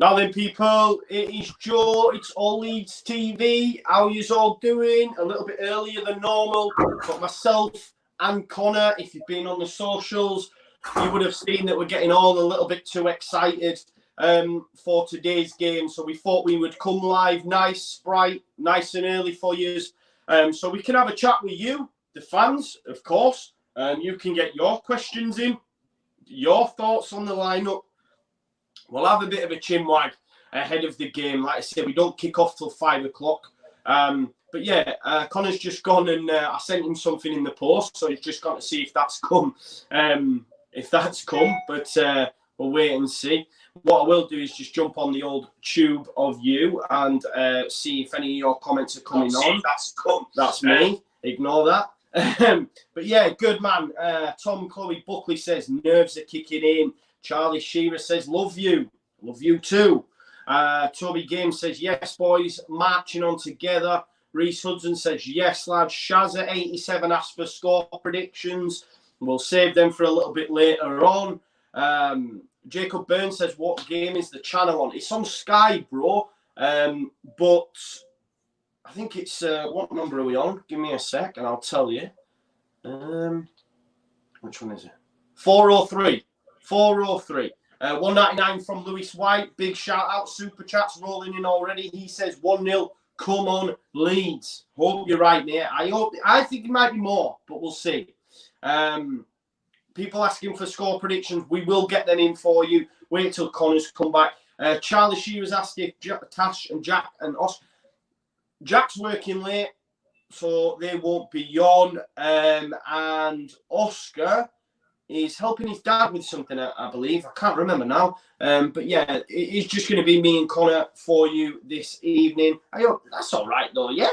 Now then, people, it is Joe. It's all Leeds TV. How are you all doing? A little bit earlier than normal. But myself and Conor, if you've been on the socials, you would have seen that we're getting all a little bit too excited for today's game. So we thought we would come live nice, bright, nice and early for you. So we can have a chat with you, the fans, of course. You can get your questions in, your thoughts on the lineup. We'll have a bit of a chinwag ahead of the game. Like I said, we don't kick off till 5 o'clock. But yeah, Conor's just gone and I sent him something in the post, so he's just got to see if that's come. But we'll wait and see. What I will do is just jump on the old tube of you and see if any of your comments are coming on. That's come. That's me. Ignore that. But yeah, good man. Tom Chloe Buckley says nerves are kicking in. Charlie Shearer says, love you. Love you too. Toby Game says, yes, boys, marching on together. Reese Hudson says, yes, lads. Shazza87 asked for score predictions. We'll save them for a little bit later on. Jacob Burns says, what game is the channel on? It's on Sky, bro. But I think it's, what number are we on? Give me a sec and I'll tell you. Which one is it? 403. 403. 199 from Lewis White. Big shout out. Super chats rolling in already. He says 1-0. Come on, Leeds. Hope you're right, mate. I think it might be more, but we'll see. People asking for score predictions. We will get them in for you. Wait till Connor's come back. Charlie Shearer's asked if Tash and Jack and Oscar. Jack's working late, so they won't be on. And Oscar is helping his dad with something, I believe. I can't remember now. But yeah, it's just going to be me and Conor for you this evening. I hope that's all right, though, yeah?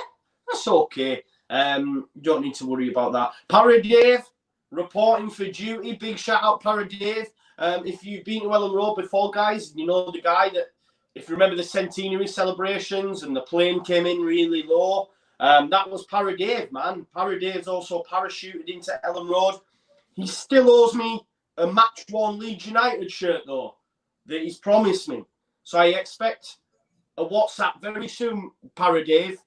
That's okay. You don't need to worry about that. Para Dave, reporting for duty. Big shout out, Para Dave. If you've been to Ellen Road before, guys, you know the guy that, if you remember the centenary celebrations and the plane came in really low, that was Para Dave, man. Para Dave's also parachuted into Ellen Road. He still owes me a match-worn Leeds United shirt, though, that he's promised me. So I expect a WhatsApp very soon, Para Dave,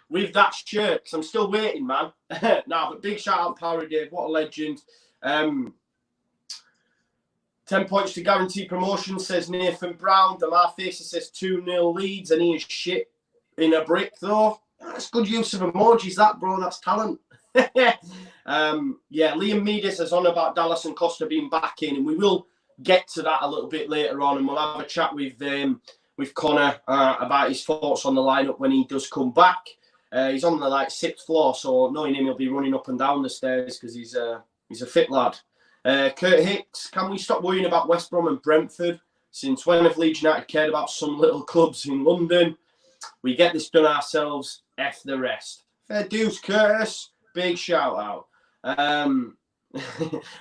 with that shirt, because I'm still waiting, man. But big shout-out, Para Dave. What a legend. 10 points to guarantee promotion, says Nathan Brown. Damar Facer says 2-0 Leeds, and he is shit in a brick, though. That's good use of emojis, that, bro. That's talent. Yeah, Liam Meadis says on about Dallas and Costa being back in, and we will get to that a little bit later on, and we'll have a chat with Conor about his thoughts on the lineup when he does come back. He's on the 6th floor, so knowing him, he'll be running up and down the stairs because he's a fit lad. Kurt Hicks, can we stop worrying about West Brom and Brentford? Since when have Leeds United cared about some little clubs in London? We get this done ourselves. F the rest. Fair dues, Curtis. Big shout out.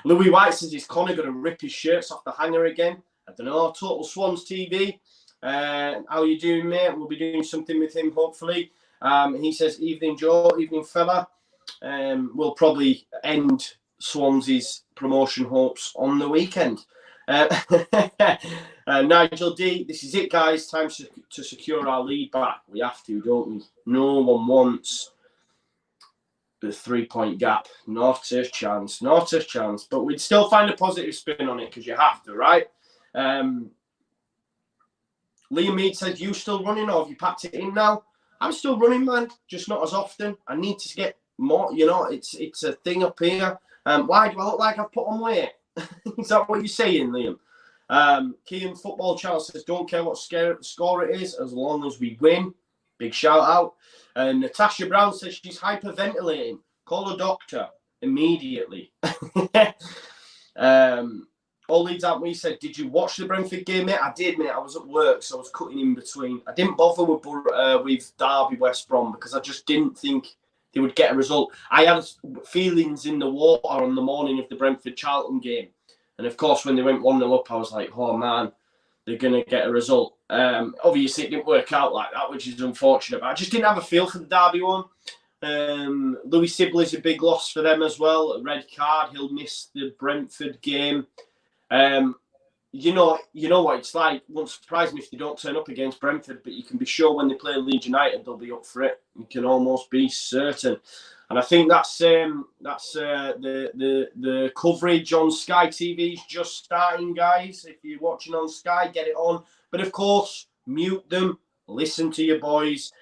Louis White says, is Conor going to rip his shirts off the hanger again? I don't know. Total Swans TV. How you doing, mate? We'll be doing something with him, hopefully. He says, evening, Joe. Evening, fella. We'll probably end Swans's promotion hopes on the weekend. Nigel D, this is it, guys. Time to secure our lead back. We have to, don't we? No one wants the 3-point gap. Not a chance. Not a chance. But we'd still find a positive spin on it because you have to, right? Liam Mead says, you still running or have you packed it in now? I'm still running, man. Just not as often. I need to get more. You know, it's a thing up here. Why do I look like I've put on weight? Is that what you're saying, Liam? Kean Football Channel says, don't care what score it is as long as we win. Big shout out. And Natasha Brown says she's hyperventilating. Call a doctor immediately. All Leeds out we said, did you watch the Brentford game, mate? I did, mate. I was at work, so I was cutting in between. I didn't bother with Derby West Brom because I just didn't think they would get a result. I had feelings in the water on the morning of the Brentford-Charlton game. And, of course, when they went 1-0 up, I was like, oh, man, they're going to get a result. Obviously, it didn't work out like that, which is unfortunate. But I just didn't have a feel for the Derby one. Louis Sibley's a big loss for them as well. A red card. He'll miss the Brentford game. you know what it's like. It won't surprise me if they don't turn up against Brentford, but you can be sure when they play Leeds United, they'll be up for it. You can almost be certain. And I think that's the coverage on Sky TV is just starting, guys. If you're watching on Sky, get it on. But of course, mute them. Listen to your boys.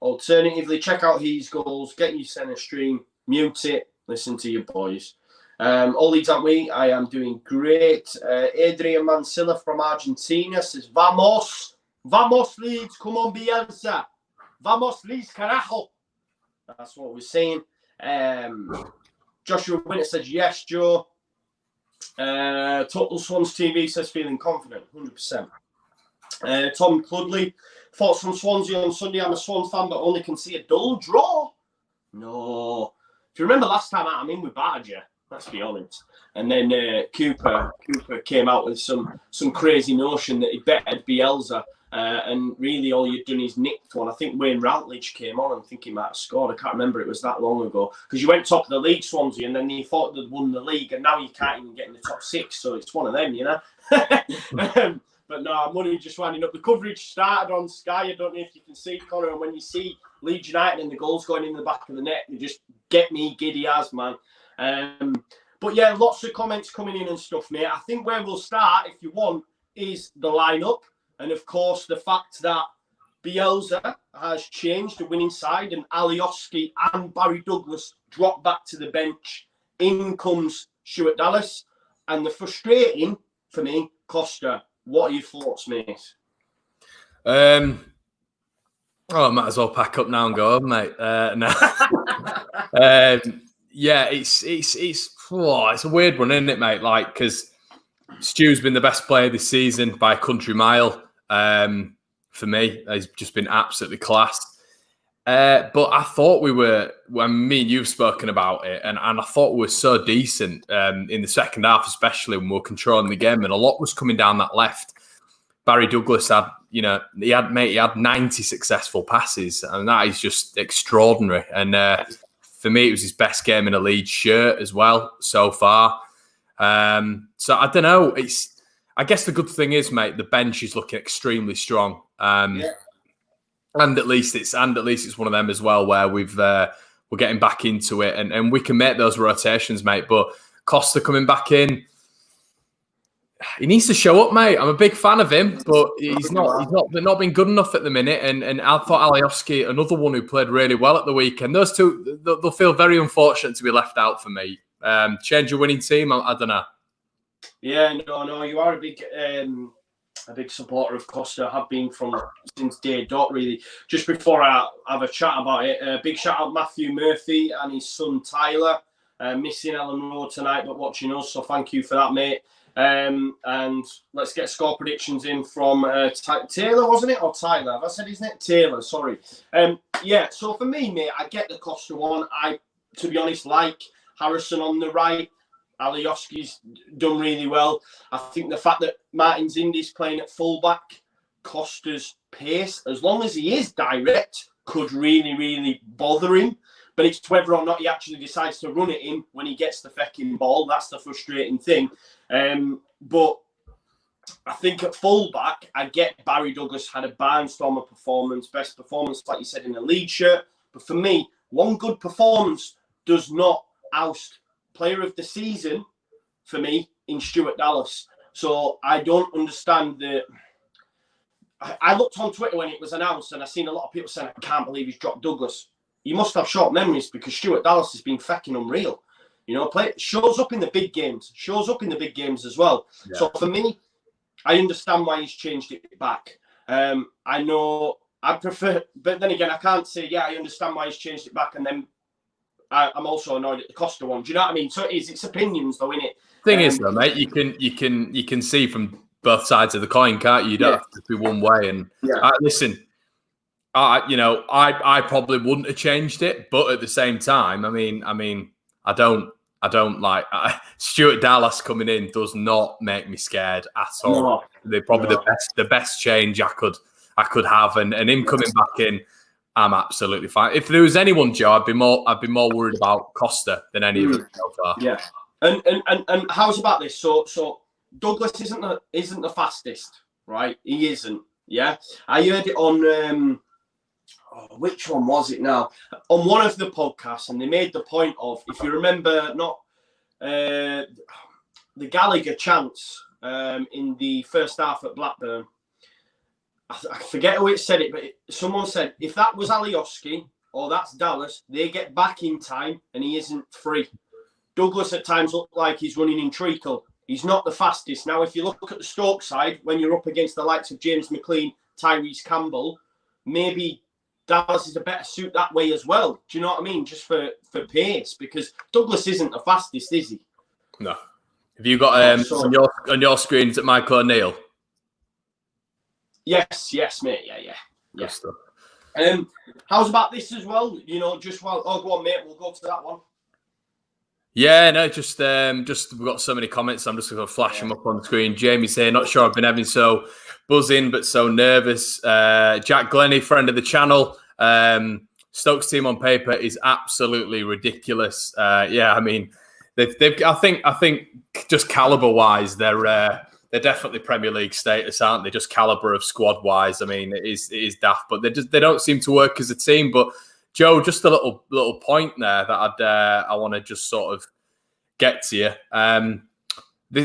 Alternatively, check out his goals. Get your centre stream. Mute it. Listen to your boys. All Leeds aren't we? I am doing great. Adrian Mancilla from Argentina says, Vamos! Vamos, Leeds! Come on, Bielsa! Vamos, Leeds, carajo! That's what we're saying. Joshua Winter says, yes, Joe. Total Swans TV says, feeling confident, 100%. Tom Cludley, thoughts from Swansea on Sunday. I'm a Swans fan, but only can see a dull draw. No. If you remember last time out, we battered you. Let's be honest. And then Cooper came out with some crazy notion that he betted Bielsa, and really all you'd done is nicked one. I think Wayne Routledge came on and I think he might have scored. I can't remember, it was that long ago. Because you went top of the league, Swansea, and then you thought they'd won the league, and now you can't even get in the top 6, so it's one of them, you know. But no, I'm only just winding up. The coverage started on Sky. I don't know if you can see, Conor, and when you see Leeds United and the goals going in the back of the net, they just get me giddy as, man. But yeah, lots of comments coming in and stuff, mate. I think where we'll start, if you want, is the lineup. And of course, the fact that Bielsa has changed the winning side and Alioski and Barry Douglas drop back to the bench. In comes Stuart Dallas. And the frustrating, for me, Costa. What are your thoughts, mate? I might as well pack up now and go home, mate. No. Yeah, it's a weird one, isn't it, mate? Like, because Stu's been the best player this season by a country mile. For me, he's just been absolutely class. But I thought when me and you've spoken about it, and I thought we were so decent in the second half, especially when we were controlling the game, and a lot was coming down that left. Barry Douglas had, he had 90 successful passes, and that is just extraordinary. And for me, it was his best game in a Leeds shirt as well so far. So I don't know. I guess the good thing is, mate, the bench is looking extremely strong. Yeah. And at least it's one of them as well where we're getting back into it, and we can make those rotations, mate. But Costa coming back in, he needs to show up, mate. I'm a big fan of him, but he's not been good enough at the minute. And I thought Alioski, another one who played really well at the weekend. Those two, they'll feel very unfortunate to be left out for me. Change your winning team, I don't know. Yeah, no, you are a big supporter of Costa. Have been since day dot, really. Just before I have a chat about it, big shout out Matthew Murphy and his son Tyler, missing Ellen Road tonight, but watching us. So thank you for that, mate. And let's get score predictions in from Taylor, wasn't it? Or Tyler? Have I said his name? Taylor, sorry. Yeah, so for me, mate, I get the Costa one. I, to be honest, like Harrison on the right. Alioski's done really well. I think the fact that Martin Zindi's playing at fullback, Costa's pace, as long as he is direct, could really, really bother him. But it's whether or not he actually decides to run it in when he gets the fecking ball. That's the frustrating thing. But I think at fullback, I get Barry Douglas had a barnstormer performance, best performance, like you said, in the lead shirt. But for me, one good performance does not oust player of the season for me in Stuart Dallas. So I don't understand I looked on Twitter when it was announced and I seen a lot of people saying, I can't believe he's dropped Douglas. You must have short memories because Stuart Dallas has been fecking unreal. Shows up in the big games, as well. Yeah. So for me, I understand why he's changed it back. I know I prefer, but then again, I can't say, I understand why he's changed it back and then I'm also annoyed at the Costa one. Do you know what I mean? So it's opinions, though, innit? Thing is, though, mate, you can see from both sides of the coin, can't you? You don't have to be one way. And listen, I probably wouldn't have changed it, but at the same time, I don't like Stuart Dallas coming in does not make me scared at all. No. They're probably the best change I could have, and him coming back in. I'm absolutely fine. If there was anyone, Joe, I'd be more worried about Costa than any of them so far. Yeah. And how's about this? So Douglas isn't the fastest, right? He isn't. Yeah, I heard it on which one was it now? On one of the podcasts, and they made the point of, if you remember, not the Gallagher chance in the first half at Blackburn. I forget who it said it, but someone said if that was Alioski or that's Dallas, they get back in time and he isn't free. Douglas at times looked like he's running in treacle. He's not the fastest. Now, if you look at the Stoke side, when you're up against the likes of James McLean, Tyrese Campbell, maybe Dallas is a better suit that way as well. Do you know what I mean? Just for pace, because Douglas isn't the fastest, is he? No. Have you got on your screen, is it Michael O'Neill? Yes, mate. Yeah. Good stuff. How's about this as well? You know, just while go on, mate. We'll go to that one. Yeah, no, just we've got so many comments. I'm just going to flash them up on the screen. Jamie's here, not sure I've been having so buzzing, but so nervous. Jack Glennie, friend of the channel. Stoke's team on paper is absolutely ridiculous. Yeah, I mean, they've I think just caliber wise, they're definitely Premier League status, aren't they? Just caliber of squad wise. I mean, it is daft, but they don't seem to work as a team. But Joe, just a little point there that I want to just sort of get to you,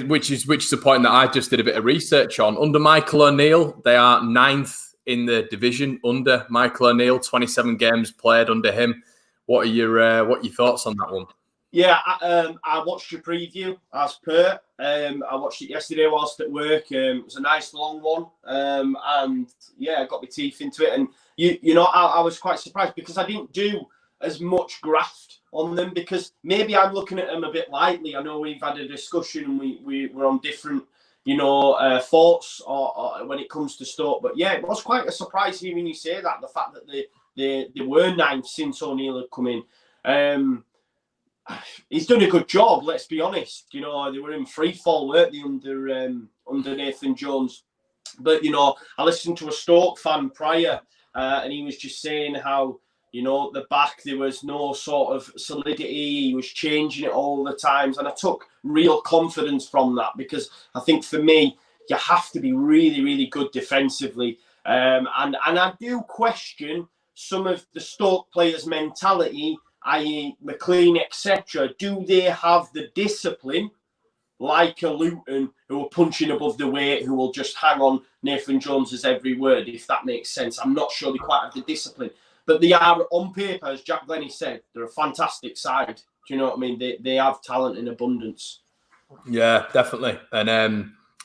which is a point that I just did a bit of research on. Under Michael O'Neill, they are 9th in the division. Under Michael O'Neill, 27 games played under him. What are your thoughts on that one? Yeah, I watched your preview as per. I watched it yesterday whilst at work. It was a nice long one, and yeah, I got my teeth into it. And you know, I was quite surprised because I didn't do as much graft on them because maybe I'm looking at them a bit lightly. I know we've had a discussion and we were on different, thoughts or when it comes to Stoke. But yeah, it was quite a surprise hearing you say that. The fact that they were 9th since O'Neill had come in. He's done a good job, let's be honest. You know, they were in free fall, weren't they, under Nathan Jones? But, I listened to a Stoke fan prior, and he was just saying how, at the back there was no sort of solidity. He was changing it all the times. And I took real confidence from that because I think for me, you have to be really, really good defensively. And I do question some of the Stoke players' mentality, i.e. McLean, etc. Do they have the discipline like a Luton who are punching above the weight, who will just hang on Nathan Jones's every word, if that makes sense? I'm not sure they quite have the discipline. But they are, on paper, as Jack Glennie said, they're a fantastic side. Do you know what I mean? They have talent in abundance. Yeah, definitely. And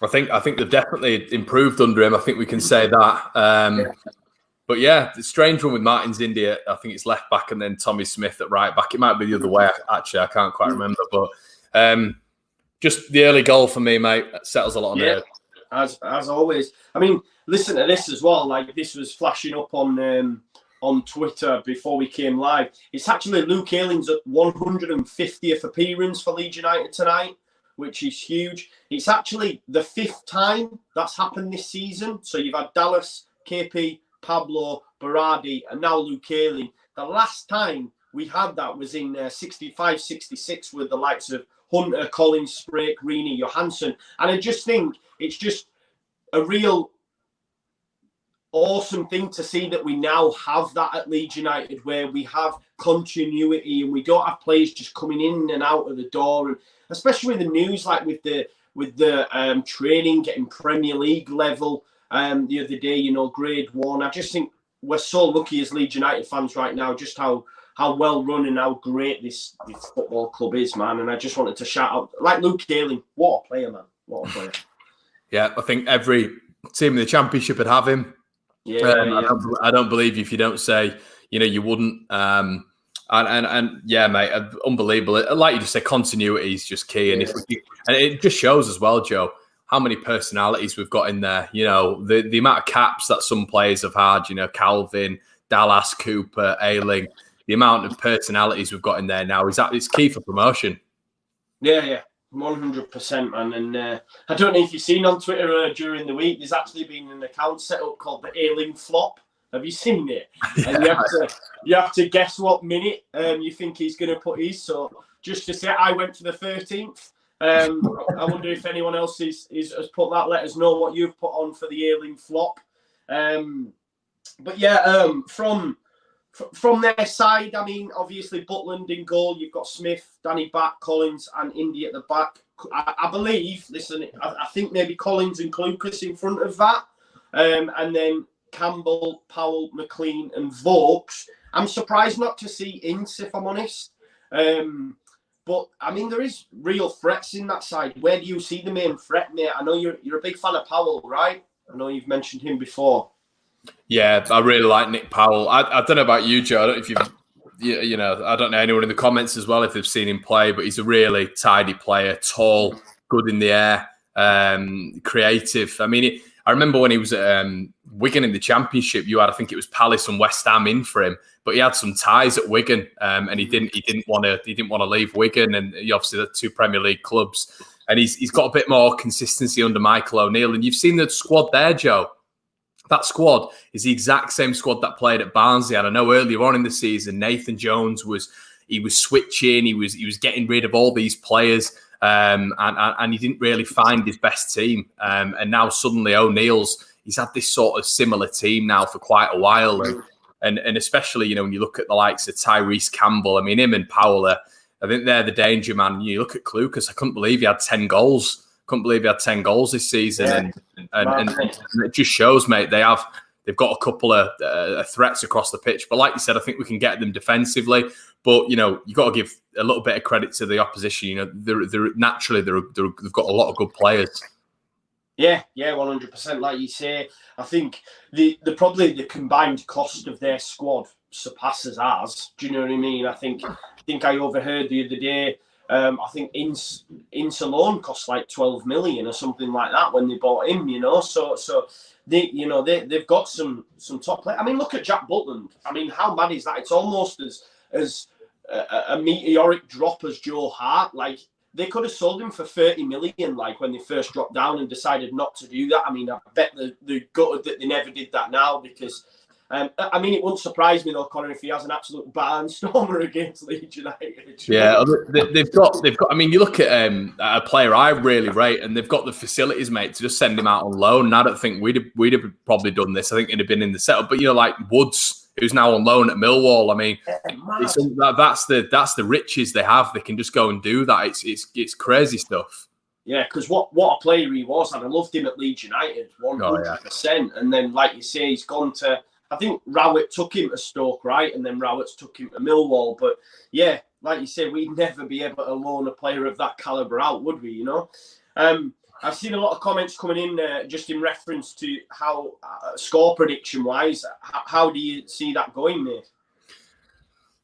I think they've definitely improved under him. I think we can say that. But yeah, the strange one with Martin's India, I think it's left back and then Tommy Smith at right back. It might be the other way, actually. I can't quite remember. But just the early goal for me, mate, settles a lot on there. As always. I mean, listen to this as well. Like, this was flashing up on Twitter before we came live. It's actually Luke Ayling's 150th appearance for Leeds United tonight, which is huge. It's actually the 5th time that's happened this season. So you've had Dallas, KP, Pablo, Berardi, and now Luke Ayling. The last time we had that was in 65-66 with the likes of Hunter, Collins, Sprake, Rini, Johansson. And I just think it's just a real awesome thing to see that we now have that at Leeds United, where we have continuity and we don't have players just coming in and out of the door. And especially with the news, like with the training getting Premier League level the other day, Grade 1. I just think we're so lucky as Leeds United fans right now, just how well run and how great this football club is, man. And I just wanted to shout out, like Luke Ayling, what a player, man. What a player. Yeah, I think every team in the Championship would have him. Yeah, I don't believe you if you don't say, you wouldn't. And yeah, mate, unbelievable. Like you just said, continuity is just key. And and it just shows as well, Joe, how many personalities we've got in there. The amount of caps that some players have had, Calvin, Dallas, Cooper, Ayling, the amount of personalities we've got in there now it's key for promotion. Yeah. 100%, man. And I don't know if you've seen on Twitter during the week, there's actually been an account set up called the Ayling Flop. Have you seen it? Yeah. And you have to guess what minute you think he's going to put his. So just to say, I went for the 13th. I wonder if anyone else has put that. Let us know what you've put on for the Earling flop. But yeah, from their side, I mean, obviously Butland in goal. You've got Smith, Danny Back, Collins, and Indy at the back. I believe. Listen, I think maybe Collins and Lucas in front of that, and then Campbell, Powell, McLean, and Vokes. I'm surprised not to see Ince, if I'm honest. But I mean, there is real threats in that side. Where do you see the main threat, mate? I know you're a big fan of Powell, right? I know you've mentioned him before. Yeah, I really like Nick Powell. I don't know about you, Joe. I don't know if you know, I don't know anyone in the comments as well if they've seen him play, but he's a really tidy player, tall, good in the air, creative. I mean, I remember when he was at Wigan in the Championship, you had, I think it was Palace and West Ham in for him, but he had some ties at Wigan, and he didn't want to leave Wigan, and he obviously the 2 Premier League clubs, and he's got a bit more consistency under Michael O'Neill, and you've seen the squad there, Joe. That squad is the exact same squad that played at Barnsley. And I know earlier on in the season, Nathan Jones was switching, he was getting rid of all these players, and he didn't really find his best team. And now suddenly he's had this sort of similar team now for quite a while, and especially, you know, when you look at the likes of Tyrese Campbell, I mean, him and Powell, I think they're the danger man. You look at Clucas, I couldn't believe he had 10 goals. Couldn't believe he had 10 goals this season, and it just shows, mate. They've got a couple of threats across the pitch, but like you said, I think we can get them defensively. But you know, you got to give a little bit of credit to the opposition. You know, they've got a lot of good players. Yeah, 100%. Like you say, I think the probably the combined cost of their squad surpasses ours. Do you know what I mean? I think I overheard the other day. I think Ince alone cost like 12 million or something like that when they bought him, you know. So they've got some top play. I mean, look at Jack Butland. I mean, how mad is that? It's almost as a meteoric drop as Joe Hart. Like, they could have sold him for 30 million, like when they first dropped down and decided not to do that. I mean, I bet they're gutted that they never did that now, because I mean, it wouldn't surprise me though, Conor, if he has an absolute barnstormer against Leeds United. Yeah, they've got. I mean, you look at a player I really rate, and they've got the facilities, mate, to just send him out on loan. And I don't think we'd have probably done this. I think it'd have been in the setup. But you know, like Woods, who's now on loan at Millwall. I mean, that's the riches they have. They can just go and do that. It's crazy stuff. Yeah, because what a player he was, and I loved him at Leeds United, 100%. And then, like you say, he's gone to. I think Rowett took him to Stoke, right? And then Rowett took him to Millwall. But yeah, like you say, we'd never be able to loan a player of that calibre out, would we, you know? I've seen a lot of comments coming in just in reference to how score prediction-wise, how do you see that going, mate?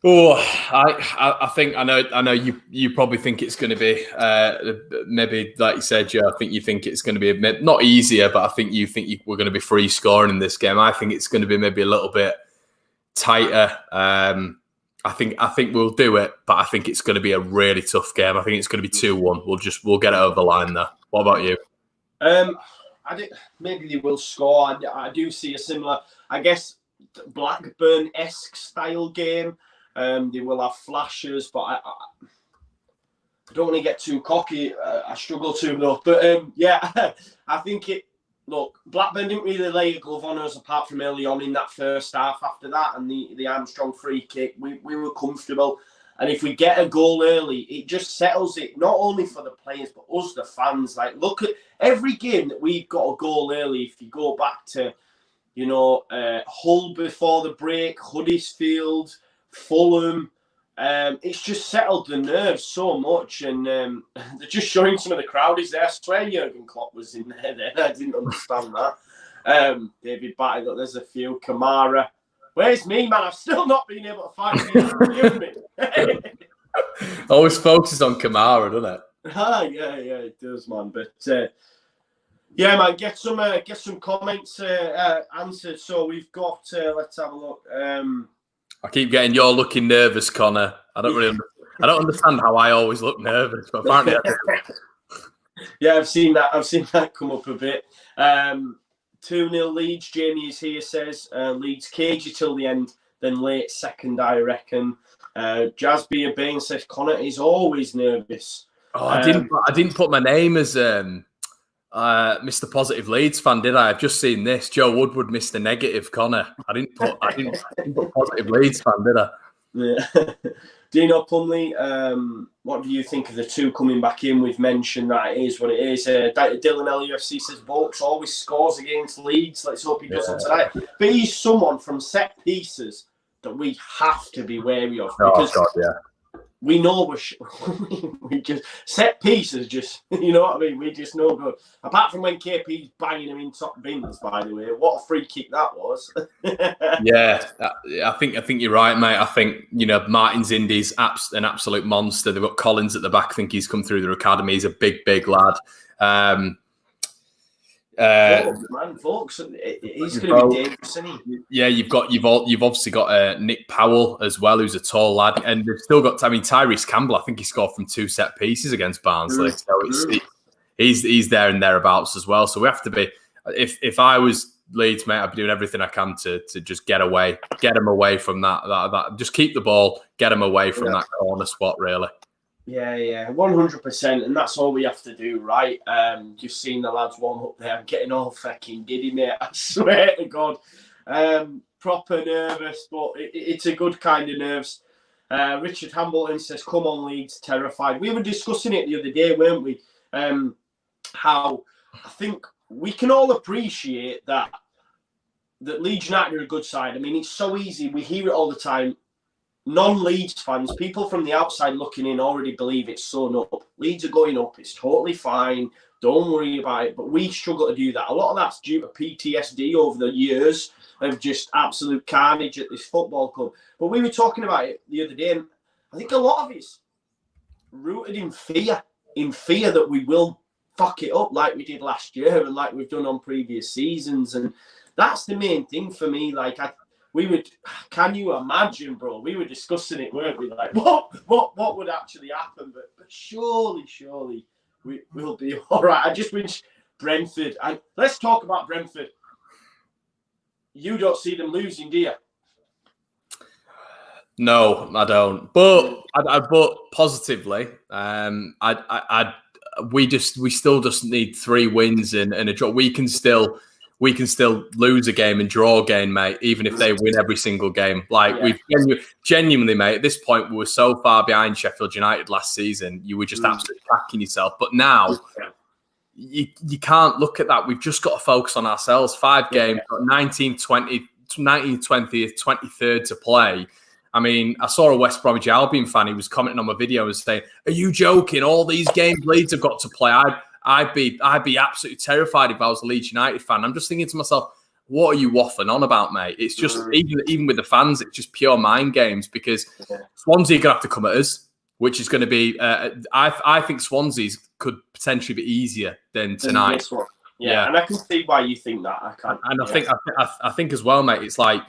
Oh, I think I know you probably think it's going to be maybe, like you said, Joe. I think you think it's going to be not easier, but I think we're going to be free scoring in this game. I think it's going to be maybe a little bit tighter. I think we'll do it, but I think it's going to be a really tough game. I think it's going to be 2-1. We'll get it over the line there. What about you? I think maybe they will score. I do see a similar, I guess, Blackburn-esque style game. They will have flashes, but I don't want to get too cocky. I struggle to, though. But yeah, I think look, Blackburn didn't really lay a glove on us apart from early on in that first half. After that, and the Armstrong free kick, we were comfortable. And if we get a goal early, it just settles it, not only for the players, but us, the fans. Like, look at every game that we've got a goal early. If you go back to, you know, Hull before the break, Huddersfield, Fulham, it's just settled the nerves so much, and they're just showing some of the crowd is there. I swear Jurgen Klopp was in there then. I didn't understand that. David Batty, there's a few. Kamara. Where's me, man? I've still not been able to find you. Always focuses on Kamara, doesn't it? Yeah, it does, man. But yeah, man, get some comments answered. So we've got. Let's have a look. I keep getting you're looking nervous, Conor. I don't understand how I always look nervous, but apparently I do. Yeah, I've seen that come up a bit. 2-0 Leeds. Jamie is here, says Leeds cagey till the end, then late second, I reckon. Jazbeer Bain says Conor is always nervous. Oh, I didn't put my name as Mr. Positive Leeds fan, did I? I've just seen this. Joe Woodward, Mr. Negative Conor. I didn't put Positive Leeds fan, did I? Yeah. Dino Plumley, what do you think of the two coming back in? We've mentioned that it is what it is. Dylan LUFC says Vokes always scores against Leeds. Let's hope he doesn't tonight. But he's someone from set pieces that we have to be wary of because we know we just set pieces. Just you know what I mean. We just know good. Apart from when KP's banging them in top bins. By the way, what a free kick that was. Yeah, I think you're right, mate. I think Martin's Indy's an absolute monster. They've got Collins at the back. I think he's come through their academy. He's a big lad. Folks, he's going to be dangerous, isn't he? Yeah, you've obviously got Nick Powell as well, who's a tall lad, and they've still got. I mean, Tyrese Campbell. I think he scored from 2 set pieces against Barnsley, so he's there and thereabouts as well. So we have to be. If I was Leeds, mate, I'd be doing everything I can to just get them away from that. Just keep the ball, get them away from that corner spot, really. Yeah, 100%, and that's all we have to do, right? Just seeing the lads warm up there, I'm getting all fucking giddy, mate. I swear to God, proper nervous, but it's a good kind of nerves. Richard Hambleton says, "Come on, Leeds, terrified." We were discussing it the other day, weren't we? How I think we can all appreciate that Leeds United are a good side. I mean, it's so easy. We hear it all the time. Non-Leeds fans, people from the outside looking in already believe it's sewn up. Leeds are going up. It's totally fine. Don't worry about it. But we struggle to do that. A lot of that's due to PTSD over the years of just absolute carnage at this football club. But we were talking about it the other day, and I think a lot of it's rooted in fear that we will fuck it up like we did last year and like we've done on previous seasons. And that's the main thing for me. Can you imagine, bro? We were discussing it, weren't we? Like, what would actually happen? But surely we'll be all right. I just wish Brentford, and let's talk about Brentford. You don't see them losing, do you? No, I don't. But positively, we still just need 3 wins and a draw. We can still lose a game and draw a game, mate, even if they win every single game. We've genuinely, mate, at this point, we were so far behind Sheffield United last season. You were just absolutely cracking yourself. But now, you can't look at that. We've just got to focus on ourselves. 5 games, 19th, 20th, 23rd to play. I mean, I saw a West Bromwich Albion fan. He was commenting on my video and saying, "Are you joking? All these games Leeds have got to play. I'd be absolutely terrified if I was a Leeds United fan." I'm just thinking to myself, what are you waffling on about, mate? It's just, even with the fans, it's just pure mind games because Swansea are going to have to come at us, which is going to be, I think Swansea's could potentially be easier than tonight. Yeah, and I can see why you think that. I think as well, mate, it's like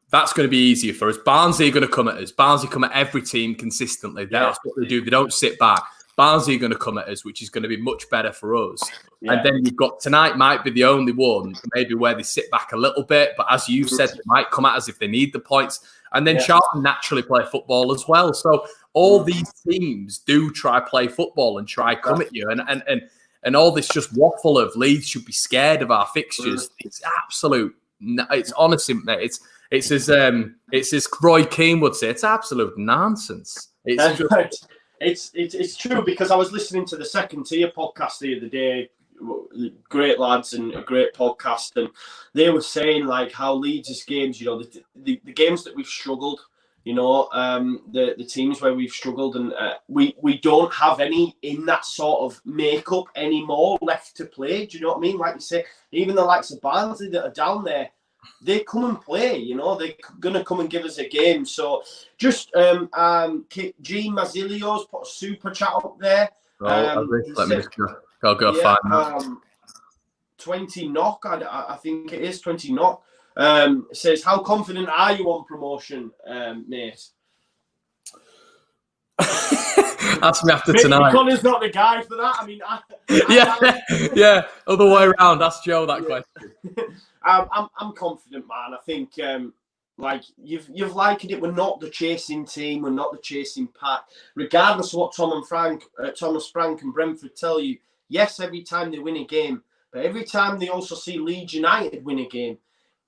that's going to be easier for us. Barnsley are going to come at us. Barnsley come at every team consistently. That's what they do. They don't sit back. Barnsley are going to come at us, which is going to be much better for us. Yeah. And then you've got tonight might be the only one, maybe where they sit back a little bit. But as you said, they might come at us if they need the points. And then Charlton naturally play football as well. So all these teams do try play football and try come at you. And all this just waffle of Leeds should be scared of our fixtures. It's absolute. It's honestly, mate. It's as Roy Keane would say. It's absolute nonsense. It's just. Right. It's true because I was listening to the Second Tier podcast the other day. Great lads and a great podcast, and they were saying like how Leeds' games, the games that we've struggled, the teams where we've struggled, and we don't have any in that sort of makeup anymore left to play. Do you know what I mean? Like you say, even the likes of Barnsley that are down there, they come and play, they're going to come and give us a game. So just G. Mazzilio's put a super chat up there. Let me just go find that. 20 knock, I think it is 20 knock. Says, how confident are you on promotion, mate? Ask me after tonight. Conor's not the guy for that. I mean, other way around. Ask Joe that question. I'm confident, man. I think Like you've likened it. We're not the chasing team. We're not the chasing pack. Regardless of what Thomas Frank and Brentford tell you. Yes, every time they win a game, but every time they also see Leeds United win a game,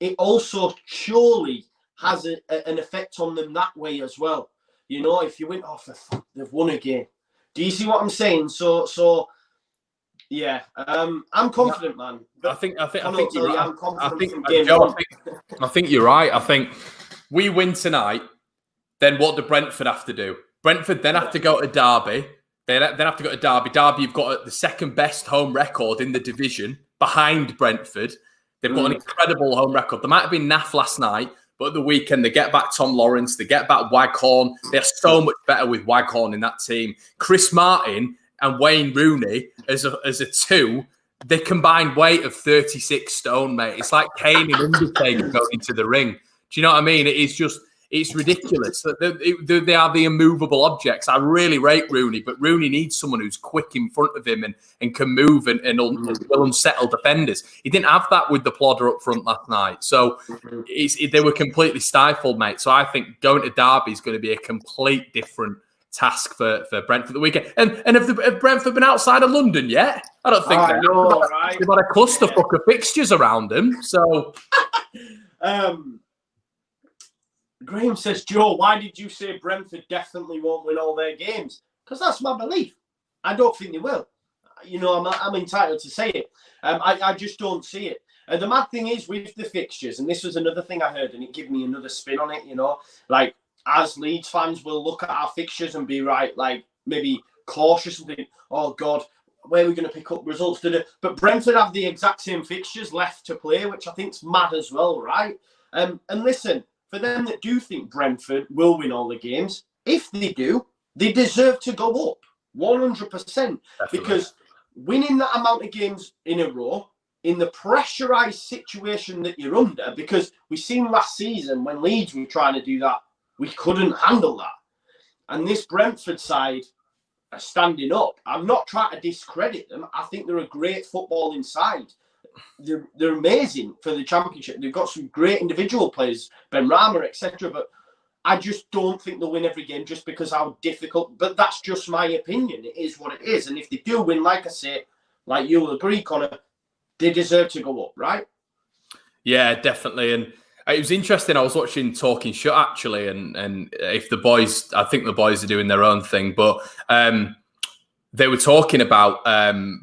it also surely has an effect on them that way as well. You know, if you went off, they've won a game. Do you see what I'm saying? So. Yeah, I'm confident, man. I think you're right. I'm confident from game Joe, one. I think you're right. I think we win tonight. Then what do Brentford have to do? Brentford then have to go to Derby. They then have to go to Derby. Derby, you've got the second best home record in the division behind Brentford. They've got an incredible home record. They might have been naff last night, but at the weekend they get back Tom Lawrence, they get back Waghorn. They're so much better with Waghorn in that team. Chris Martin and Wayne Rooney as a two, they combined weight of 36 stone, mate. It's like Kane and Undertaker going into the ring. Do you know what I mean? It's ridiculous. They are the immovable objects. I really rate Rooney, but Rooney needs someone who's quick in front of him and can move and will unsettle defenders. He didn't have that with the plodder up front last night. So they were completely stifled, mate. So I think going to Derby is going to be a complete different task for Brentford the weekend. And have Brentford been outside of London yet? I don't think they've got a clusterfuck of fixtures around them. So Graham says, Joe, why did you say Brentford definitely won't win all their games? Because that's my belief. I don't think they will. You know, I'm entitled to say it. I just don't see it. And the mad thing is with the fixtures, and this was another thing I heard, and it gave me another spin on it, you know, like as Leeds fans will look at our fixtures and be like maybe cautious and think, oh God, where are we going to pick up results? But Brentford have the exact same fixtures left to play, which I think's mad as well, right? And listen, for them that do think Brentford will win all the games, if they do, they deserve to go up 100%. Definitely. Because winning that amount of games in a row, in the pressurised situation that you're under, because we've seen last season when Leeds were trying to do that, we couldn't handle that. And this Brentford side are standing up. I'm not trying to discredit them. I think they're a great footballing side. They're amazing for the Championship. They've got some great individual players, Ben Rama, etc. But I just don't think they'll win every game just because how difficult. But that's just my opinion. It is what it is. And if they do win, like I say, like you'll agree, Conor, they deserve to go up, right? Yeah, definitely. And it was interesting. I was watching Talking Shut actually, and if the boys, I think the boys are doing their own thing, but they were talking about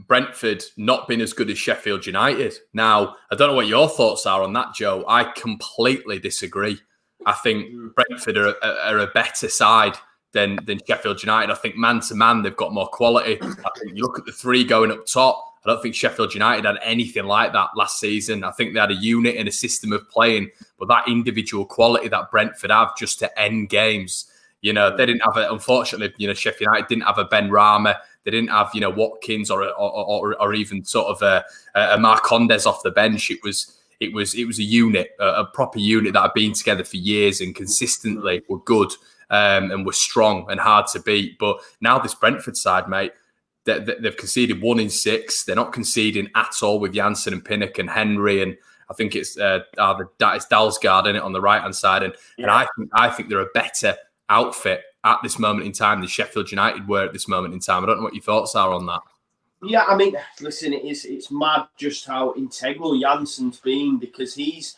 Brentford not being as good as Sheffield United. Now, I don't know what your thoughts are on that, Joe. I completely disagree. I think Brentford are a better side than Sheffield United. I think man to man, they've got more quality. I think you look at the three going up top. I don't think Sheffield United had anything like that last season. I think they had a unit and a system of playing, but that individual quality that Brentford have just to end games, you know, they didn't have it. Unfortunately, you know, Sheffield United didn't have a Ben Rama. They didn't have, you know, Watkins or even sort of a Marcondes off the bench. It was a unit, a proper unit that had been together for years and consistently were good and were strong and hard to beat. But now this Brentford side, mate, they've conceded 1 in 6. They're not conceding at all with Janssen and Pinnock and Henry, and I think it's Dalsgaard in it on the right hand side. And I think they're a better outfit at this moment in time than Sheffield United were at this moment in time. I don't know what your thoughts are on that. Yeah, I mean, listen, it's mad just how integral Janssen's been, because he's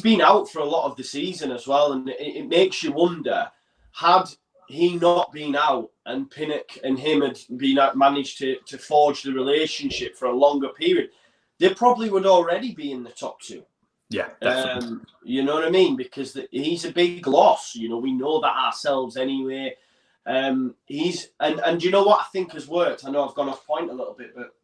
been out for a lot of the season as well, and it makes you wonder, had he not been out and Pinnock and him had managed to forge the relationship for a longer period, they probably would already be in the top 2. Yeah, definitely. You know what I mean? Because he's a big loss. You know, we know that ourselves anyway. He's and you know what I think has worked? I know I've gone off point a little bit, but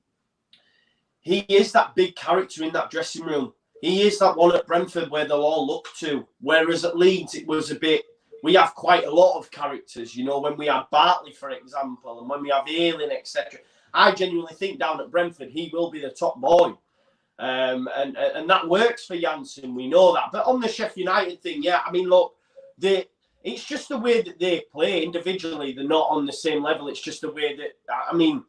he is that big character in that dressing room. He is that one at Brentford where they'll all look to. Whereas at Leeds, it was a bit. We have quite a lot of characters, you know, when we have Bartley, for example, and when we have Ayling, etc. I genuinely think down at Brentford, he will be the top boy. And that works for Janssen, we know that. But on the Sheffield United thing, yeah, I mean, look, it's just the way that they play individually. They're not on the same level. It's just the way that, I mean,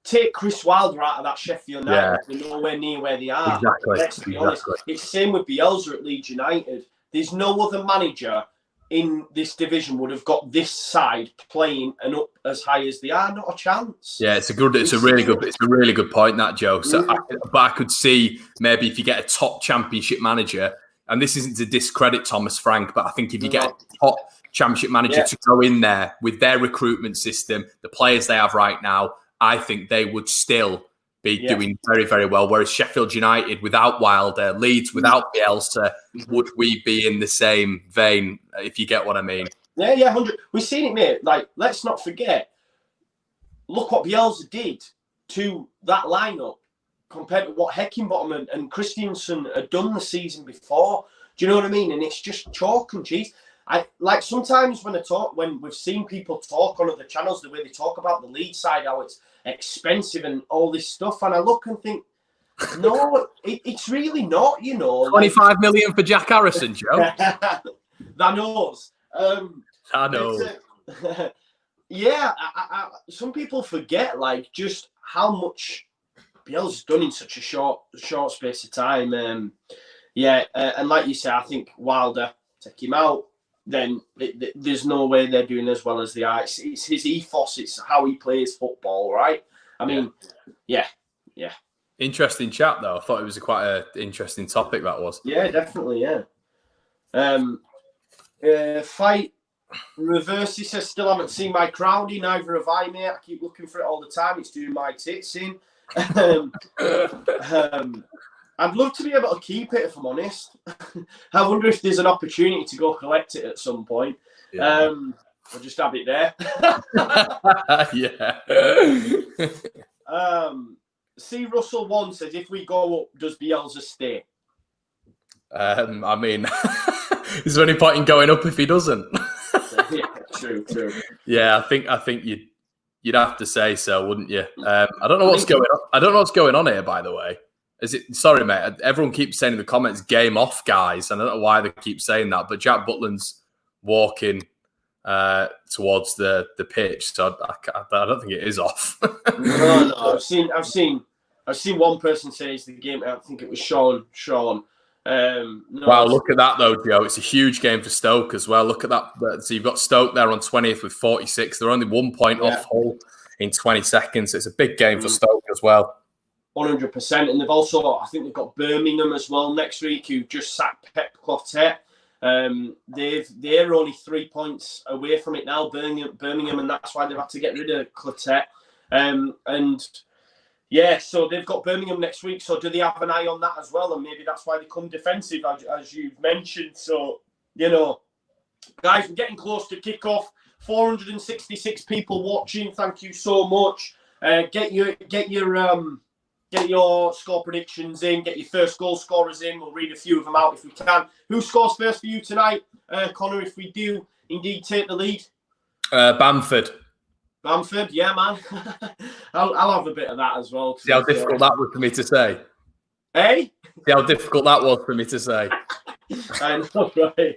take Chris Wilder out of that Sheffield United. Yeah. They're nowhere near where they are. Exactly. Let's be honest. It's the same with Bielsa at Leeds United. there's no other manager in this division would have got this side playing and up as high as they are. Not a chance. Yeah, it's a really good point, that, Joe. So, but I could see maybe if you get a top championship manager, and this isn't to discredit Thomas Frank, but I think if you get a top championship manager to go in there with their recruitment system, the players they have right now, I think they would still be doing very, very well. Whereas Sheffield United, without Wilder, Leeds without Bielsa, would we be in the same vein, if you get what I mean? Yeah, 100. We've seen it, mate. Like, let's not forget, look what Bielsa did to that lineup compared to what Heckingbottom and Christiansen had done the season before. Do you know what I mean? And it's just chalk and cheese. I like sometimes when we've seen people talk on other channels, the way they talk about the Leeds side, how it's expensive and all this stuff, and I look and think, no, it's really not. 25 million for Jack Harrison, Joe. That knows. I know. Some people forget just how much Bielsa's done in such a short space of time. And like you say, I think Wilder, take him out, then there's no way they're doing as well as they are. It's his ethos. It's how he plays football, right? I mean, yeah. Interesting chat, though. I thought it was quite an interesting topic, that was. Yeah, definitely, yeah. Fight reverse, he says, still haven't seen my crowdie, neither have I, mate. I keep looking for it all the time. It's doing my tits in. I'd love to be able to keep it, if I'm honest. I wonder if there's an opportunity to go collect it at some point. Yeah. I'll just have it there. C. Russell 1 says, if we go up, does Bielsa stay? I mean, is there any point in going up if he doesn't? Yeah, true. Yeah, I think you'd have to say so, wouldn't you? I don't know what's going on. I don't know what's going on here, by the way. Sorry, mate. Everyone keeps saying in the comments, "Game off, guys." And I don't know why they keep saying that, but Jack Butland's walking towards the pitch, so I don't think it is off. No. I've seen one person say it's the game. I think it was Sean. Wow, look at that though, Joe. It's a huge game for Stoke as well. Look at that. So you've got Stoke there on 20th with 46. They're only 1 point off Hull in 20 seconds. It's a big game for Stoke as well. 100%. And they've also, I think they've got Birmingham as well next week, who just sacked Pep Clotet. They're only 3 points away from it now, Birmingham, and that's why they've had to get rid of Clotet. So they've got Birmingham next week. So do they have an eye on that as well? And maybe that's why they come defensive, as you've mentioned. So, guys, we're getting close to kickoff. 466 people watching. Thank you so much. Get your score predictions in. Get your first goal scorers in. We'll read a few of them out if we can. Who scores first for you tonight, Conor? If we do indeed take the lead, Bamford, yeah, man. I'll have a bit of that as well. See how difficult that was for me to say. Hey? See how difficult that was for me to say. I know, right?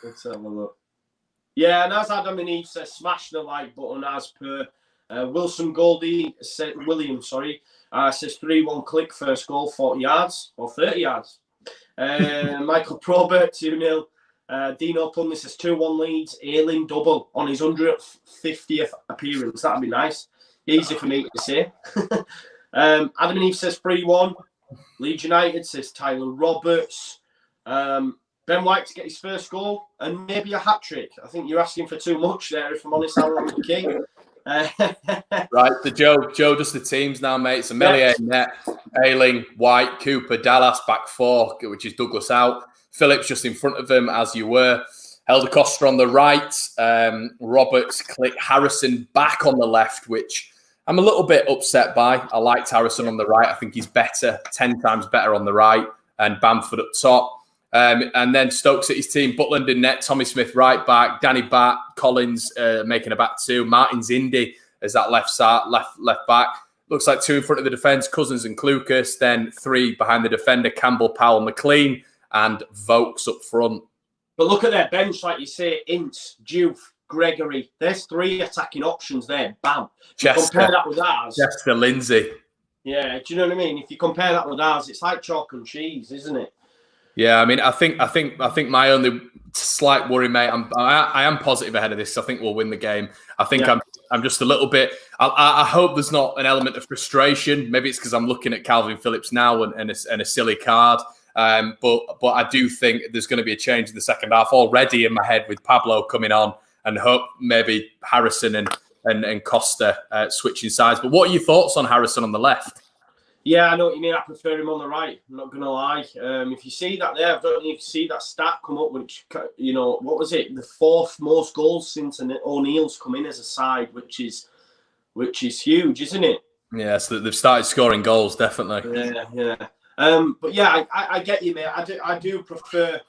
Let's have a look. Yeah, and as Adam and Eve says, smash the like button as per. William says 3-1 click, first goal, 40 yards or 30 yards. Michael Probert, 2-0. Dino Plumley says 2-1 Leeds. Ayling double on his 150th appearance. That'd be nice. Easy for me to say. Adam and Eve says 3-1. Leeds United says Tyler Roberts. Ben White to get his first goal and maybe a hat-trick. I think you're asking for too much there, if I'm honest, Alan McKee. Right, so Joe does the teams now, mate. So Melier, net, Ayling, White, Cooper, Dallas, back four, which is Douglas out. Phillips just in front of him, as you were. Helder Costa on the right. Roberts, Click, Harrison back on the left, which I'm a little bit upset by. I liked Harrison on the right. I think he's better, 10 times better on the right. And Bamford up top. And then Stoke City's team, Butland in net, Tommy Smith right back, Danny Batt, Collins making a back two, Martins Indy as that left back. Looks like two in front of the defence, Cousins and Klukas, then three behind the defender, Campbell, Powell, McLean, and Vokes up front. But look at their bench, like you say, Ince, Juve, Gregory. There's three attacking options there. Bam. Compare that with ours. Chester, Lindsay. Yeah, do you know what I mean? If you compare that with ours, it's like chalk and cheese, isn't it? Yeah, I mean, I think my only slight worry, mate, I am positive ahead of this. I think we'll win the game. I think I'm just a little bit. I hope there's not an element of frustration. Maybe it's because I'm looking at Calvin Phillips now and a silly card. But I do think there's going to be a change in the second half already in my head with Pablo coming on, and hope maybe Harrison and Costa switching sides. But what are your thoughts on Harrison on the left? Yeah, I know what you mean. I prefer him on the right. I'm not going to lie. If you see that there, I don't know if you see that stat come up, which, what was it? The 4th most goals since O'Neill's come in as a side, which is huge, isn't it? Yeah, so they've started scoring goals, definitely. Yeah. But yeah, I get you, mate. I do prefer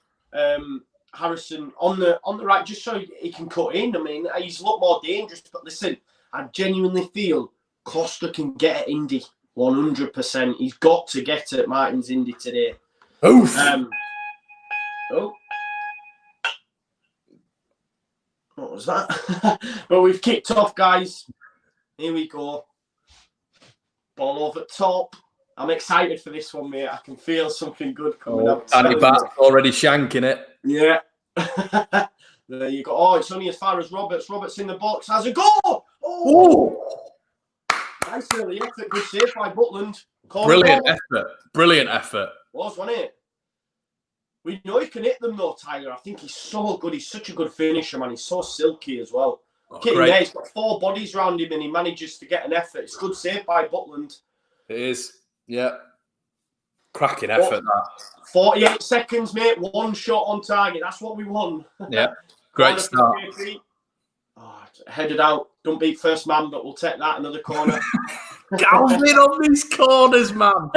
Harrison on the right, just so he can cut in. I mean, he's a lot more dangerous. But listen, I genuinely feel Costa can get at Indy. 100%. He's got to get at Martin's Indy today. Oof. What was that? But we've kicked off, guys. Here we go. Ball over top. I'm excited for this one, mate. I can feel something good coming up. Danny Bat's already shanking it. Yeah. There you go. Oh, it's only as far as Roberts. Roberts in the box. Has a goal. Oh. Nice early effort. Good save by Butland. Brilliant effort. Wasn't it? We know he can hit them though, Tyler. I think he's so good. He's such a good finisher, man. He's so silky as well. There, he's got 4 bodies around him and he manages to get an effort. It's a good save by Butland. It is. Yeah. Cracking effort, that. 48 seconds, mate. 1 shot on target. That's what we won. Yeah. Great start. Oh, headed out. Don't beat first man, but we'll take that. Another corner. Calvin on these corners, man.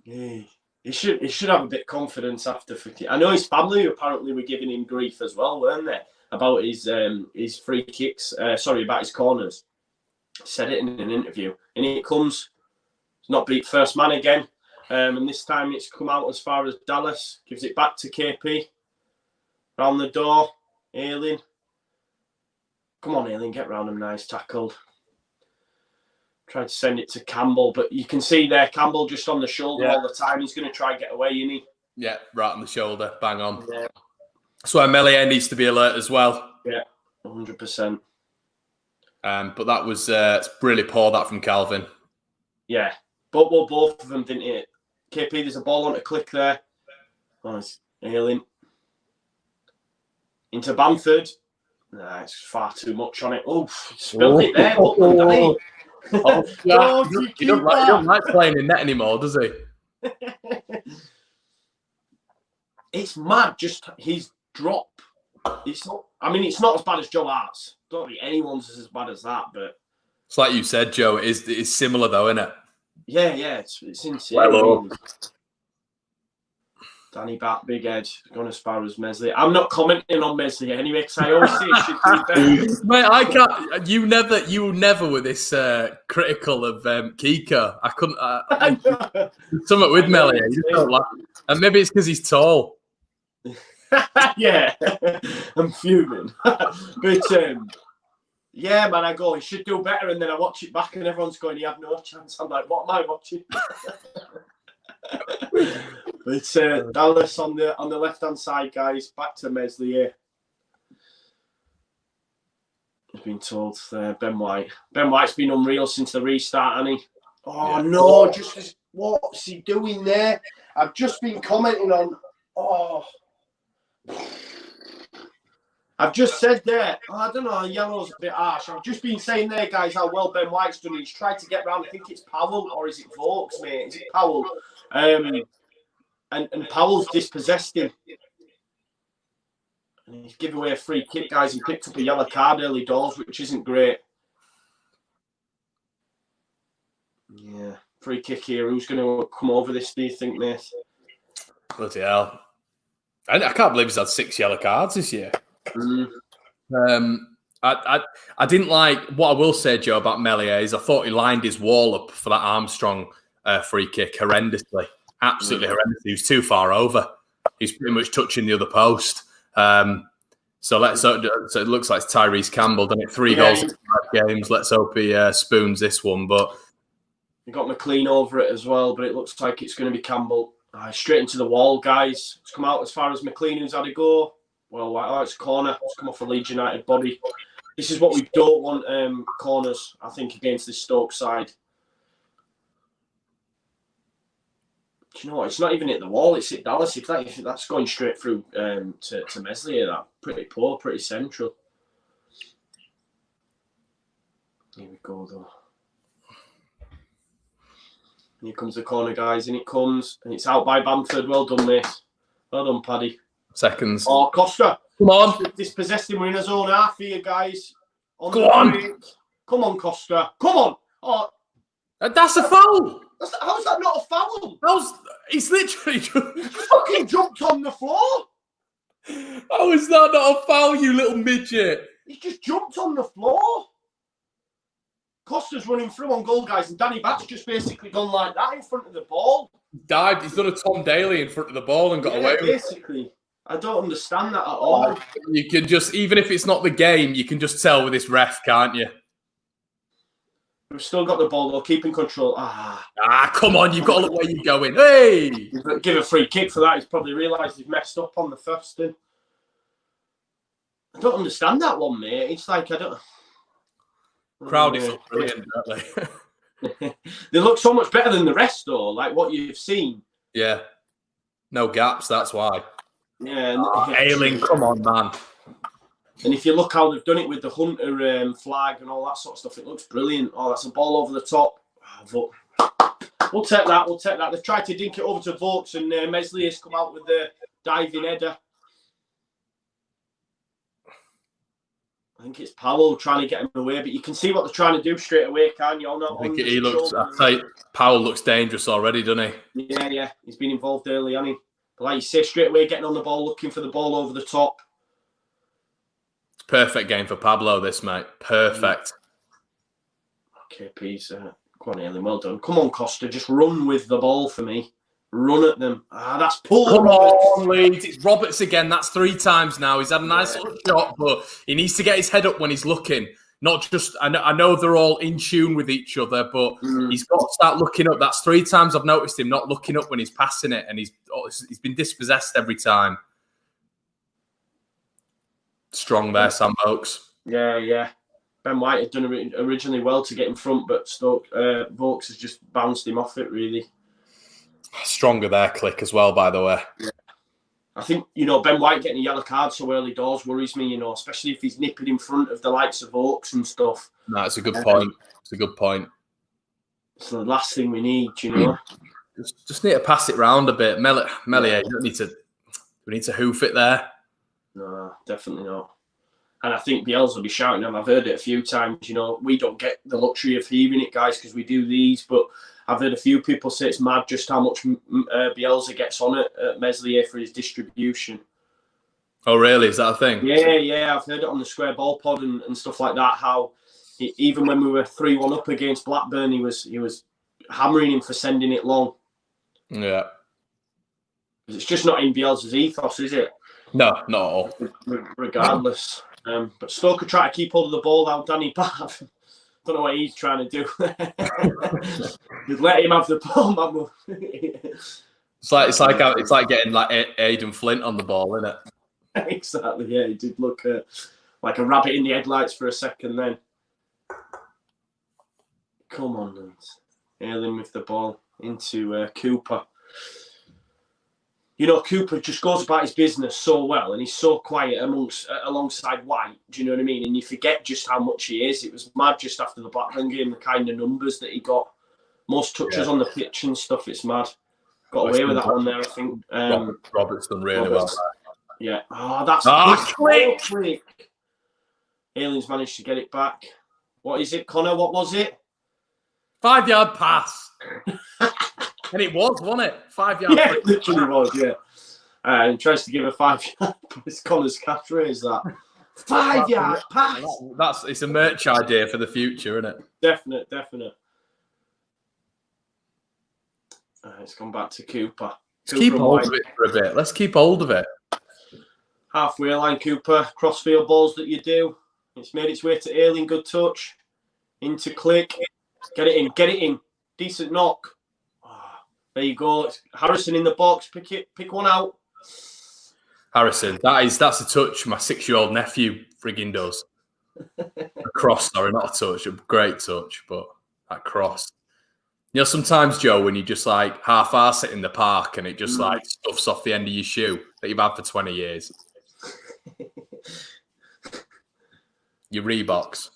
Yeah. He should have a bit of confidence after 50. I know his family apparently were giving him grief as well, weren't they? About his free kicks. About his corners. Said it in an interview. And here it comes. He's not beat first man again. And this time it's come out as far as Dallas. Gives it back to KP. Round the door. Ayling. Come on, Ayling, get round him. Nice tackled. Tried to send it to Campbell, but you can see there, Campbell just on the shoulder all the time. He's going to try and get away, isn't he? Yeah, right on the shoulder. Bang on. Yeah. So Marriot needs to be alert as well. Yeah, 100%. But that was really poor, that from Calvin. Yeah. But both of them didn't hit. KP, there's a ball on to Click there. Nice. Ayling. Into Bamford. Nah, it's far too much on it. Oh, spilled it there. He don't like playing in net anymore, does he? It's mad, just his drop. It's not. I mean, it's not as bad as Joe Hart's. Don't think anyone's as bad as that, but it's like you said, Joe. It's similar though, isn't it? Yeah. It's insane. Well, Danny Bat, big head, gone as far as Mesley. I'm not commenting on Mesley anyway, because I always say it should be better. Mate, I can't. You never were this critical of Kiko. I couldn't. Something with Melly. And maybe it's because he's tall. Yeah, I'm fuming. But yeah, man, I go, he should do better, and then I watch it back, and everyone's going, he had no chance. I'm like, what am I watching? It's Dallas on the left-hand side, guys. Back to Mesley here. He's been told Ben White. Ben White's been unreal since the restart, hasn't he? Oh, yeah. No, just what's he doing there? I've just been commenting on... Oh... I've just said there, I don't know, yellow's a bit harsh. I've just been saying there, guys, how well Ben White's done. He's tried to get round. I think it's Powell, or is it Vokes, mate? Is it Powell? And Powell's dispossessed him. And he's given away a free kick, guys. He picked up a yellow card early doors, which isn't great. Yeah, free kick here. Who's going to come over this, do you think, mate? Bloody hell. I can't believe he's had 6 yellow cards this year. I didn't like what I will say, Joe, about Marriot is I thought he lined his wall up for that Armstrong free kick horrendously, absolutely horrendous. He was too far over. He's pretty much touching the other post. So it looks like it's Tyrese Campbell done it 3 goals in 5 games. Let's hope he spoons this one. But you got McLean over it as well, but it looks like it's going to be Campbell. Straight into the wall, guys. It's come out as far as McLean, who's had a go. Well, it's a corner. It's come off a Leeds United body. This is what we don't want, corners, I think, against this Stoke side. Do you know what? It's not even hit the wall. It's hit Dallas. If that's going straight through to Meslier, that pretty poor, pretty central. Here we go, though. Here comes the corner, guys, and it comes, and it's out by Bamford. Well done, mate. Well done, Paddy. Seconds. Oh, Costa. Come on. Dispossessed him. We're in his own half here, guys. Go on. Come on, Costa. Come on. Oh, that's a foul. How's that not a foul? He's literally fucking jumped on the floor. How is that not a foul, you little midget? He just jumped on the floor. Costa's running through on goal, guys, and Danny Bat's just basically gone like that in front of the ball. Dived. He's done a Tom Daly in front of the ball and got away with it. Basically. I don't understand that at all. You can just, even if it's not the game, you can just tell with this ref, can't you? We've still got the ball, though, keeping control. Come on, you've got to look where you're going. Hey! Give a free kick for that. He's probably realised he's messed up on the first thing. I don't understand that one, mate. It's like, I don't... Crowd is brilliant, don't they? They look so much better than the rest, though, like what you've seen. Yeah. No gaps, that's why. Yeah. Ayling, come on, man. And if you look how they've done it with the Hunter flag and all that sort of stuff, it looks brilliant. Oh, that's a ball over the top. We'll take that. We'll take that. They've tried to dink it over to Vokes, and Meslier has come out with the diving header. I think it's Powell trying to get him away, but you can see what they're trying to do straight away, can't you? I think Powell looks dangerous already, doesn't he? Yeah. He's been involved early, hasn't he? But like you say, straight away getting on the ball, looking for the ball over the top. It's a perfect game for Pablo, this, mate. Perfect. Okay, peace. Go on, Ailing. Well done. Come on, Costa. Just run with the ball for me. Run at them. That's poor. Come on, Leeds. It's Roberts again. That's 3 times now. He's had a nice little shot, but he needs to get his head up when he's looking. Not just, I know they're all in tune with each other, but he's got to start looking up. That's 3 times I've noticed him not looking up when he's passing it, and he's been dispossessed every time. Strong there, Sam Vokes. Yeah. Ben White had done originally well to get in front, but Stoke Vokes has just bounced him off it, really. Stronger there, Click, as well, by the way. Yeah. I think, Ben White getting a yellow card so early doors worries me, especially if he's nipping in front of the likes of Vokes and stuff. No, it's a good point. It's a good point. It's the last thing we need, Just need to pass it round a bit. Mellier, you don't need to... We need to hoof it there. No, definitely not. And I think Bielsa will be shouting them. I've heard it a few times. We don't get the luxury of hearing it, guys, because we do these. But I've heard a few people say it's mad just how much Bielsa gets on it at Meslier for his distribution. Oh, really? Is that a thing? Yeah. I've heard it on the Square Ball Pod and stuff like that. How even when we were 3-1 up against Blackburn, he was hammering him for sending it long. Yeah. It's just not in Bielsa's ethos, is it? No, not at all. Regardless. But Stoke are trying to keep hold of the ball now. Danny Bath, don't know what he's trying to do. Just let him have the ball, man. It's like getting like Aidan Flint on the ball, isn't it? Exactly. Yeah, he did look like a rabbit in the headlights for a second. Then, come on, lads. Ailing with the ball into Cooper. Cooper just goes about his business so well, and he's so quiet alongside White. Do you know what I mean? And you forget just how much he is. It was mad just after the Blackburn game, the kind of numbers that he got, most touches on the pitch and stuff. It's mad. Got away with that one there, I think. Robert's done really well. Yeah. Oh, that's quick. Ailing's managed to get it back. What is it, Conor? What was it? 5-yard pass. And it was, wasn't it? 5-yard. Yeah, it literally was, yeah. And tries to give a 5-yard. It's Connor's catchphrase, that. 5-yard pass. It's a merch idea for the future, isn't it? Definite. It's gone back to Cooper. Keep hold of it for a bit. Let's keep hold of it. Halfway line, Cooper. Crossfield balls that you do. It's made its way to Ailing. Good touch. Into Click. Get it in. Decent knock. There you go. It's Harrison in the box. Pick one out. Harrison, that's a touch my 6-year-old nephew frigging does. A cross, sorry, not a touch. A great touch, but that cross. You know, sometimes, Joe, when you just like half-arse it in the park and it just like stuffs off the end of your shoe that you've had for 20 years. Your Reeboks.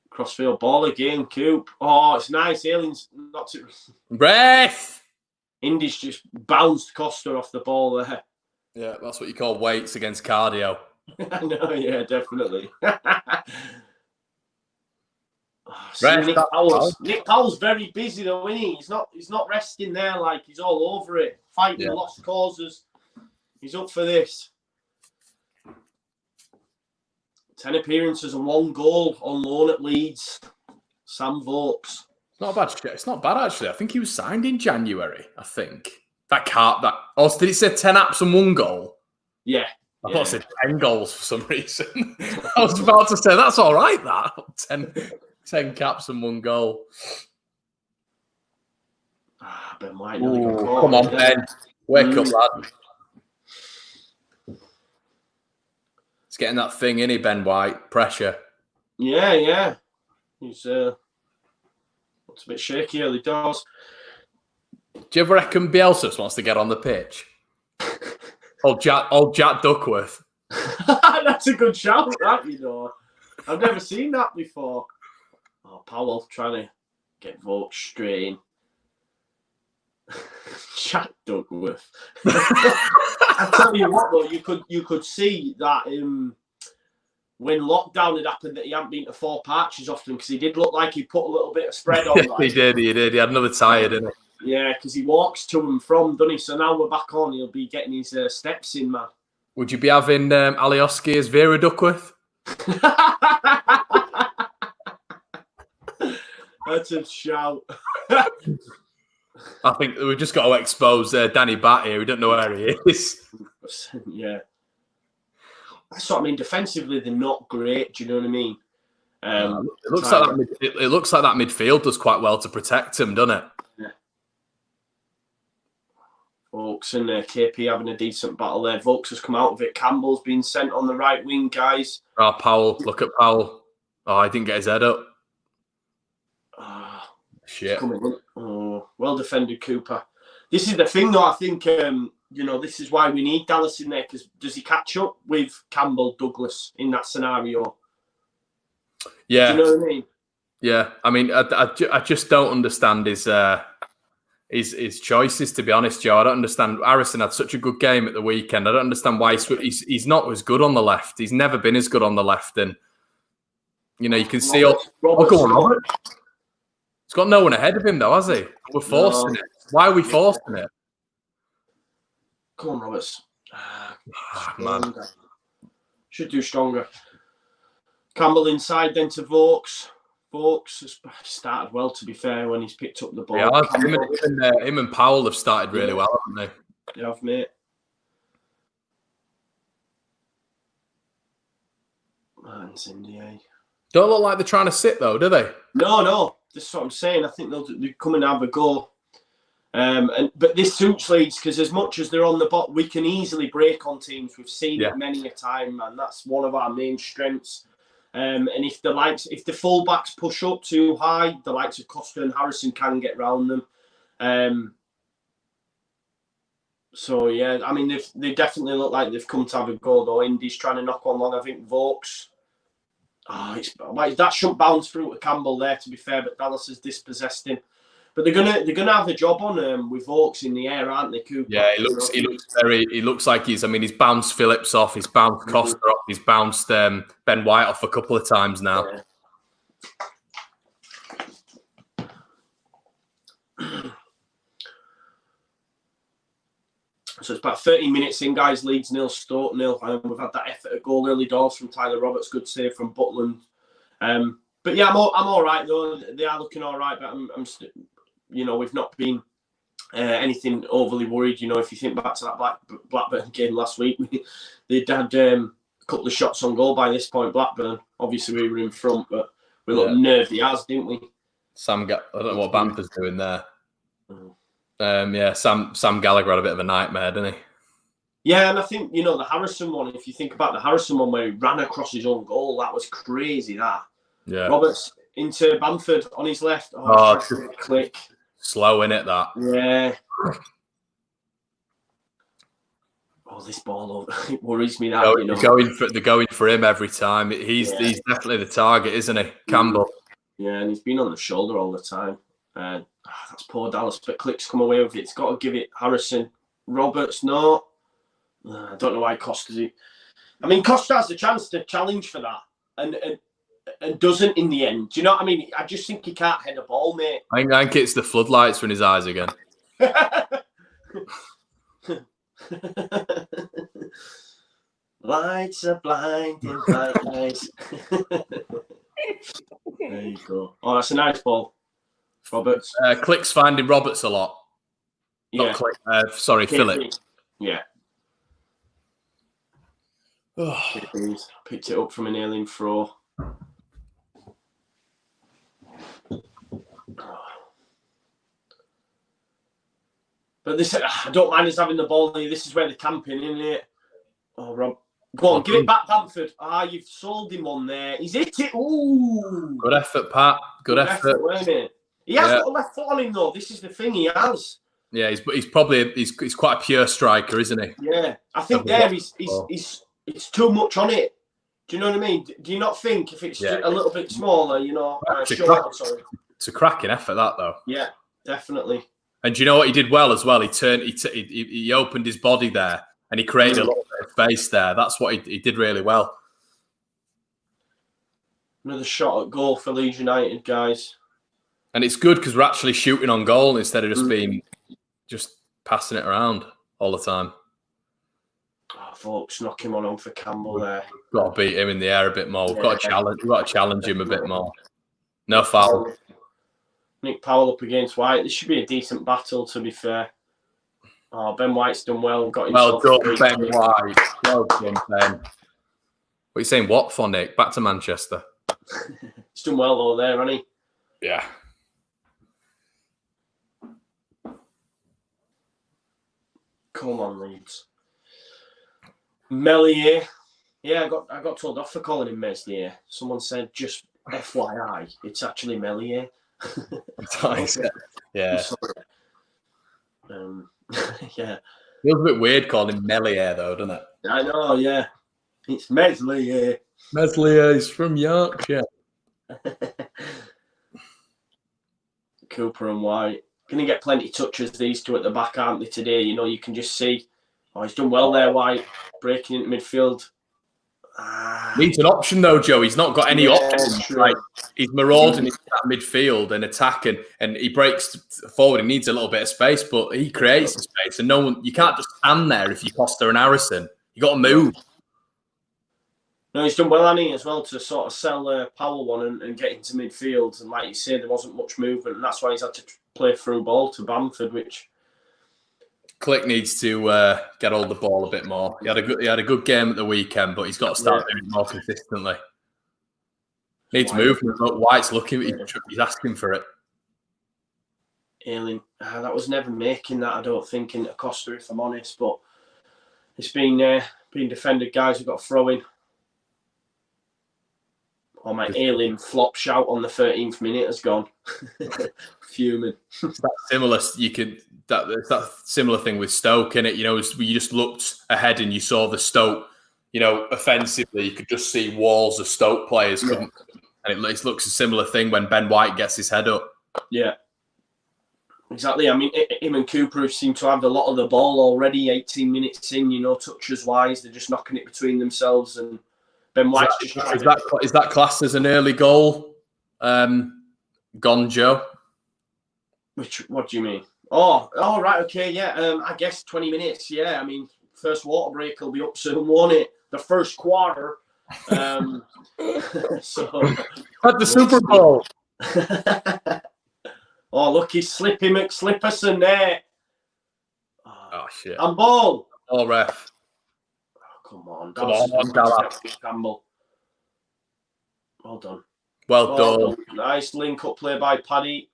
Crossfield ball again, Coop. Oh, it's nice. Alien's not too... Breath! Indy's just bounced Costa off the ball there. Yeah, that's what you call weights against cardio. I know, yeah, definitely. Nick Powell's very busy though, isn't he? He's not resting there, like he's all over it. Fighting lost causes. He's up for this. 10 appearances and 1 goal on loan at Leeds. Sam Vokes. It's not bad actually. I think he was signed in January. I think Oh, did it say 10 apps and 1 goal? Yeah. I thought it said 10 goals for some reason. I was about to say that's all right. That 10 caps and 1 goal. Ben White. Come on, Ben. Wake up, lad. It's getting that thing in here, Ben White. Pressure. Yeah. He's looks a bit shaky early doors. Do you ever reckon Bielsa wants to get on the pitch? old Jack Duckworth. That's a good shout, that, you know. I've never seen that before. Oh, Powell trying to get Vokes straight in. Jack Duckworth. I tell you what, though, you could see that when lockdown had happened that he hadn't been to 4 Parches often because he did look like he put a little bit of spread on. Like. He did. He had another tire, didn't he? Yeah, because he walks to and from, doesn't he? So now we're back on. He'll be getting his steps in, man. Would you be having Alioski as Vera Duckworth? That's a shout. I think we've just got to expose Danny Batt here. We don't know where he is. Yeah. That's what I mean. Defensively, they're not great. Do you know what I mean? It looks like that midfield does quite well to protect him, doesn't it? Yeah. Vokes and KP having a decent battle there. Vokes has come out of it. Campbell's been sent on the right wing, guys. Oh, Powell. Look at Powell. Oh, he didn't get his head up. Shit. Oh, well defended, Cooper. This is the thing, though. I think, this is why we need Dallas in there, because does he catch up with Campbell, Douglas in that scenario? Yeah. Do you know what I mean? Yeah. I mean, I just don't understand his choices, to be honest, Joe. I don't understand. Harrison had such a good game at the weekend. I don't understand why he's not as good on the left. He's never been as good on the left. And, you know, you can see... Go on, Robert. He's got no one ahead of him, though, has he? We're forcing it. Why are we forcing it? Come on, Roberts. Man. Should do stronger. Campbell inside, then to Vokes. Vokes has started well, to be fair, when he's picked up the ball. Yeah, him and Powell have started really well, haven't they? They have, mate. Martin's India. Don't look like they're trying to sit, though, do they? No. This is what I'm saying. I think they'll come and have a go. But this suits Leeds because as much as they're on the bot, we can easily break on teams. We've seen it many a time, man. That's one of our main strengths. And if the fullbacks push up too high, the likes of Costa and Harrison can get round them. So yeah, I mean they definitely look like they've come to have a go though. Indy's trying to knock one long. I think Vokes. That shouldn't bounce through to Campbell there, to be fair, but Dallas has dispossessed him. But they're gonna have a job on with Vokes in the air, aren't they, Cooper? Yeah, he looks like he's bounced Phillips off, he's bounced Costa off, he's bounced Ben White off a couple of times now. Yeah. So it's about 30 minutes in, guys. Leeds 0, Stoke 0. We've had that effort at goal early doors from Tyler Roberts. Good save from Butland. But yeah, I'm all right though. They are looking all right, but we've not been anything overly worried. You know, if you think back to that Blackburn game last week, they'd had a couple of shots on goal by this point. Blackburn, obviously we were in front, but we looked nervy as, didn't we? I don't know what Bamford's doing there. Sam Gallagher had a bit of a nightmare, didn't he? Yeah, and I think, the Harrison one, if you think about the Harrison one where he ran across his own goal, that was crazy, that. Yeah. Roberts into Bamford on his left. Click. Slow in it, that. Yeah. This ball, it worries me that, They're going for him every time. He's definitely the target, isn't he? Campbell. Yeah, and he's been on the shoulder all the time. That's poor Dallas, but Click's come away with it. It's got to give it Harrison. Roberts, no. I don't know why Costa's it. I mean, Costa has the chance to challenge for that and doesn't in the end. Do you know what I mean? I just think he can't head a ball, mate. I think it's the floodlights in his eyes again. Lights are blinding bright eyes. There you go. Oh, that's a nice ball, Roberts. Click's finding Roberts a lot. Yeah. Not Click. Philip. Yeah. Picked it up from an alien throw. But this, I don't mind us having the ball here. This is where they're camping, isn't it? Oh, Rob. Go on, give it back, Bamford. You've sold him one there. He's hit it. Ooh. Good effort, Pat. Good effort. Wasn't it? He has got a left foot on him, though. This is the thing, he has. Yeah, he's probably he's quite a pure striker, isn't he? Yeah. I think it's too much on it. Do you know what I mean? Do you not think if it's a little bit smaller, It's a cracking effort, that, though. Yeah, definitely. And do you know what he did well as well? He opened his body there and he created a little bit of space there. That's what he did really well. Another shot at goal for Leeds United, guys. And it's good because we're actually shooting on goal instead of just passing it around all the time. Oh, folks, knock him on for Campbell there. We've got to beat him in the air a bit more. We've got to challenge him a bit more. No foul. Nick Powell up against White. This should be a decent battle, to be fair. Oh, Ben White's done well. Got himself. Well done, Ben White. Well done, Ben. What are you saying? What for, Nick? Back to Manchester. He's done well though there, hasn't he? Yeah. Come on, Leeds. Meslier. Yeah, I got told off for calling him Meslier. Someone said, just FYI, it's actually Meslier. Yeah. Yeah. Feels a bit weird calling him Meslier, though, doesn't it? I know, yeah. It's Meslier. Meslier is from Yorkshire. Cooper and White. Going to get plenty of touches, these two at the back, aren't they, today? You can just see. Oh, he's done well there, White. Breaking into midfield. Needs an option, though, Joe. He's not got any options. Sure. Like, he's marauding into that midfield and attacking, and he breaks forward. He needs a little bit of space, but he creates the space. And you can't just stand there if you're Costa and Harrison. You got to move. No, he's done well, hasn't he, as well, to sort of sell Powell one and get into midfield. And like you say, there wasn't much movement, and that's why he's had to play through ball to Bamford, which Click needs to get hold of the ball a bit more. He had a good game at the weekend, but he's got to start doing it more consistently. Needs movement. Look, White's looking. He's asking for it. Ailing. That was never making that, I don't think, into Costa, if I'm honest. But it's been defended. Guys have got a throw in. Oh, my Ailing flop shout on the 13th minute has gone. Fuming. That similar thing with Stoke, innit? You just looked ahead and you saw the Stoke, offensively, you could just see walls of Stoke players. And it looks a similar thing when Ben White gets his head up. Yeah. Exactly. I mean, him and Cooper seem to have a lot of the ball already, 18 minutes in, touches-wise. They're just knocking it between themselves, and Ben White's is that classed as an early goal? Gone, Joe? What do you mean? Oh, right, okay, yeah. I guess 20 minutes, yeah. I mean, first water break will be up soon, won't it? The first quarter. So at the Super Bowl. Oh, look, he's Slippy McSlipperson there. Oh, shit. And ball. Oh, ref. Oh, come on, Dallas. Campbell. Well done. Well done. Nice link-up play by Paddy.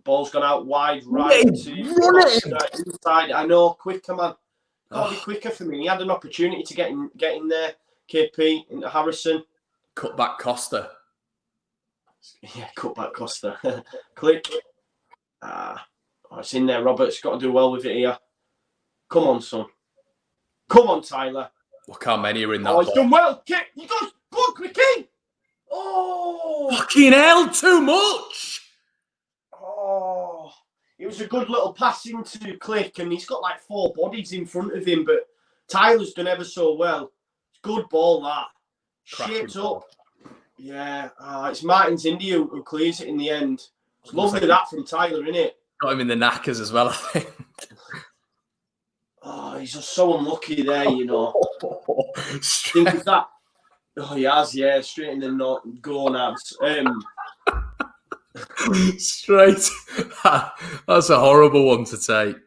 Ball's gone out wide, right to Costa, inside. I know, quicker, man. Got to be quicker for me. He had an opportunity to get in there. KP into Harrison. Cut back Costa. Yeah, cut back Costa. Click. It's in there, Robert's got to do well with it here. Come on, son. Come on, Tyler. Look how many are in that ball. He's done well. Kick. You got good, quicky. Fucking hell, too much. It was a good little pass into Click, and he's got like 4 bodies in front of him, but Tyler's done ever so well. Good ball, that. Shaped up. Yeah, it's Martin's India who clears it in the end. It's lovely that from Tyler, isn't it? Got him in the knackers as well, I think. He's just so unlucky there, you know. Think of that. He has, yeah, straight in the gonads. Straight. That's a horrible one to take.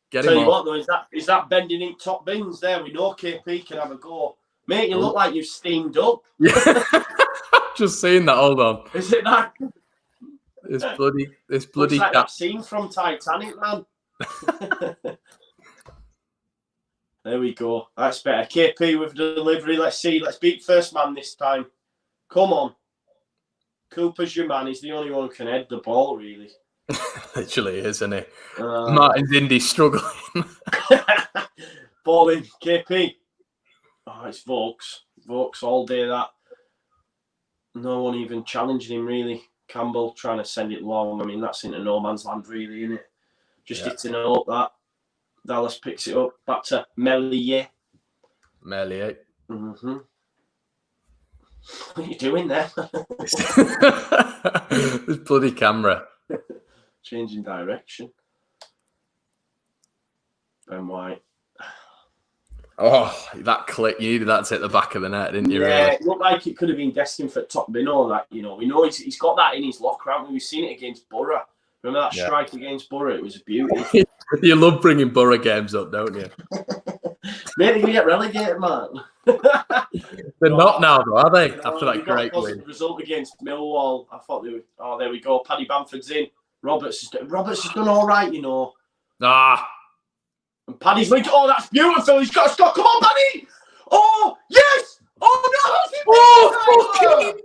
Get Tell him you on. what, though, is that bending in top bins there? We know KP can have a go. Mate, you look like you've steamed up. Yeah. Just saying that. Hold on. Is it that? This bloody Looks like that scene from Titanic, man. There we go. That's better. KP with delivery. Let's see. Let's beat first man this time. Come on. Cooper's your man. He's the only one who can head the ball, really. Literally, isn't he? Martin's Indy struggling. Ball in. KP. It's Vokes. Vokes all day, that. No one even challenging him, really. Campbell trying to send it long. I mean, that's into no man's land, really, isn't it? Just hitting it up, that. Dallas picks it up. Back to Marriot. Marriot. What are you doing there? This bloody camera. Changing direction. Ben White. That click. You needed that to hit the back of the net, didn't you? Yeah, really? it looked like it could have been destined for top bin or that, you know. We know he's got that in his locker, haven't we? We've seen it against Borough. Remember that strike against Borough? It was a beauty. You love bringing Borough games up, don't you? Maybe they can get relegated, man. They're not now, though, are they? After that great win. Result against Millwall. I thought they were. Oh, there we go. Paddy Bamford's in. Roberts has done all right, you know. And Paddy's linked. Oh, that's beautiful. He's got a stop. Come on, Paddy. Oh, yes. Oh, no. Fucking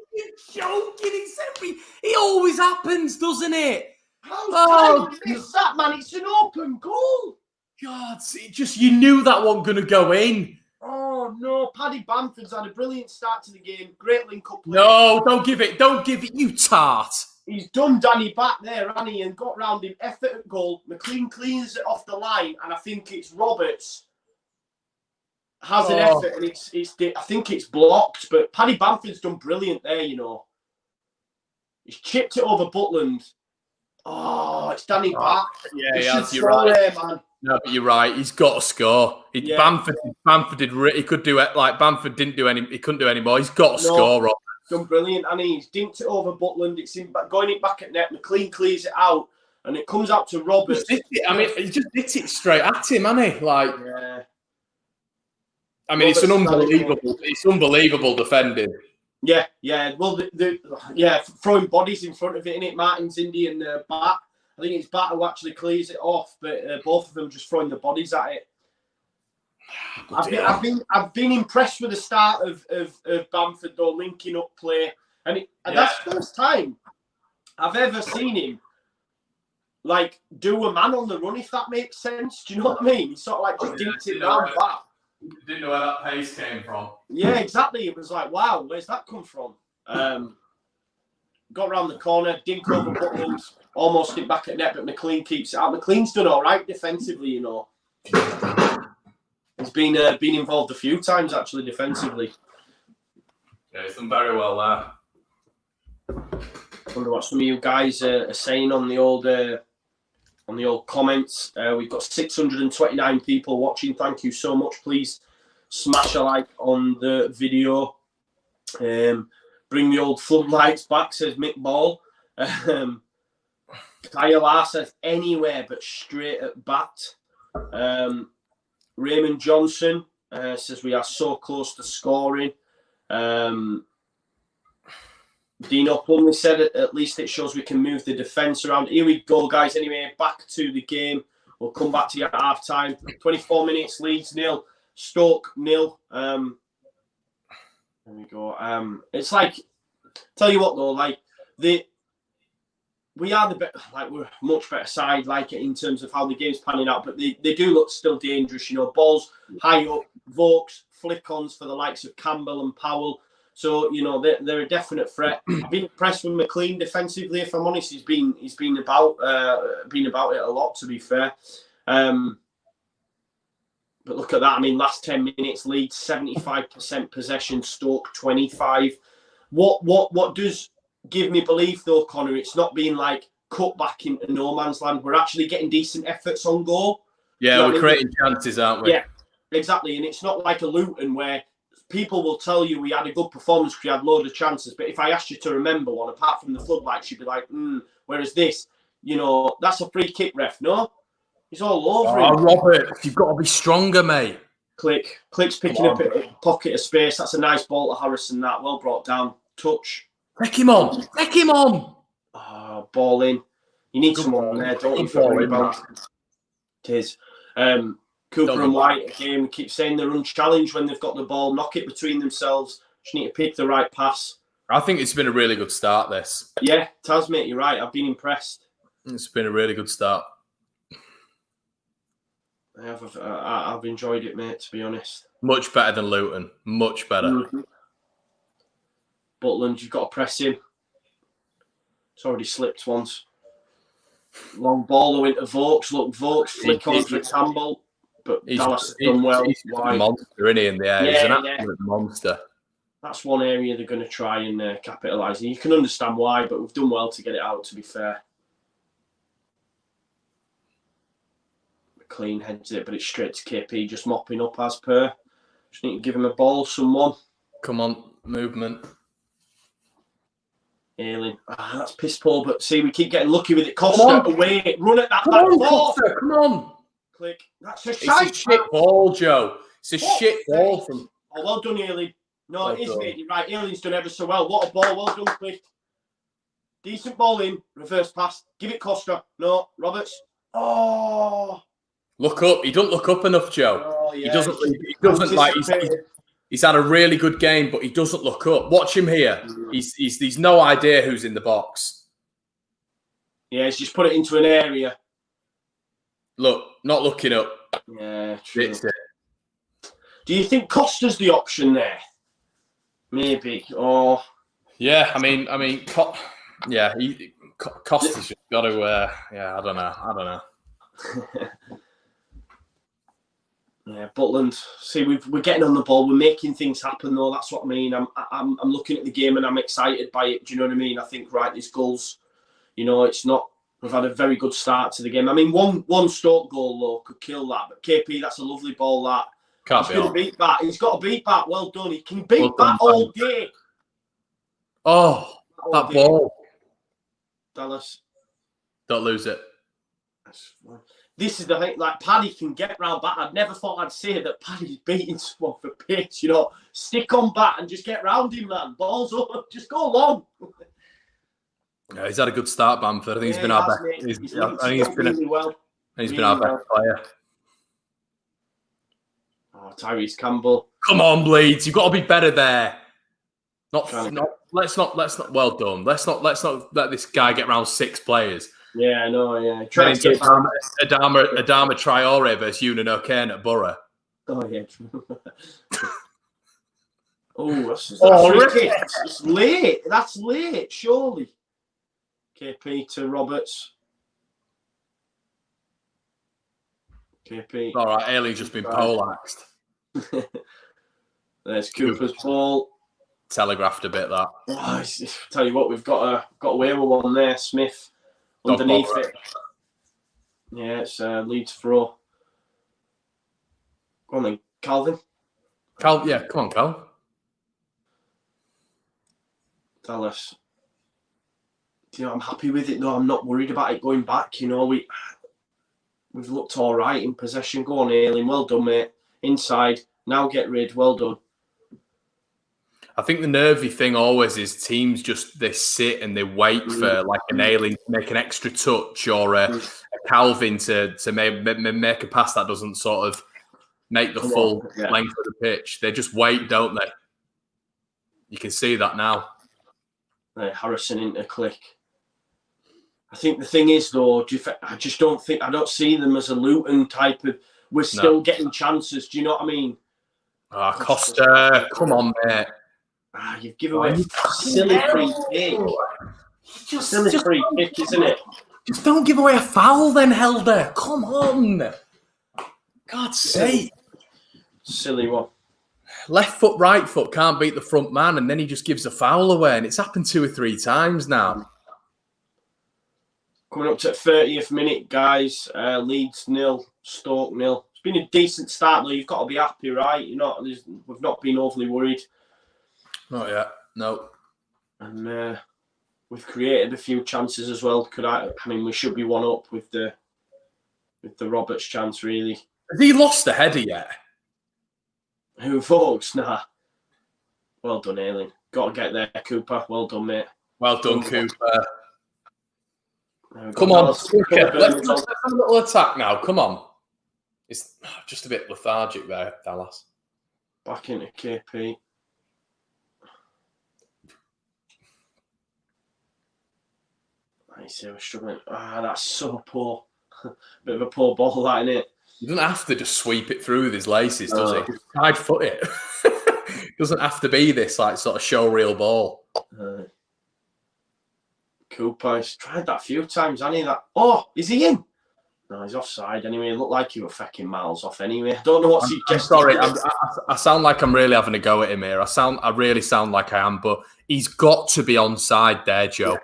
joking. It always happens, doesn't it? How's Tyler missed that, man? It's an open goal. God, you knew that one going to go in. Oh, no. Paddy Bamford's had a brilliant start to the game. Great link-up play. No, don't give it. Don't give it, you tart. He's done Danny back there, hasn't he? And got round him. Effort at goal. McLean cleans it off the line. And I think it's Roberts has an effort. And I think it's blocked. But Paddy Bamford's done brilliant there, you know. He's chipped it over Butland. Oh, it's Danny back. Yeah, he has. You're right. There, man. No, but you're right. He's got to score. Bamford did. He could do it. Like Bamford didn't do any. He couldn't do any more. He's got to score. Rob. Done brilliant, and he's dinked it over Butland. It's going it back at net. McLean clears it out, and it comes out to Roberts. He just hit it straight at him, hasn't he? Like, I mean, it's unbelievable defending. Yeah. Well, throwing bodies in front of it, innit? Martin's Indian Bat. I think it's Bat who actually clears it off, but both of them just throwing the bodies at it. I've been impressed with the start of Bamford though, linking up play, and that's the first time I've ever seen him like do a man on the run, if that makes sense. Do you know what I mean? He sort of like just dinked it round back. Didn't know where that pace came from. Yeah, exactly. It was like, wow, where's that come from? Got round the corner, dink over Butland, almost hit back at net, but McLean keeps it out. McLean's done all right defensively, you know. He's been involved a few times actually defensively. Yeah, he's done very well there. I wonder what some of you guys are saying on the old comments. We've got 629 people watching. Thank you so much. Please smash a like on the video. Bring the old floodlights back, says Mick Ball. Kyle says anywhere but straight at bat. Raymond Johnson says we are so close to scoring. Dino Plumley said at least it shows we can move the defence around. Here we go, guys. Anyway, back to the game. We'll come back to you at half time. 24 minutes, Leeds 0, Stoke 0. There we go. It's like, tell you what though, like we are we're a much better side, like in terms of how the game's panning out. But they do look still dangerous. You know, balls high up, Vokes, flick-ons for the likes of Campbell and Powell. So, you know, they're a definite threat. I've been impressed with McLean defensively, if I'm honest. He's been about it a lot, to be fair. But look at that. I mean, last 10 minutes, Leeds 75% possession, Stoke 25. What does give me belief, though, Conor, it's not being like cut back into no man's land. We're actually getting decent efforts on goal. Yeah, you know we're creating chances, aren't we? Yeah, exactly. And it's not like a Luton where people will tell you we had a good performance because we had loads of chances. But if I asked you to remember one, apart from the floodlights, you'd be like, whereas this, you know, that's a free kick, ref, no? He's all over him. Robert, you've got to be stronger, mate. Click's picking up a pocket of space. That's a nice ball to Harrison, that. Well brought down. Touch. Take him on. Take him on. Oh, ball in. You need someone there, don't you, for rebound? It is. Cooper and White, again, we keep saying they're unchallenged when they've got the ball. Knock it between themselves. Just need to pick the right pass. I think it's been a really good start, this. Yeah, Taz, mate, you're right. I've been impressed. It's been a really good start. I've enjoyed it, mate, to be honest. Much better than Luton. Much better. Mm-hmm. Butland, you've got to press him. It's already slipped once. Long ball into Vokes. Look, Vokes flick on for Campbell. But Dallas has done well. He's a monster, isn't he, in the air? He's an absolute monster. That's one area they're going to try and capitalise. And you can understand why, but we've done well to get it out, to be fair. McLean heads it, but it's straight to KP, just mopping up as per. Just need to give him a ball, someone. Come on, movement. Ailing. That's piss poor, but see, we keep getting lucky with it. Costa away, run at that back ball. Come on. Click. That's It's a shit ball, Joe. It's a shit ball from. Oh, well done, Ailing. No, it is, mate. You're right. Ailing's done ever so well. What a ball. Well done, Click. Decent ball in. Reverse pass. Give it Costa. No, Roberts. Oh. Look up. He doesn't look up enough, Joe. Oh, yeah. He doesn't like. He's had a really good game, but he doesn't look up. Watch him here. He's no idea who's in the box. Yeah, he's just put it into an area. Look, not looking up. Yeah, true. It's it. Do you think Costa's the option there? Maybe. Or yeah, I mean, Costa's just got to. Yeah, I don't know. Yeah, Butland. See, we're getting on the ball. We're making things happen, though. That's what I mean. I'm looking at the game and I'm excited by it. Do you know what I mean? I think these goals. You know, it's not. We've had a very good start to the game. I mean, one Stoke goal though could kill that. But KP, that's a lovely ball. That can't he's going to beat that. He's got to beat that. Well done. He can beat that all day. Oh, that ball. Dallas. Don't lose it. This is the thing, like Paddy can get round back. I'd never thought I'd say that Paddy's beating someone for pitch, you know. Stick on back and just get round him, man. Balls up, just go long. Yeah, he's had a good start, Bamford. I think he's been our best. He's been our best player. Oh, Tyrese Campbell. Come on, Leeds. You've got to be better there. Let's not. Well done. Let's not let this guy get around 6 players. Yeah, I know, yeah. Adama Traore versus Yunan O'Kane at Borough. Oh, yeah. That's late. That's late, surely. KP to Roberts. KP. All right, Ailey's just been poleaxed. There's Cooper's ball. Telegraphed a bit, that. Oh, tell you what, we've got away with one there, Smith. Underneath it. Yeah, it's Leeds throw. Go on then, Calvin. Yeah, come on, Cal. Dallas. You know, I'm happy with it though. I'm not worried about it going back. You know, we've looked all right in possession. Go on, Ailing. Well done, mate. Inside. Now get rid. Well done. I think the nervy thing always is teams they sit and they wait for like an Ailing to make an extra touch or a Calvin to make a pass that doesn't sort of make the full length of the pitch. They just wait, don't they? You can see that now. Harrison into Click. I think the thing is, though, I don't see them as a Luton type of. We're still getting chances. Do you know what I mean? Costa, come on, mate. You've given away a silly free kick. Silly free kick, isn't it? Just don't give away a foul then, Helder. Come on. God's sake. Silly one. Left foot, right foot can't beat the front man, and then he just gives a foul away, and it's happened 2 or 3 times now. Coming up to the 30th minute, guys. Leeds 0, Stoke 0. It's been a decent start, though. You've got to be happy, right? We've not been overly worried. Not yet, no. And we've created a few chances as well. We should be 1 up with the Roberts chance, really. Has he lost a header yet? Who folks? Nah. Well done, Ailing. Got to get there, Cooper. Well done, mate. Well done, Cooper. Come on, let's have a little attack now. Come on. It's just a bit lethargic there, Dallas. Back into KP. I see we're struggling. That's so poor. Bit of a poor ball, that, isn't it? He doesn't have to just sweep it through with his laces, does he? Side foot it. Doesn't have to be this like sort of show reel ball. Cooper, he's tried that a few times, hasn't he? Is he in? No, he's offside anyway. It looked like he was fucking miles off anyway. I don't know what's he just. Sorry, I sound like I'm really having a go at him here. I really sound like I am, but he's got to be onside there, Joe. Yeah.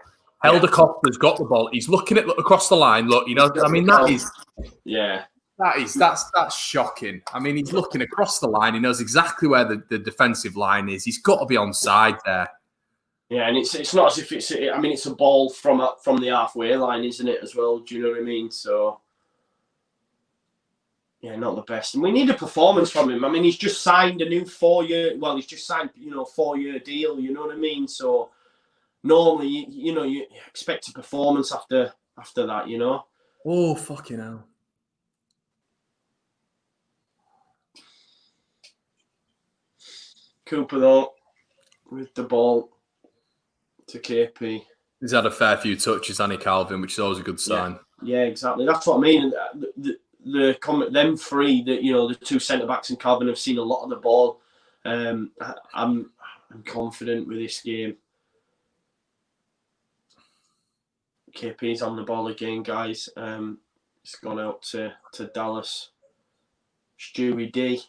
Helder Costa's got the ball. He's looking across the line. Look, that is. Yeah. That's shocking. I mean, he's looking across the line. He knows exactly where the defensive line is. He's got to be onside there. Yeah, and it's not as if it's a ball from the halfway line, isn't it, as well? Do you know what I mean? So, yeah, not the best. And we need a performance from him. I mean, he's just signed a new 4-year, 4-year deal, you know what I mean? So, normally, you expect a performance after that, you know? Oh, fucking hell. Cooper, though, with the ball to KP. He's had a fair few touches, hasn't he, Calvin, which is always a good sign. Yeah, exactly. That's what I mean. Them three, the 2 centre-backs and Calvin have seen a lot of the ball. I'm confident with this game. KP's on the ball again, guys. It's gone out to Dallas. Stewie D.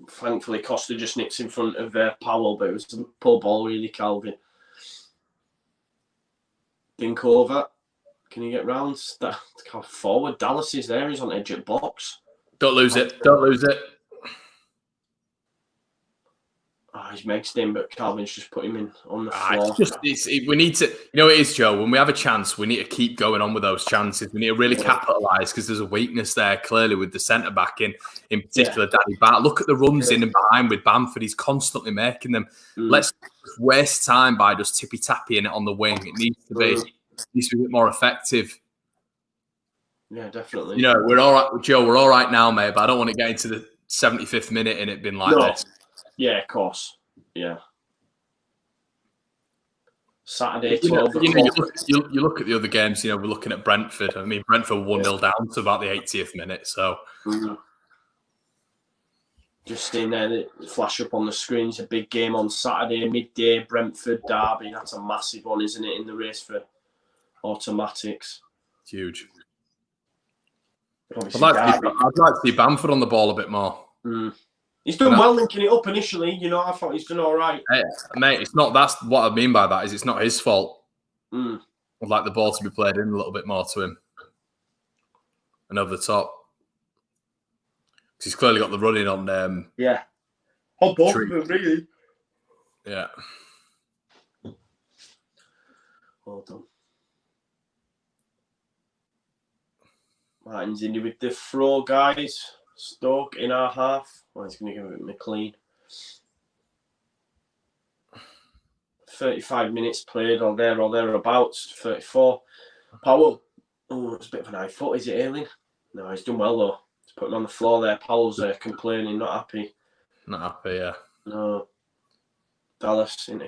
Thankfully, Costa just nips in front of Powell, but it was a poor ball, really, Calvin. Dink over. Can you get round? Forward. Dallas is there. He's on edge of box. Don't lose it. He's mixed in, but Calvin's just put him in on the floor. We need to, it is, Joe, when we have a chance, we need to keep going on with those chances. We need to really capitalise because there's a weakness there, clearly, with the centre-back in particular, Danny Bart. Look at the runs in and behind with Bamford. He's constantly making them. Let's waste time by just tippy-tapping it on the wing. It needs to be a bit more effective. Yeah, definitely. We're all right, Joe, we're all right now, mate, but I don't want to get into the 75th minute and it being like this. Yeah, of course. Yeah. Saturday, 12 o'clock. You look at the other games, we're looking at Brentford. I mean, Brentford 1-0 down to about the 80th minute, so. Just in there, the flash up on the screen. It's a big game on Saturday, midday, Brentford derby. That's a massive one, isn't it, in the race for automatics? It's huge. I'd like to see Bamford on the ball a bit more. He's done well linking it up initially. I thought he's done all right. Hey, mate, that's what I mean by that is it's not his fault. I'd like the ball to be played in a little bit more to him. And over the top. Because he's clearly got the running on on both of them, really. Yeah. Well done. Martin's in with the throw, guys. Stoke in our half. Well, he's going to give it McLean. 35 minutes played or thereabouts. 34. Powell. Oh, it's a bit of an high foot. Is it Ailing? No, he's done well though. He's put him on the floor there. Powell's complaining, not happy. Not happy, yeah. No. Dallas into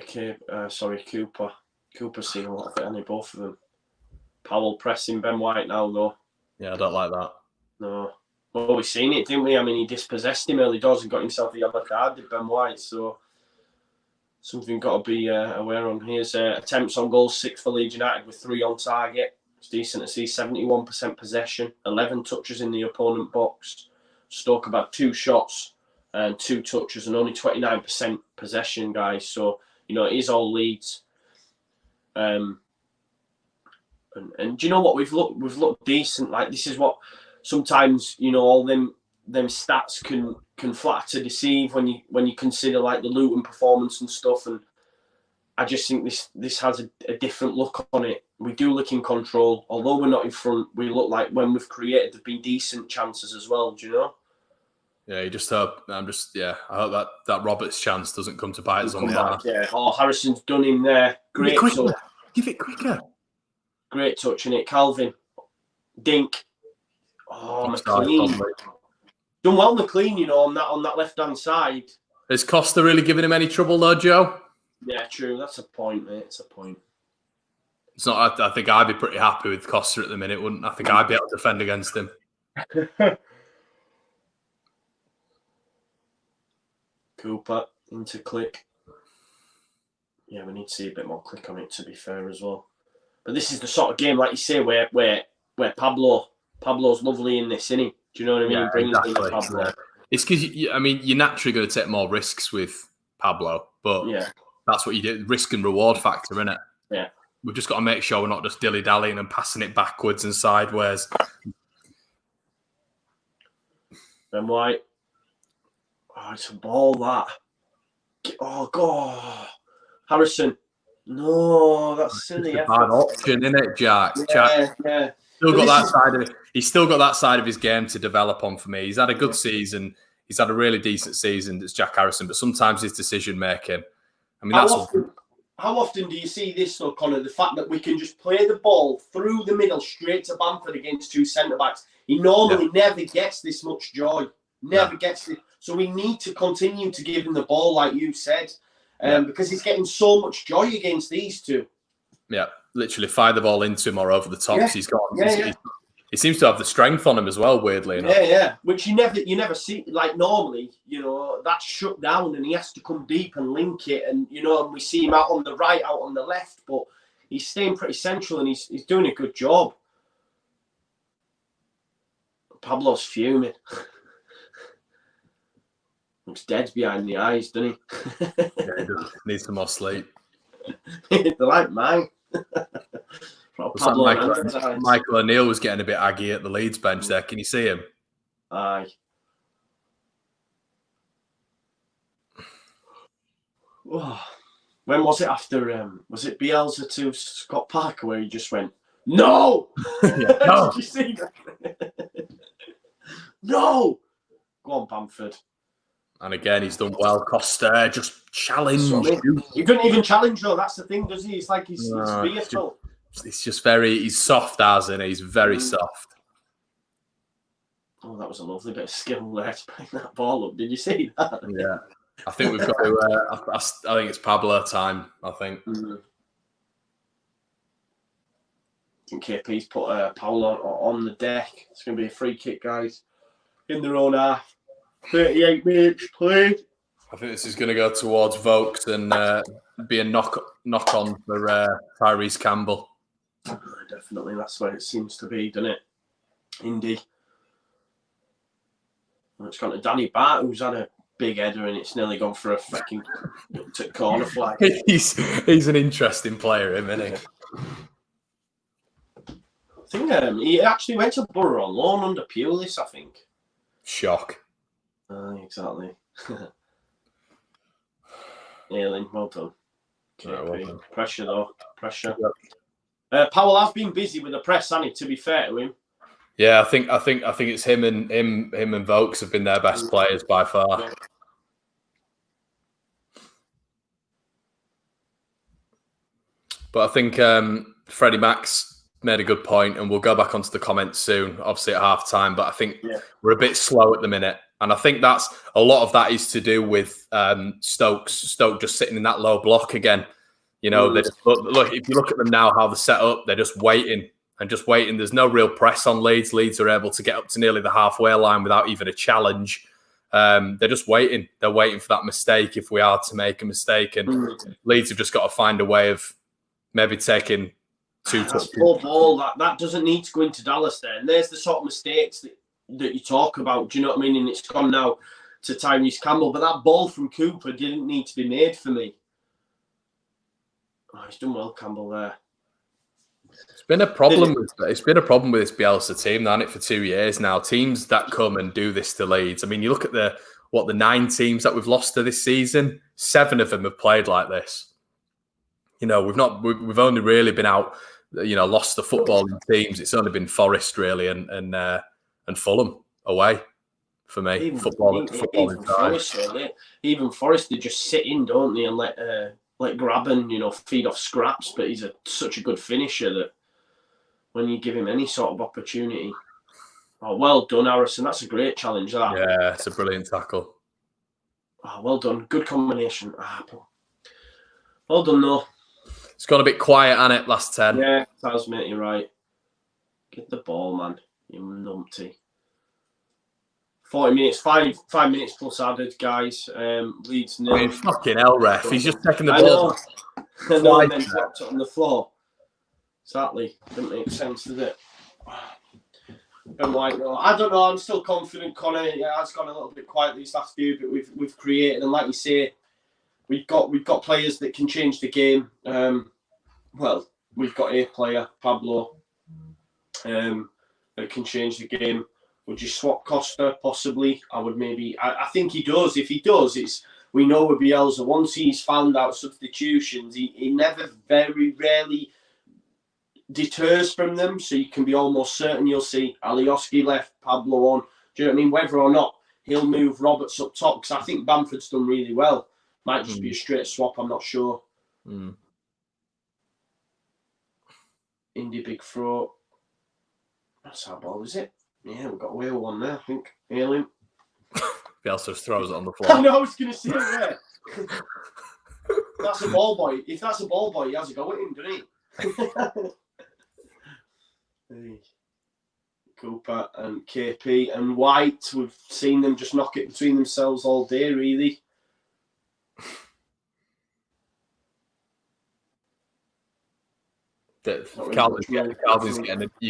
Cooper. Cooper's seen a lot of it, hasn't he? Both of them. Powell pressing Ben White now though. Yeah, I don't like that. No. Well, we've seen it, didn't we? I mean, he dispossessed him early doors and got himself a yellow card, did Ben White. So something got to be aware on. Here's attempts on goals, 6 for Leeds United with 3 on target. It's decent to see. 71% possession, 11 touches in the opponent box. Stoke about 2 shots and 2 touches and only 29% possession, guys. So, you know, it is all Leeds. And do you know what? We've looked decent. Like, this is what sometimes, you know, all them stats can flatter to deceive when you consider like the Luton performance and stuff. And I just think this has a different look on it. We do look in control, although we're not in front. We look like when we've created, there've been decent chances as well. Do you know? Yeah, you just hope. I hope that Roberts chance doesn't come to bite us on the arse. Yeah. Oh, Harrison's done him there. Great touch. Give it quicker. Great touch in it, Calvin. Dink. Oh, McLean. Done well, McLean, you know, on that left-hand side. Is Costa really giving him any trouble, though, Joe? Yeah, true. That's a point, mate. It's a point. It's not. I think I'd be pretty happy with Costa at the minute, wouldn't I? Think I'd be able to defend against him. Cooper into Click. Yeah, we need to see a bit more Click on it, to be fair, as well. But this is the sort of game, like you say, where Pablo's lovely in this, isn't he? Do you know what I mean? Yeah, exactly. Pablo. It's because you're naturally going to take more risks with Pablo, but that's what you do. Risk and reward factor, isn't it? Yeah. We've just got to make sure we're not just dilly-dallying and passing it backwards and sideways. Ben White. Oh, it's a ball, that. Oh, God. Harrison. No, that's silly. It's a bad option, isn't it, Jack? Yeah. Still got that side of it. He's still got that side of his game to develop on for me. He's had a good season. He's had a really decent season. It's Jack Harrison, but sometimes his decision making. I mean, how often do you see this, though, Conor? The fact that we can just play the ball through the middle straight to Bamford against 2 centre backs. He normally never gets this much joy. Never gets it. So we need to continue to give him the ball, like you said, because he's getting so much joy against these 2. Yeah, literally fire the ball into him or over the tops. Yeah. He's got. He seems to have the strength on him as well. Weirdly enough. Yeah. Which you never see. Like normally, you know, that's shut down and he has to come deep and link it, and you know, and we see him out on the right, out on the left, but he's staying pretty central and he's doing a good job. Pablo's fuming. Looks dead behind the eyes, doesn't he? He does. Needs some more sleep. They're like mine. Michael O'Neill was getting a bit aggy at the Leeds bench there. Can you see him? Aye. Oh. When was it after? Was it Bielsa to Scott Parker where he just went, no! No. Did you see that? No! Go on, Bamford. And again, he's done well. Costa just challenged. He couldn't even challenge, though. That's the thing, does he? It's like he's fearful. It's just he's soft, isn't he? He's very soft. Oh, that was a lovely bit of skill there to bring that ball up. Did you see that? Yeah. I think we've got to, I think it's Pablo time, I think. I think KP's put Paulo on the deck. It's going to be a free kick, guys. In their own half. 38 minutes played. I think this is going to go towards Vokes and be a knock on for Tyrese Campbell. Definitely, that's where it seems to be, doesn't it? Indeed. And it's gone to Danny Bart, who's had a big header, and it's nearly gone for a fucking corner flag. He's an interesting player, isn't he? I think he actually went to Borough on loan under Pulis, I think. Shock. Exactly. Ailing, well done. Right, well done. Pressure, though. Pressure. Yep. Powell has been busy with the press, hasn't he, to be fair to him? Yeah, I think it's him and Vokes have been their best players by far. Yeah. But I think Freddie Max made a good point, and we'll go back onto the comments soon, obviously at half time. But I think we're a bit slow at the minute. And I think that's a lot of that is to do with Stoke just sitting in that low block again. You know, they just, look, if you look at them now, how they're set up, they're just waiting and just waiting. There's no real press on Leeds. Leeds are able to get up to nearly the halfway line without even a challenge. They're just waiting. They're waiting for that mistake if we are to make a mistake. And Leeds have just got to find a way of maybe taking two touches. Poor ball. That doesn't need to go into Dallas there. And there's the sort of mistakes that you talk about. Do you know what I mean? And it's gone now to Tyrese Campbell. But that ball from Cooper didn't need to be made for me. Oh, he's done well, Campbell, there. It's been a problem with this Bielsa team, hasn't it, for 2 years now? Teams that come and do this to Leeds. I mean, you look at the 9 teams that we've lost to this season. 7 of them have played like this. You know, we've only really been out, you know, lost the footballing teams. It's only been Forest really and Fulham away for me. Even Forest, they just sit in, don't they, and let Graben, you know, feed off scraps. But he's such a good finisher that when you give him any sort of opportunity. Oh, well done, Harrison. That's a great challenge, that. Yeah, it's a brilliant tackle. Oh, well done. Good combination. Well done, though. It's gone a bit quiet, hasn't it, last 10? Yeah, it has, mate. You're right. Get the ball, man. You numpty. 40 minutes, 5 minutes plus added, guys. Leeds nil. I mean, fucking hell, ref. He's just taking the ball. I know, and then dropped it on the floor. Exactly. Didn't make sense, did it? I'm like, no, I don't know. I'm still confident, Conor. Yeah, it's gone a little bit quiet these last few, but we've created, and like you say, we've got players that can change the game. Well, we've got a player, Pablo, that can change the game. Would you swap Costa? Possibly. I think he does. If he does, we know with Bielsa, once he's found out substitutions, he never, very rarely deters from them. So you can be almost certain you'll see Alioski left, Pablo on. Do you know what I mean? Whether or not he'll move Roberts up top, because I think Bamford's done really well. Might just be a straight swap. I'm not sure. Indy big throw. That's our ball, is it? Yeah, we've got away with one there, I think. Alien. Bielsa throws it on the floor. I know, I was going to say that. That's a ball boy. If that's a ball boy, he has a go at him, doesn't he? Cooper and KP and White, we've seen them just knock it between themselves all day, really. You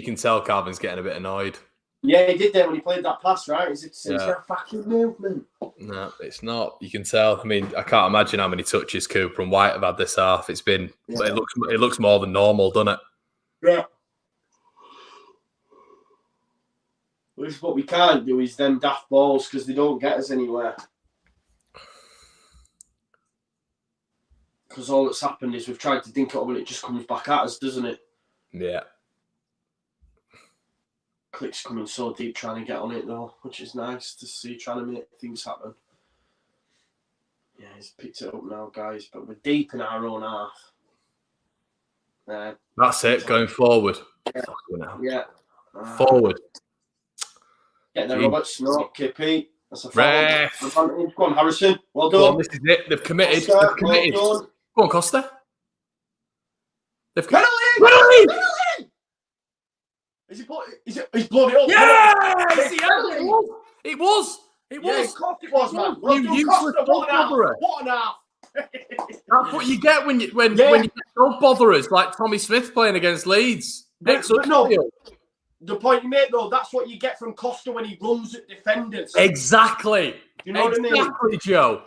can tell Calvin's getting a bit annoyed. Yeah, he did that when he played that pass, right? It's that fucking movement. No, it's not. You can tell. I mean, I can't imagine how many touches Cooper and White have had this half. It's been. Yeah. It looks more than normal, doesn't it? Yeah. What we can't do is them daft balls because they don't get us anywhere. Because all that's happened is we've tried to dink it up and it just comes back at us, doesn't it? Yeah. Click's coming so deep trying to get on it though, which is nice to see, trying to make things happen. Yeah, he's picked it up now, guys, but we're deep in our own half. That's it, going forward. Yeah. Forward. Get there, Roberts. No, KP. That's a foul. Go on, Harrison. Well done. Well, this is it. They've committed. Costa, They've committed. Well go on, Costa. They've penalty! He's blown it up. Yes! It was. Yeah, of course it was, man. Well, you Costa, what an half. That's what you get when you don't bother us, like Tommy Smith playing against Leeds. But no, the point you make, though, that's what you get from Costa when he runs at defenders. Exactly. You know what I mean? Exactly, Joe.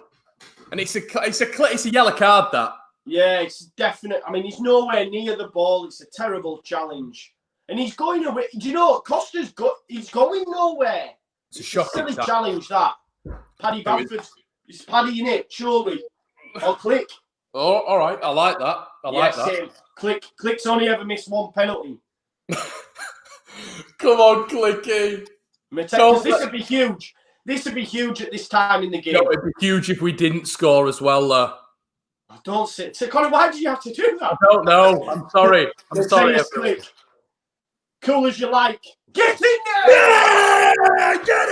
And it's a yellow card, that. Yeah, it's definite. I mean, he's nowhere near the ball. It's a terrible challenge. And he's going away. Do you know, he's going nowhere. It's a shocking silly challenge, that. Paddy Bamford. Is Paddy in it, surely? Or Click. Oh, all right. I like that. I like that. Same. Click's only ever missed one penalty. Come on, Clicky. Because this would be huge. This would be huge at this time in the game. No, it'd be huge if we didn't score as well, though. Don't sit. So, Conor, why did you have to do that? I don't know. I'm sorry. I'm sorry. Cool as you like. Get in there! Yeah! Get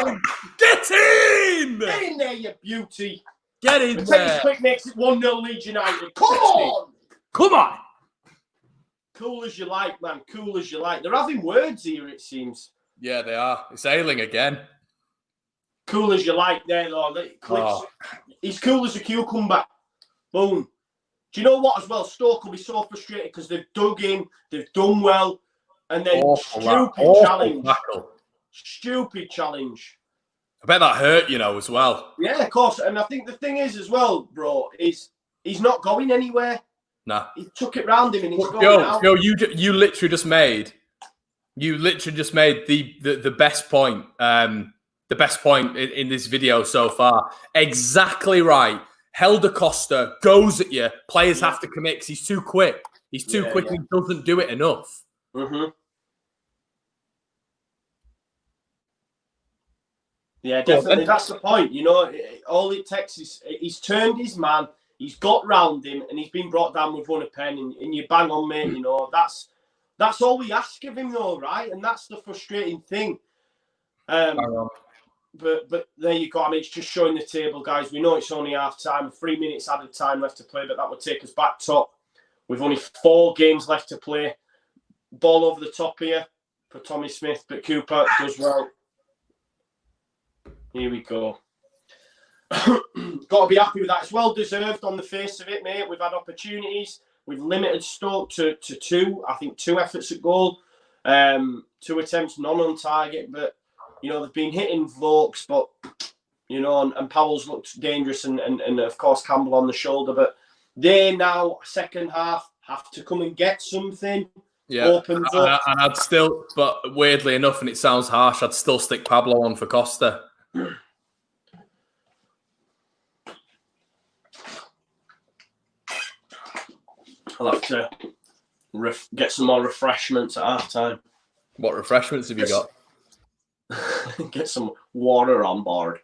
in! Get in! Get in there, you beauty. Get in there. Quick makes it 1-0 Leeds United. Come on! Come on! Cool as you like, man. Cool as you like. They're having words here, it seems. Yeah, they are. It's Ayling again. Cool as you like there, though. He's cool as a cucumber. Boom. Do you know what, as well? Stoke will be so frustrated because they've dug in, they've done well, and then stupid challenge. I bet that hurt, as well. Yeah, of course. And I think the thing is, as well, bro, is he's not going anywhere. Nah. He took it round him and he's going out. Joe, you literally just made the best point. The best point in this video so far. Exactly right. Helder Costa goes at you. Players have to commit because he's too quick. He's too quick and he doesn't do it enough. Mm-hmm. Yeah, definitely. That's the point. All it takes is he's turned his man, he's got round him, and he's been brought down with one a pen, and you bang on, mate. That's all we ask of him, though, right? And that's the frustrating thing. But there you go. I mean, it's just showing the table, guys. We know it's only half time, 3 minutes added time left to play, but that would take us back top. We've only 4 games left to play. Ball over the top here for Tommy Smith, but Cooper does well. Here we go. Got to be happy with that. It's well deserved on the face of it, mate. We've had opportunities. We've limited Stoke to 2. I think 2 efforts at goal. 2 attempts, none on target, but they've been hitting Vokes, but and Powell's looked dangerous, and of course Campbell on the shoulder. But they now, second half, have to come and get something. Yeah, opens up. And I'd still, but weirdly enough, and it sounds harsh, I'd still stick Pablo on for Costa. I'll have to get some more refreshments at half time. What refreshments have you got? Get some water on board.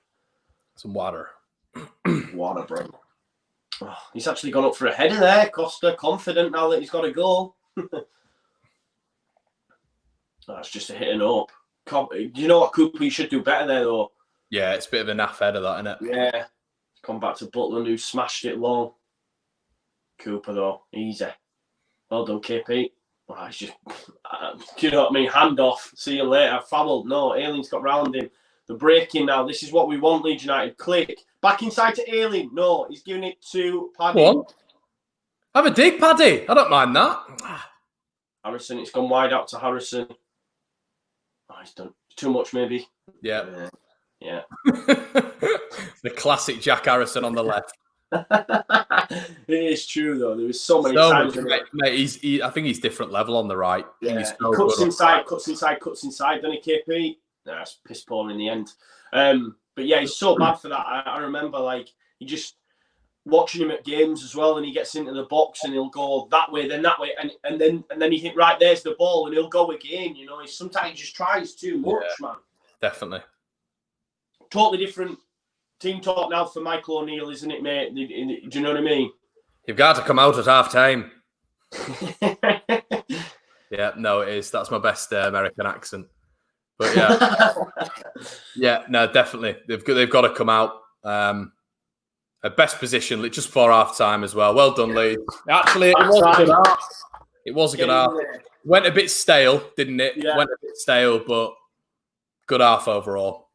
Some water. Water, bro. Oh, he's actually gone up for a header there, Costa. Confident now that he's got a goal. That's just a hitting up. Do you know what, Cooper? You should do better there, though. Yeah, it's a bit of a naff header, that, isn't it? Yeah. Come back to Butland, who smashed it low. Cooper, though, easy. Well done, KP. Oh, it's just, do you know what I mean? Hand off. See you later. Fouled. No, Ayling's got round him. The breaking now. This is what we want, Leeds United. Click. Back inside to Ayling. No, he's giving it to Paddy. What? Have a dig, Paddy. I don't mind that. Harrison, it's gone wide out to Harrison. Oh, he's done too much, maybe. Yeah. Yeah. The classic Jack Harrison on the left. It is true, though. There was so many times. Mate, I think he's different level on the right. Yeah. He's so cuts inside. Then he KP. Nah, it's piss poor in the end. But yeah, he's so bad for that. I remember, he just watching him at games as well, and he gets into the box and he'll go that way, then that way, and then he hit right. There's the ball, and he'll go again. Sometimes he just tries too much, man. Definitely. Totally different team talk now for Michael O'Neill, isn't it, mate? Do you know what I mean? You've got to come out at half time. Yeah, no, it is. That's my best American accent. But yeah, yeah, no, definitely. They've got to come out. At best position, just before half time as well. Well done, Leeds. Actually, it was a good half. It was a good half. Went a bit stale, didn't it? Yeah. Went a bit stale, but good half overall.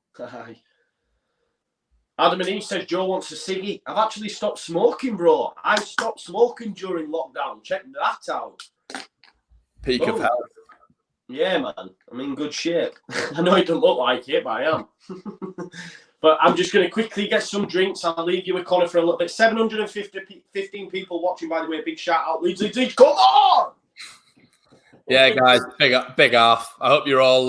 Adam and Eve says Joe wants a ciggy. I've actually stopped smoking, bro. I stopped smoking during lockdown. Check that out. Peak of health. Yeah, man. I'm in good shape. I know it doesn't look like it, but I am. But I'm just going to quickly get some drinks. I'll leave you with Conor for a little bit. 715 people watching, by the way. Big shout out. Leeds. Come on! Yeah, guys. Big half. I hope you're all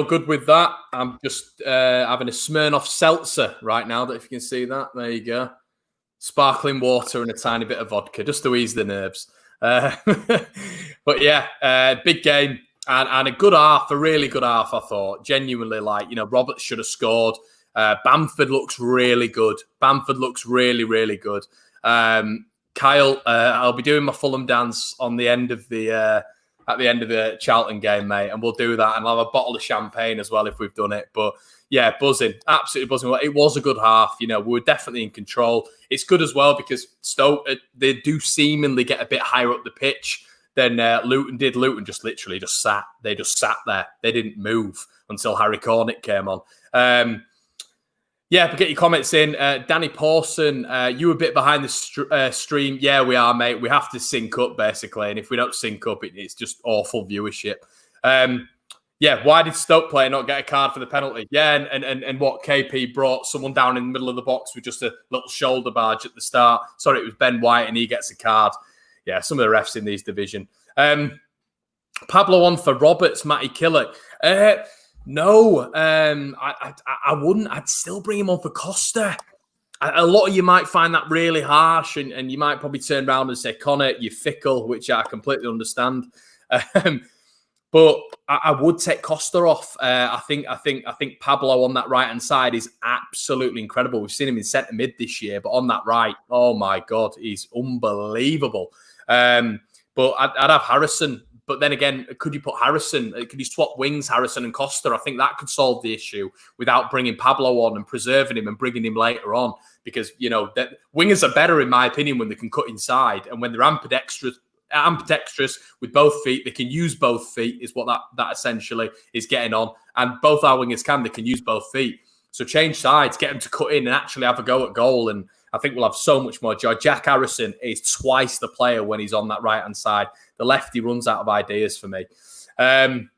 good with that. I'm just having a Smirnoff seltzer right now. If you can see that. There you go. Sparkling water and a tiny bit of vodka just to ease the nerves. But yeah, big game. And a good half, a really good half, I thought. Genuinely, Roberts should have scored. Bamford looks really good. Bamford looks really, really good. Kyle, I'll be doing my Fulham dance on the end of the at the end of the Charlton game, mate, and we'll do that, and I'll have a bottle of champagne as well if we've done it. But yeah, buzzing, absolutely buzzing. It was a good half. We were definitely in control. It's good as well because Stoke, they do seemingly get a bit higher up the pitch than Luton did. Luton just literally just sat. They just sat there. They didn't move until Harry Cornick came on. Yeah, but get your comments in. Danny Pawson, you were a bit behind the stream. Yeah, we are, mate. We have to sync up, basically. And if we don't sync up, it's just awful viewership. Yeah, why did Stoke player not get a card for the penalty? Yeah, and what KP brought someone down in the middle of the box with just a little shoulder barge at the start. Sorry, it was Ben White, and he gets a card. Yeah, some of the refs in these division. Pablo on for Roberts, Matty Killock. No, I wouldn't. I'd still bring him on for Costa. A lot of you might find that really harsh, and you might probably turn around and say, Conor, you're fickle, which I completely understand. But I would take Costa off. I think Pablo on that right-hand side is absolutely incredible. We've seen him in centre mid this year, but on that right, oh my God, he's unbelievable. But I'd have Harrison. But then again, could you put Harrison? Could you swap wings, Harrison and Costa? I think that could solve the issue without bringing Pablo on and preserving him and bringing him later on. Because, that wingers are better, in my opinion, when they can cut inside. And when they're ambidextrous with both feet, they can use both feet, is what that essentially is getting on. And both our wingers they can use both feet. So change sides, get them to cut in and actually have a go at goal. And I think we'll have so much more joy. Jack Harrison is twice the player when he's on that right-hand side. The lefty runs out of ideas for me. Let's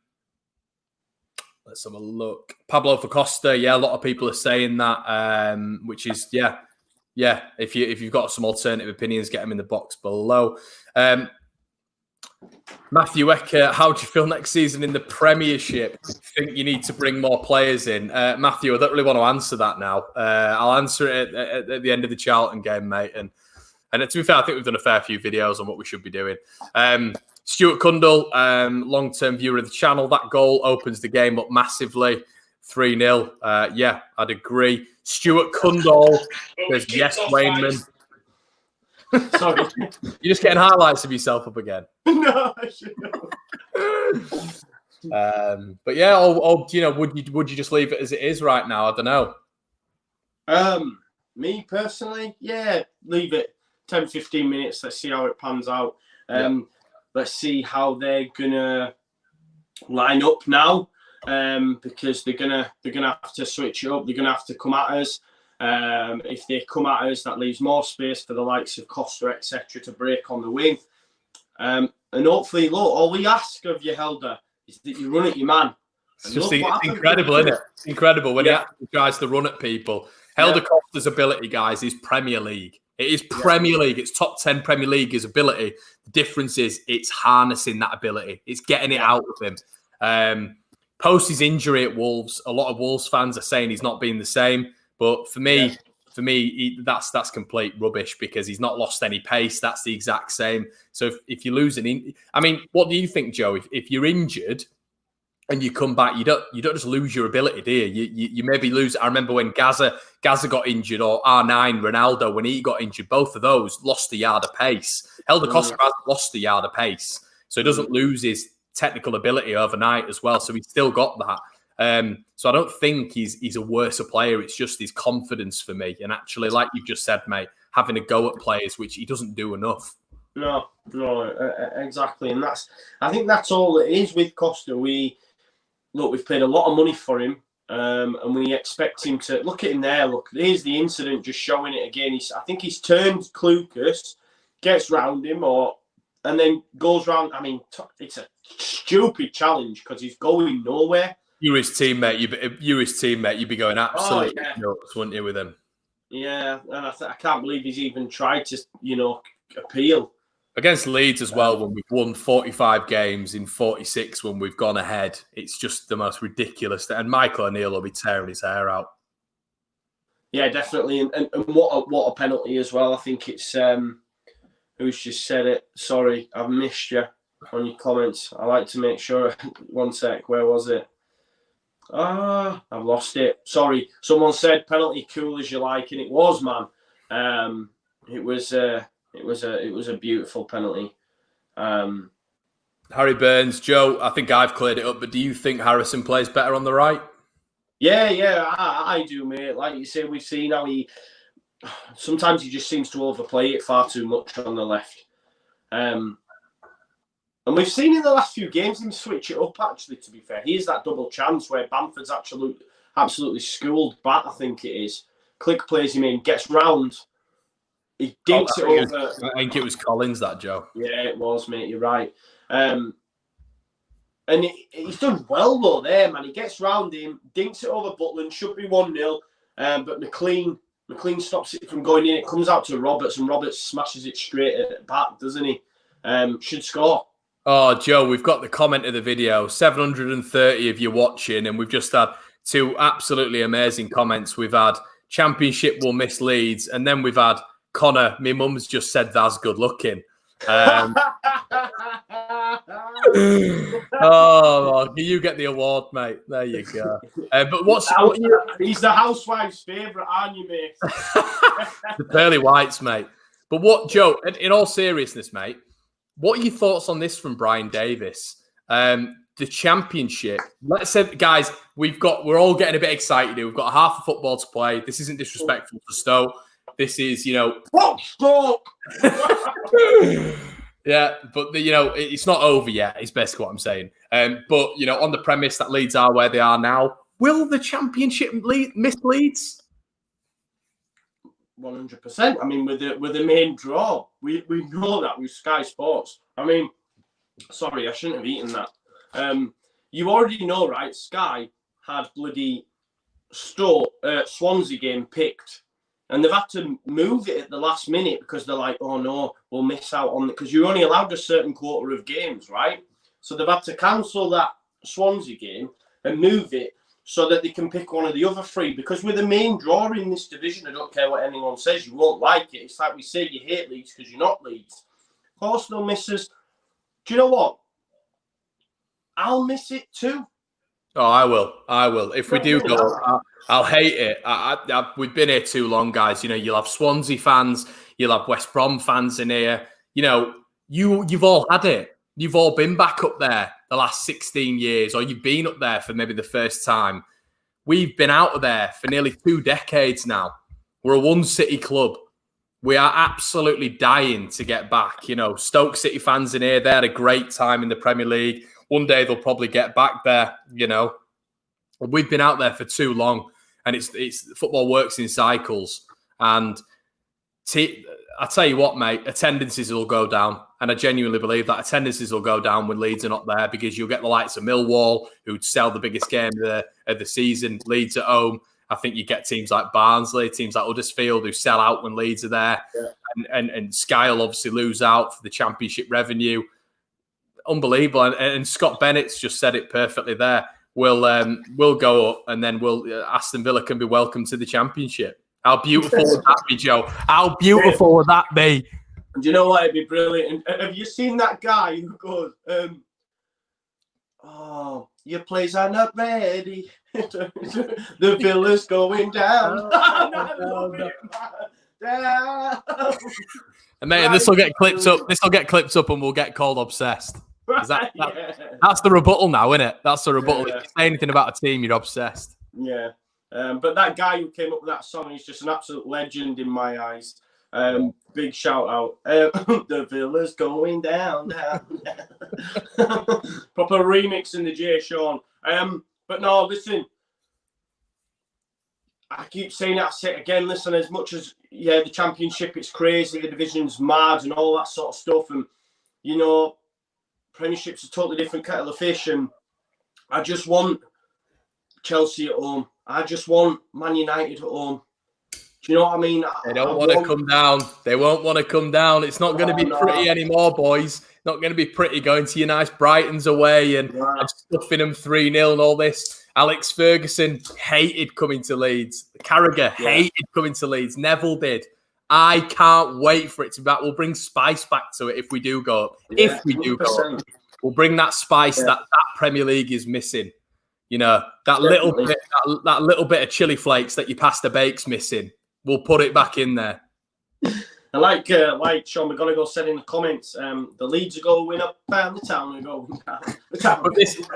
have a look. Pablo for Costa. Yeah, a lot of people are saying that, which is, yeah. If you've got some alternative opinions, get them in the box below. Matthew Ecker, how do you feel next season in the Premiership? Think you need to bring more players in? Matthew, I don't really want to answer that now. I'll answer it at the end of the Charlton game, mate. And to be fair, I think we've done a fair few videos on what we should be doing. Stuart Cundall, long-term viewer of the channel. That goal opens the game up massively. 3-0. Yeah, I'd agree. Stuart Cundall says, yes, Wainman. Sorry. You're just getting highlights of yourself up again. No, I should but yeah, would you just leave it as it is right now? I don't know. Me personally, yeah, leave it 10-15 minutes. Let's see how it pans out. Let's see how they're gonna line up now, because they're gonna have to switch it up. They're gonna have to come at us. If they come at us, that leaves more space for the likes of Costa, etc., to break on the wing. And hopefully, look, all we ask of you, Helder, is that you run at your man. It's incredible, isn't it? It's incredible when he actually tries to run at people. Helder Costa's ability, guys, is Premier League. It is Premier League. It's top 10 Premier League's ability. The difference is it's harnessing that ability. It's getting it out of him. Post his injury at Wolves, a lot of Wolves fans are saying he's not been the same. But for me, that's complete rubbish because he's not lost any pace. That's the exact same. So if you lose what do you think, Joe? If you're injured and you come back, you don't just lose your ability, do you? You maybe lose. I remember when Gaza got injured, or R9 Ronaldo when he got injured. Both of those lost a yard of pace. Helder Costa hasn't lost a yard of pace, so he doesn't lose his technical ability overnight as well. So he's still got that. So I don't think he's a worse player. It's just his confidence for me. And actually, like you just said, mate, having a go at players, which he doesn't do enough. No, exactly. And I think that's all it is with Costa. We've paid a lot of money for him, and we expect him to look at him there. Look, here's the incident, just showing it again. I think he's turned Clucas, gets round him, and then goes round. I mean, it's a stupid challenge because he's going nowhere. You're his teammate. You'd be going absolutely nuts, wouldn't you, with him? Yeah, and I can't believe he's even tried to, appeal. Against Leeds as well, when we've won 45 games in 46 when we've gone ahead. It's just the most ridiculous. And Michael O'Neill will be tearing his hair out. Yeah, definitely. And what a penalty as well. I think it's, who's just said it? Sorry, I've missed you. on your comments. I like to make sure. One sec, where was it? I've lost it. Sorry. Someone said penalty, cool as you like, and it was, man. It was a beautiful penalty. Harry Burns, Joe, I think I've cleared it up, but do you think Harrison plays better on the right? Yeah, I do, mate. Like you say, we've seen how sometimes he just seems to overplay it far too much on the left. And we've seen in the last few games him switch it up, actually, to be fair. Here's that double chance where Bamford's absolutely schooled Bat, I think it is. Click plays him in, gets round. He dinks it over. I think it was Collins, that, Joe. Yeah, it was, mate. You're right. And he's done well, though, there, man. He gets round him, dinks it over Butland, should be 1-0. But McLean stops it from going in. It comes out to Roberts, and Roberts smashes it straight at the back, doesn't he? Should score. Oh, Joe, we've got the comment of the video. 730 of you watching, and we've just had 2 absolutely amazing comments. We've had Championship will miss Leeds, and then we've had Conor, my mum's just said that's good looking. Oh, you get the award, mate. There you go. But he's the housewife's favourite, aren't you, mate? The pearly whites, mate. But what, Joe, in all seriousness, mate, what are your thoughts on this from Brian Davis? The Championship. Let's say, guys, we're all getting a bit excited here. We've got half of football to play. This isn't disrespectful to Stoke. This is, What Stoke? Yeah, but it's not over yet. Is basically what I'm saying. But on the premise that Leeds are where they are now, will the Championship miss Leeds? 100%. I mean, with the main draw, we know that with Sky Sports. I mean, sorry, I shouldn't have eaten that. You already know, right? Sky had bloody Swansea game picked, and they've had to move it at the last minute because they're like, oh no, we'll miss out on it, because you're only allowed a certain quarter of games, right? So they've had to cancel that Swansea game and move it so that they can pick one of the other 3, because we're the main draw in this division. I don't care what anyone says, you won't like it. It's like we say you hate Leeds because you're not Leeds. Of course they'll miss us. Do you know what? I'll miss it too. Oh, I will. If we do go, I'll hate it. We've been here too long, guys. You'll have Swansea fans, you'll have West Brom fans in here. You've all had it. You've all been back up there the last 16 years, or you've been up there for maybe the first time. We've been out of there for nearly 2 decades now. We're a one-city club. We are absolutely dying to get back. Stoke City fans in here, they had a great time in the Premier League. One day they'll probably get back there, We've been out there for too long, and it's football works in cycles. And I tell you what, mate, attendances will go down. And I genuinely believe that attendances will go down when Leeds are not there, because you'll get the likes of Millwall, who'd sell the biggest game of the season, Leeds at home. I think you get teams like Barnsley, teams like Huddersfield, who sell out when Leeds are there. Yeah. And Sky will obviously lose out for the Championship revenue. Unbelievable. And Scott Bennett's just said it perfectly there. We'll go up, and then Aston Villa can be welcome to the Championship. How beautiful would that be, Joe? How beautiful would that be? And do you know what? It'd be brilliant. And have you seen that guy who goes, your plays are not ready. The Villa's going down. Down. And mate, this will get clipped up. This will get clipped up, and we'll get called obsessed. That's the rebuttal now, isn't it? That's the rebuttal. Yeah. If you say anything about a team, you're obsessed. Yeah. But that guy who came up with that song is just an absolute legend in my eyes. Big shout out. The Villa's going down. Proper remix in the J. Sean. But no, listen. I keep saying it, I say it again. Listen, as much as, the Championship, it's crazy, the division's mad and all that sort of stuff. And, Premiership's a totally different kettle of fish. And I just want Chelsea at home. I just want Man United at home. Do you know what I mean? They don't want to come down. They won't want to come down. It's not going to be pretty anymore, boys. Not going to be pretty going to your nice Brightons away and stuffing them 3-0 and all this. Alex Ferguson hated coming to Leeds. Carragher hated coming to Leeds. Neville did. I can't wait for it to be back. We'll bring spice back to it if we do go up. Yeah, if we do 100%. go up, we'll bring that spice that Premier League is missing. You know, that little bit of chili flakes that your pasta bake's missing. We'll put it back in there. And like Sean McGonigal said in the comments, the Leeds are going up and the Town are going down.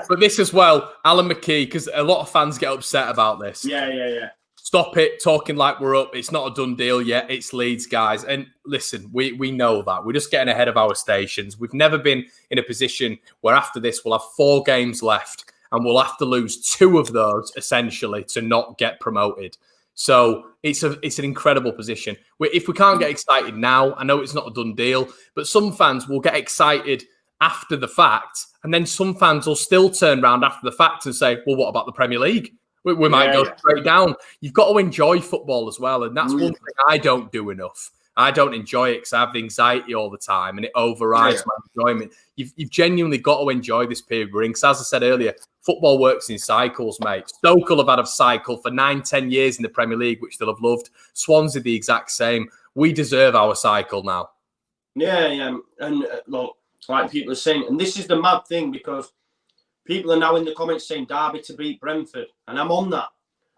But this as well, Alan McKee, because a lot of fans get upset about this. Yeah. Stop it talking like we're up. It's not a done deal yet. It's Leeds, guys. And listen, we know that. We're just getting ahead of our stations. We've never been in a position where after this we'll have 4 games left and we'll have to lose 2 of those essentially to not get promoted. So it's an incredible position. If we can't get excited now, I know it's not a done deal, but some fans will get excited after the fact, and then some fans will still turn around after the fact and say, well, what about the Premier League? We might go straight down. You've got to enjoy football as well, and that's one thing I don't do enough. I don't enjoy it because I have anxiety all the time and it overrides my enjoyment. You've genuinely got to enjoy this period we're in. Because as I said earlier, football works in cycles, mate. Stoke will have had a cycle for 9-10 years in the Premier League, which they'll have loved. Swansea the exact same. We deserve our cycle now. Yeah. And look, like people are saying, and this is the mad thing because people are now in the comments saying Derby to beat Brentford. And I'm on that.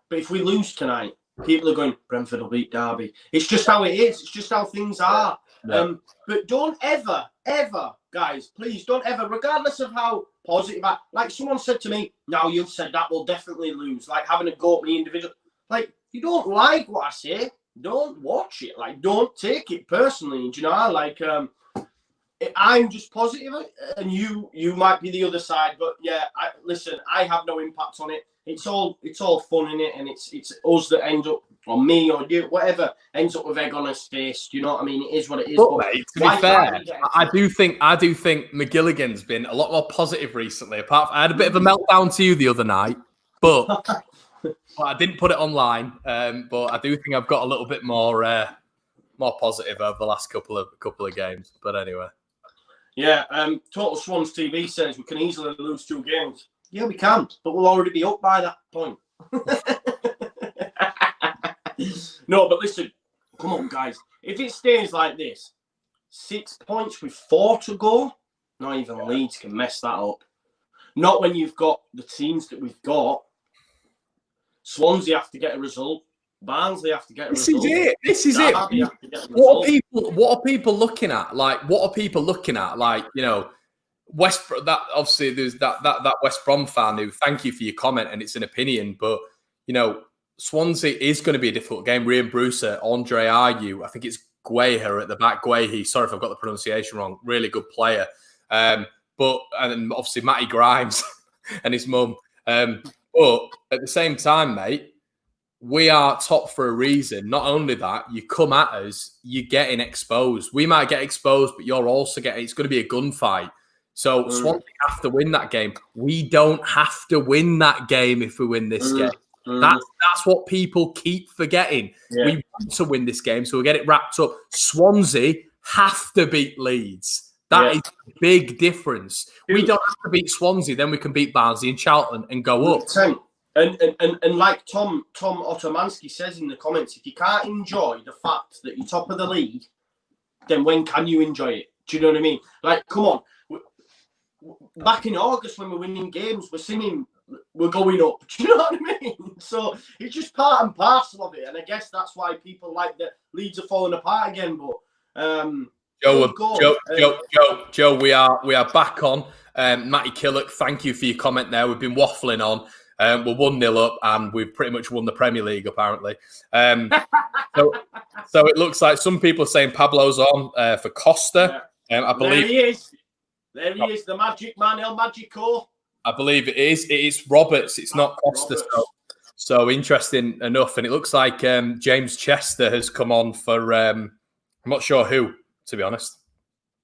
But if we lose tonight, people are going, Brentford will beat Derby. It's just how it is. It's just how things are. Yeah. But don't ever, guys, please don't ever, regardless of how positive, like someone said to me, no, you've said that we'll definitely lose. Like having a go at me individual. Like, you don't like what I say, don't watch it. Like, don't take it personally. Do you know, like, I'm just positive and you might be the other side. But yeah, listen, I have no impact on it. It's all fun in it, and it's us that end up, or me or you, whatever, ends up with egg on his face. Do you know what I mean? It is what it is. But mate, to be fair, I do think McGilligan's been a lot more positive recently. Apart from, I had a bit of a meltdown to you the other night, but I didn't put it online. But I do think I've got a little bit more positive over the last couple of games. But anyway, yeah. Total Swans TV says we can easily lose 2 games. Yeah, we can, but we'll already be up by that point. No, but listen, come on, guys. If it stays like this, 6 points with 4 to go, not even Leeds can mess that up. Not when you've got the teams that we've got. Swansea have to get a result. Barnsley have to get a result. This is it. What are people looking at? Like, you know, that obviously there's that West Brom fan who, thank you for your comment, and it's an opinion, but you know, Swansea is going to be a difficult game. Ryan Brucer, Andre Ayew, I think it's Guehi at the back. Guehi, sorry if I've got the pronunciation wrong. Really good player, and obviously Matty Grimes and his mum. But at the same time, mate, we are top for a reason. Not only that, you come at us, you're getting exposed. We might get exposed, but you're also getting. It's going to be a gunfight. So Swansea have to win that game. We don't have to win that game if we win this game. That's what people keep forgetting. Yeah. We want to win this game, so we'll get it wrapped up. Swansea have to beat Leeds. That is a big difference. We don't have to beat Swansea, then we can beat Barnsley and Charlton and go up. And like Tom Otomansky says in the comments, if you can't enjoy the fact that you're top of the league, then when can you enjoy it? Do you know what I mean? Like, come on. Back in August when we're winning games, we're singing, we're going up. Do you know what I mean? So it's just part and parcel of it. And I guess that's why people like that Leeds are falling apart again. But Joe, we are back on. Matty Killock, thank you for your comment there. We've been waffling on. We're 1-0 up and we've pretty much won the Premier League, apparently. So it looks like some people are saying Pablo's on for Costa. I believe there he is. There he is, the magic man, El Magico. I believe it is. It is Roberts. It's not Costa. So interesting enough. And it looks like James Chester has come on for, I'm not sure who, to be honest.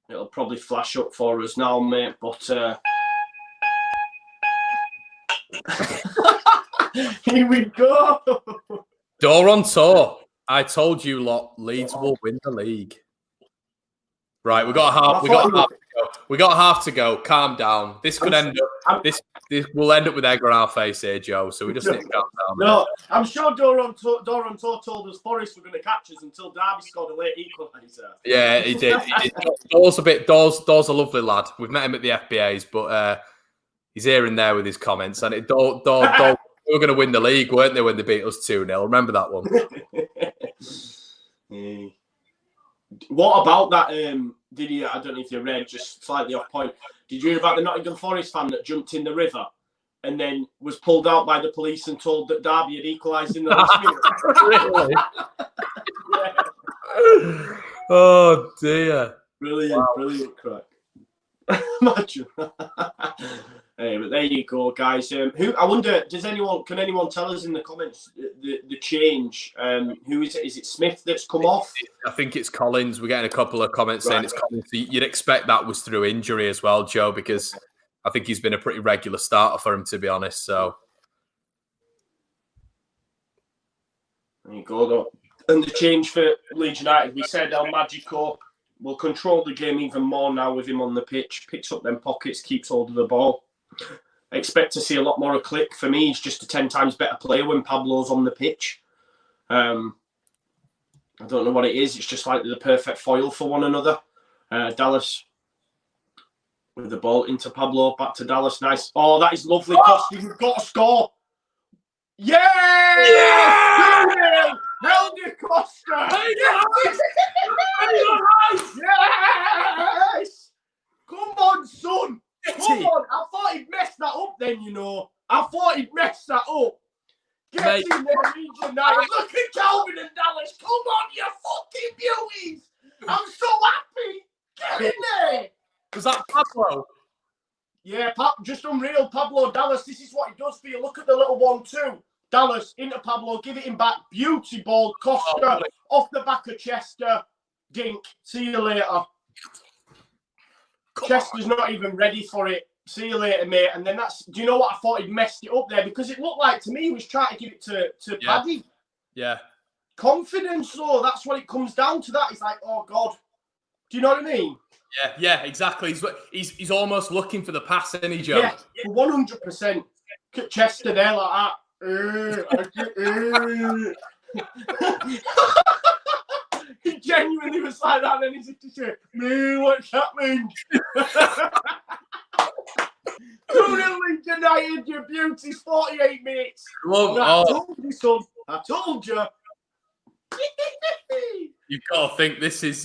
It'll probably flash up for us now, mate. But here we go. Door on tour. I told you lot, Leeds will win the league. Right, we got half to go. We got half to go. Calm down. This could end up. This will end up with egg on our face here, Joe. So we just need to calm down. No, I'm sure Doran told us Forest were going to catch us until Derby scored a late equaliser. Yeah, he did. Door's a lovely lad. We've met him at the FBAs, but he's here and there with his comments. And they were going to win the league, weren't they, when they beat us 2-0? Remember that one? What about that? Did you? I don't know if you read, just slightly off point. Did you hear about the Nottingham Forest fan that jumped in the river and then was pulled out by the police and told that Derby had equalised in the last minute? Really? Yeah. Oh dear! Brilliant crack. Imagine. Hey, but there you go, guys. Who I wonder? Can anyone tell us in the comments the change? Who is it? Is it Smith that's come off? I think it's Collins. We're getting a couple of comments saying it's Collins. You'd expect that was through injury as well, Joe, because I think he's been a pretty regular starter for him, to be honest. So there you go, though. And the change for Leeds United, we said El Magico will control the game even more now with him on the pitch. Picks up them pockets, keeps hold of the ball. I expect to see a lot more of Click. For me, he's just a 10 times better player when Pablo's on the pitch. I don't know what it is. It's just like the perfect foil for one another. Dallas with the ball into Pablo. Back to Dallas. Nice. Oh, that is lovely, Costa. You've got to score. Yeah! Helder Costa! Yes! Come on, son! Come on! I thought he'd messed that up then, you know. I thought he'd messed that up. Get in there, Leeds United. Look at Calvin and Dallas. Come on, you fucking beauties! I'm so happy! Get in there! Was that Pablo? Yeah, just unreal. Pablo Dallas, this is what he does for you. Look at the little 1-2. Dallas into Pablo, give it him back. Beauty ball. Costa off the back of Chester. Dink. See you later. Chester's not even ready for it. See you later, mate. And then do you know what? I thought he'd messed it up there because it looked like to me he was trying to give it to Paddy. Yeah. Confidence, though. That's what it comes down to. That. It's like, oh, God. Do you know what I mean? Yeah, exactly. He's almost looking for the pass, isn't he, Joe? Yeah, 100%. Chester there like that. He genuinely was like that, and he's just like, "Me, what's happening?" 2-0 Leeds United, your beauties, 48 minutes. I told you, son. I told you. You've got to think this is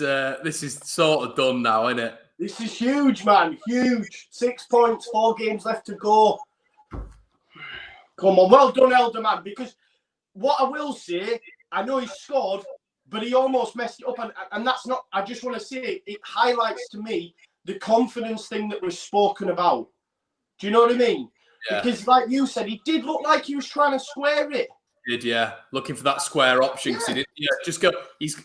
sort of done now, isn't it? This is huge, man. Huge. 6 points, 4 games left to go. Come on, well done, Elder man. Because what I will say, I know he scored, but he almost messed it up, and that's not. I just want to say it highlights to me the confidence thing that was spoken about. Do you know what I mean? Yeah. Because, like you said, he did look like he was trying to square it. He did, yeah, looking for that square option. He did, just go. He's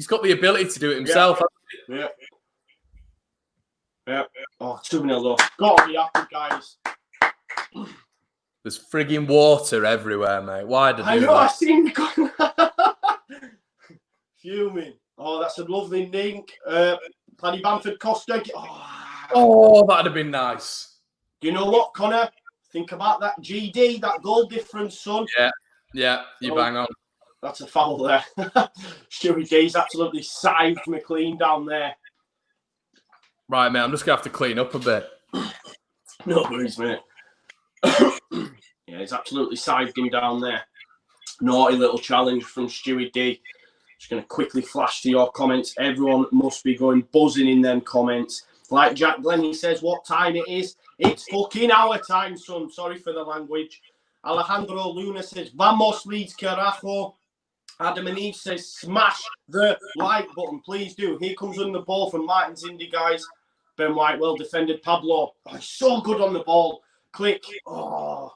got the ability to do it himself. Yeah. Oh, 2-0 though. Gotta be happy, guys. There's frigging water everywhere, mate. Why did I know, I've seen the fuming. Oh, that's a lovely link. Paddy Bamford, Costa. Oh, that'd have been nice. Do you know what, Conor? Think about that GD, that goal difference, son. Yeah, you bang on. That's a foul there. Stewie D's absolutely scythed McLean down there. Right, mate, I'm just going to have to clean up a bit. No worries, mate. Yeah, he's absolutely scythed him down there. Naughty little challenge from Stewie D. Just going to quickly flash to your comments. Everyone must be going buzzing in them comments. Like Jack Glennie says, what time it is? It's fucking our time, son. Sorry for the language. Alejandro Luna says, Vamos, Leeds, carajo. Adam and Eve says, smash the like button. Please do. Here comes on the ball from Martin's Indy, guys. Ben White, well defended. Pablo, he's so good on the ball. Click. Oh,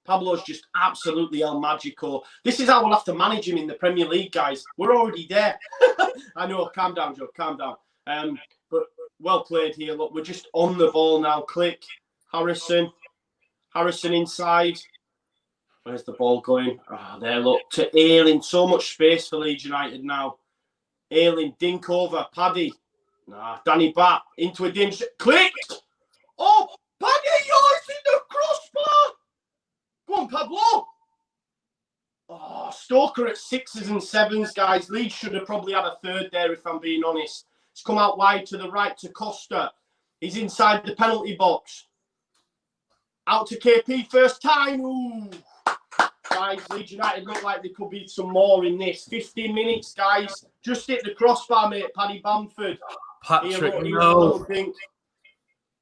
Pablo's just absolutely El Magico. This is how we'll have to manage him in the Premier League, guys. We're already there. I know. Calm down, Joe. Calm down. But well played here. Look, we're just on the ball now. Click. Harrison inside. Where's the ball going? Ah, there, look. To Ayling. So much space for Leeds United now. Ayling, dink over. Paddy. Nah, Danny Bat into a dim. Click! Oh, Paddy, it's in the crossbar! Go on, Pablo! Oh, Stoke are at 6s and 7s, guys. Leeds should have probably had a third there, if I'm being honest. It's come out wide to the right to Costa. He's inside the penalty box. Out to KP, first time. Ooh. Guys, Leeds United look like there could be some more in this. 15 minutes, guys. Just hit the crossbar, mate. Paddy Bamford. Patrick, no.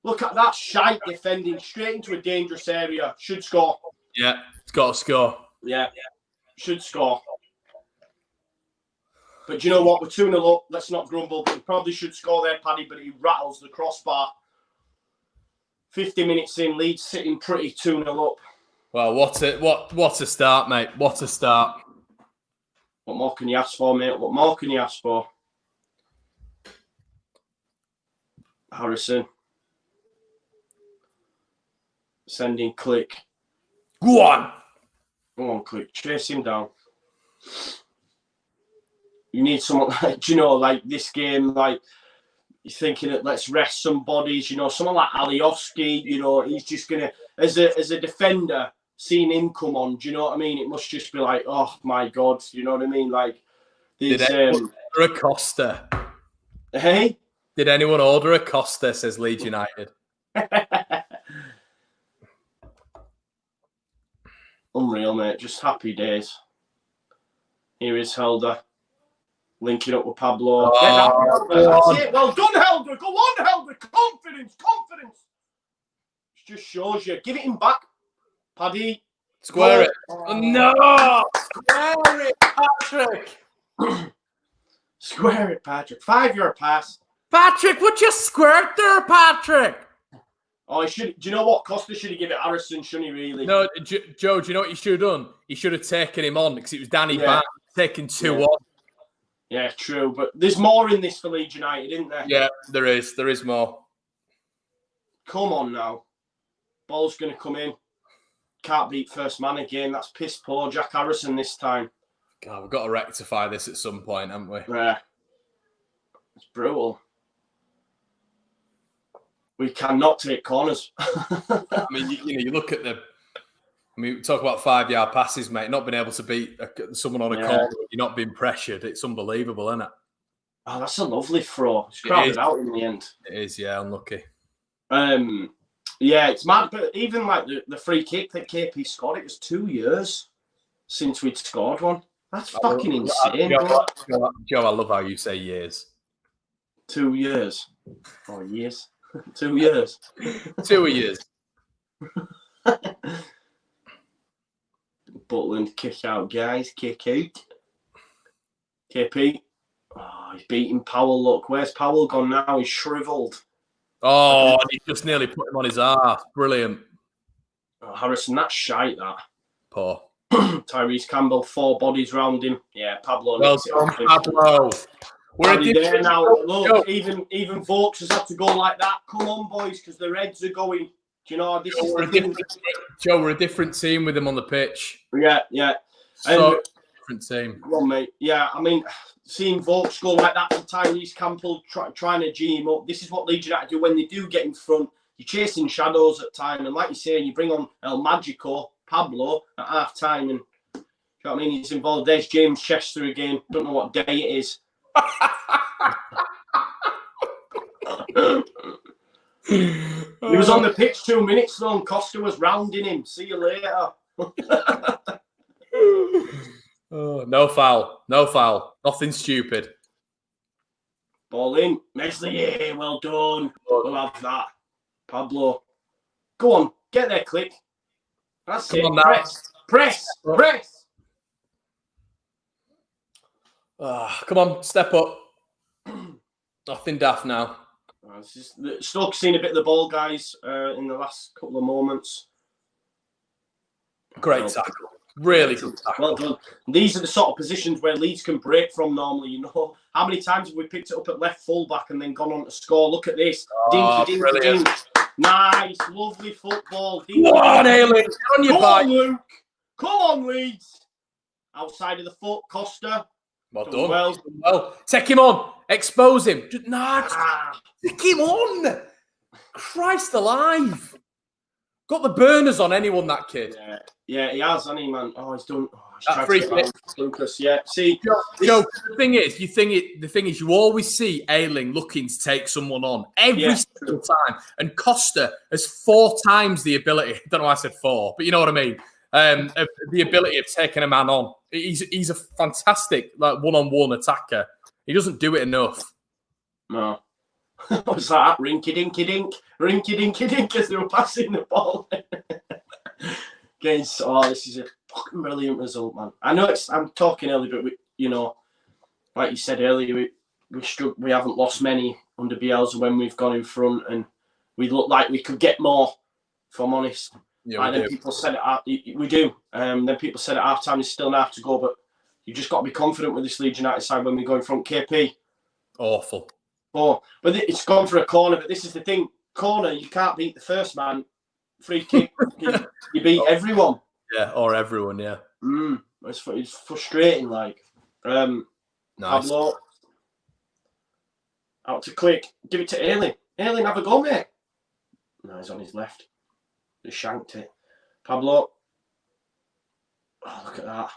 Look at that shite defending straight into a dangerous area. Should score. Yeah, it's got to score. Yeah, should score. But do you know what? We're 2-0 up. Let's not grumble. But he probably should score there, Paddy, but he rattles the crossbar. 50 minutes in, Leeds sitting pretty 2-0 up. Well, what a start, mate. What a start. What more can you ask for, mate? What more can you ask for? Harrison. Sending Click. Go on. Go on, Click. Chase him down. You need someone like, do you know, like this game, like you're thinking that let's rest some bodies, you know, someone like Alioski, you know, he's just gonna as a defender, seeing him come on, do you know what I mean? It must just be like, oh my God, you know what I mean? Like did anyone order a Costa? Hey? Did anyone order a Costa, says Leeds United. Unreal, mate. Just happy days. Here is Helder. Linking up with Pablo. That's it. Well done, Helder. Go on, Helder. Confidence. It just shows you. Give it him back. Paddy. Square it. Oh, no. Square it, Patrick. Square it, Patrick. 5-yard pass. Patrick, would you squirt there, Patrick? Oh, he should. Do you know what? Costa should have given it Harrison, shouldn't he, really? No, Joe, do you know what he should have done? He should have taken him on because it was Danny Bat taking 2 on. Yeah, true. But there's more in this for Leeds United, isn't there? Yeah, there is. There is more. Come on now. Ball's going to come in. Can't beat first man again. That's piss poor Jack Harrison this time. God, we've got to rectify this at some point, haven't we? Yeah. It's brutal. We cannot take corners. I mean, you look at we talk about 5-yard passes, mate. Not being able to beat someone on a corner, you're not being pressured. It's unbelievable, isn't it? Oh, that's a lovely throw. It's crowded out in the end. It is, yeah, unlucky. Yeah, it's mad. But even like the free kick that KP scored, it was 2 years since we'd scored one. That's fucking insane. Joe, I love how you say years. 2 years. Oh, years. 2 years. 2 years. Butland kick out, guys. Kick out. KP. Oh, he's beating Powell. Look, where's Powell gone now? He's shriveled. Oh, he just nearly put him on his arse. Brilliant. Oh, Harrison, that's shite, that. Poor. Tyrese Campbell, 4 bodies round him. Yeah, Pablo. Well done, Pablo. We're there now. Look, even Vokes has had to go like that. Come on, boys, because the Reds are going. Do you know, this is the thing. Joe, we're a different team with him on the pitch. Yeah. So different team. Go on, mate. Yeah, I mean, seeing Vokes go like that to Tyrese Campbell, trying to G him up. This is what Leeds United do when they do get in front. You're chasing shadows at time, and like you say, you bring on El Magico, Pablo at half time, and you know what I mean? He's involved. There's James Chester again. Don't know what day it is. He was on the pitch 2 minutes though, and Costa was rounding him. See you later. No foul. Nothing stupid. Ball in. Meslier, well done. We'll have that. Pablo. Go on, get there, Click. That's it. Press. Come on, step up. Nothing daft now. Stoke seen a bit of the ball, guys, in the last couple of moments. Great tackle. Really good tackle. Well done. These are the sort of positions where Leeds can break from normally, you know. How many times have we picked it up at left full-back and then gone on to score? Look at this. Dink. Nice, lovely football. Come on, Ailing. Come on, Luke. Come on, Leeds. Outside of the foot, Costa. Well done. Well, take him on. Expose him. Take him on. Christ alive. Got the burners on anyone, that kid. Yeah, he has, hasn't he, man? Oh, he's done. Oh, he's that free kick. Lucas, yeah. See, Joe, the thing is, you always see Ayling looking to take someone on every single time. And Costa has 4 times the ability. I don't know why I said 4, but you know what I mean. The ability of taking a man on. He's a fantastic one-on-one attacker. He doesn't do it enough. No. What was that? Rinky-dinky-dink. Rinky-dinky-dink as they were passing the ball. This is a fucking brilliant result, man. I know I'm talking earlier, but like you said earlier, we haven't lost many under Bielsa when we've gone in front, and we look like we could get more, if I'm honest. Yeah, then people said we do. Then people said at half time there's still an half to go, but you just got to be confident with this Leeds United side when we go in front. KP. Awful. Oh, but it's gone for a corner. But this is the thing. Corner, you can't beat the first man. Free kick, you beat everyone. Yeah, or everyone, yeah. It's frustrating, like. Nice. Pablo. Out to Click. Give it to Ayling. Ayling, have a go, mate. No, he's on his left. He shanked it. Pablo. Oh, look at that.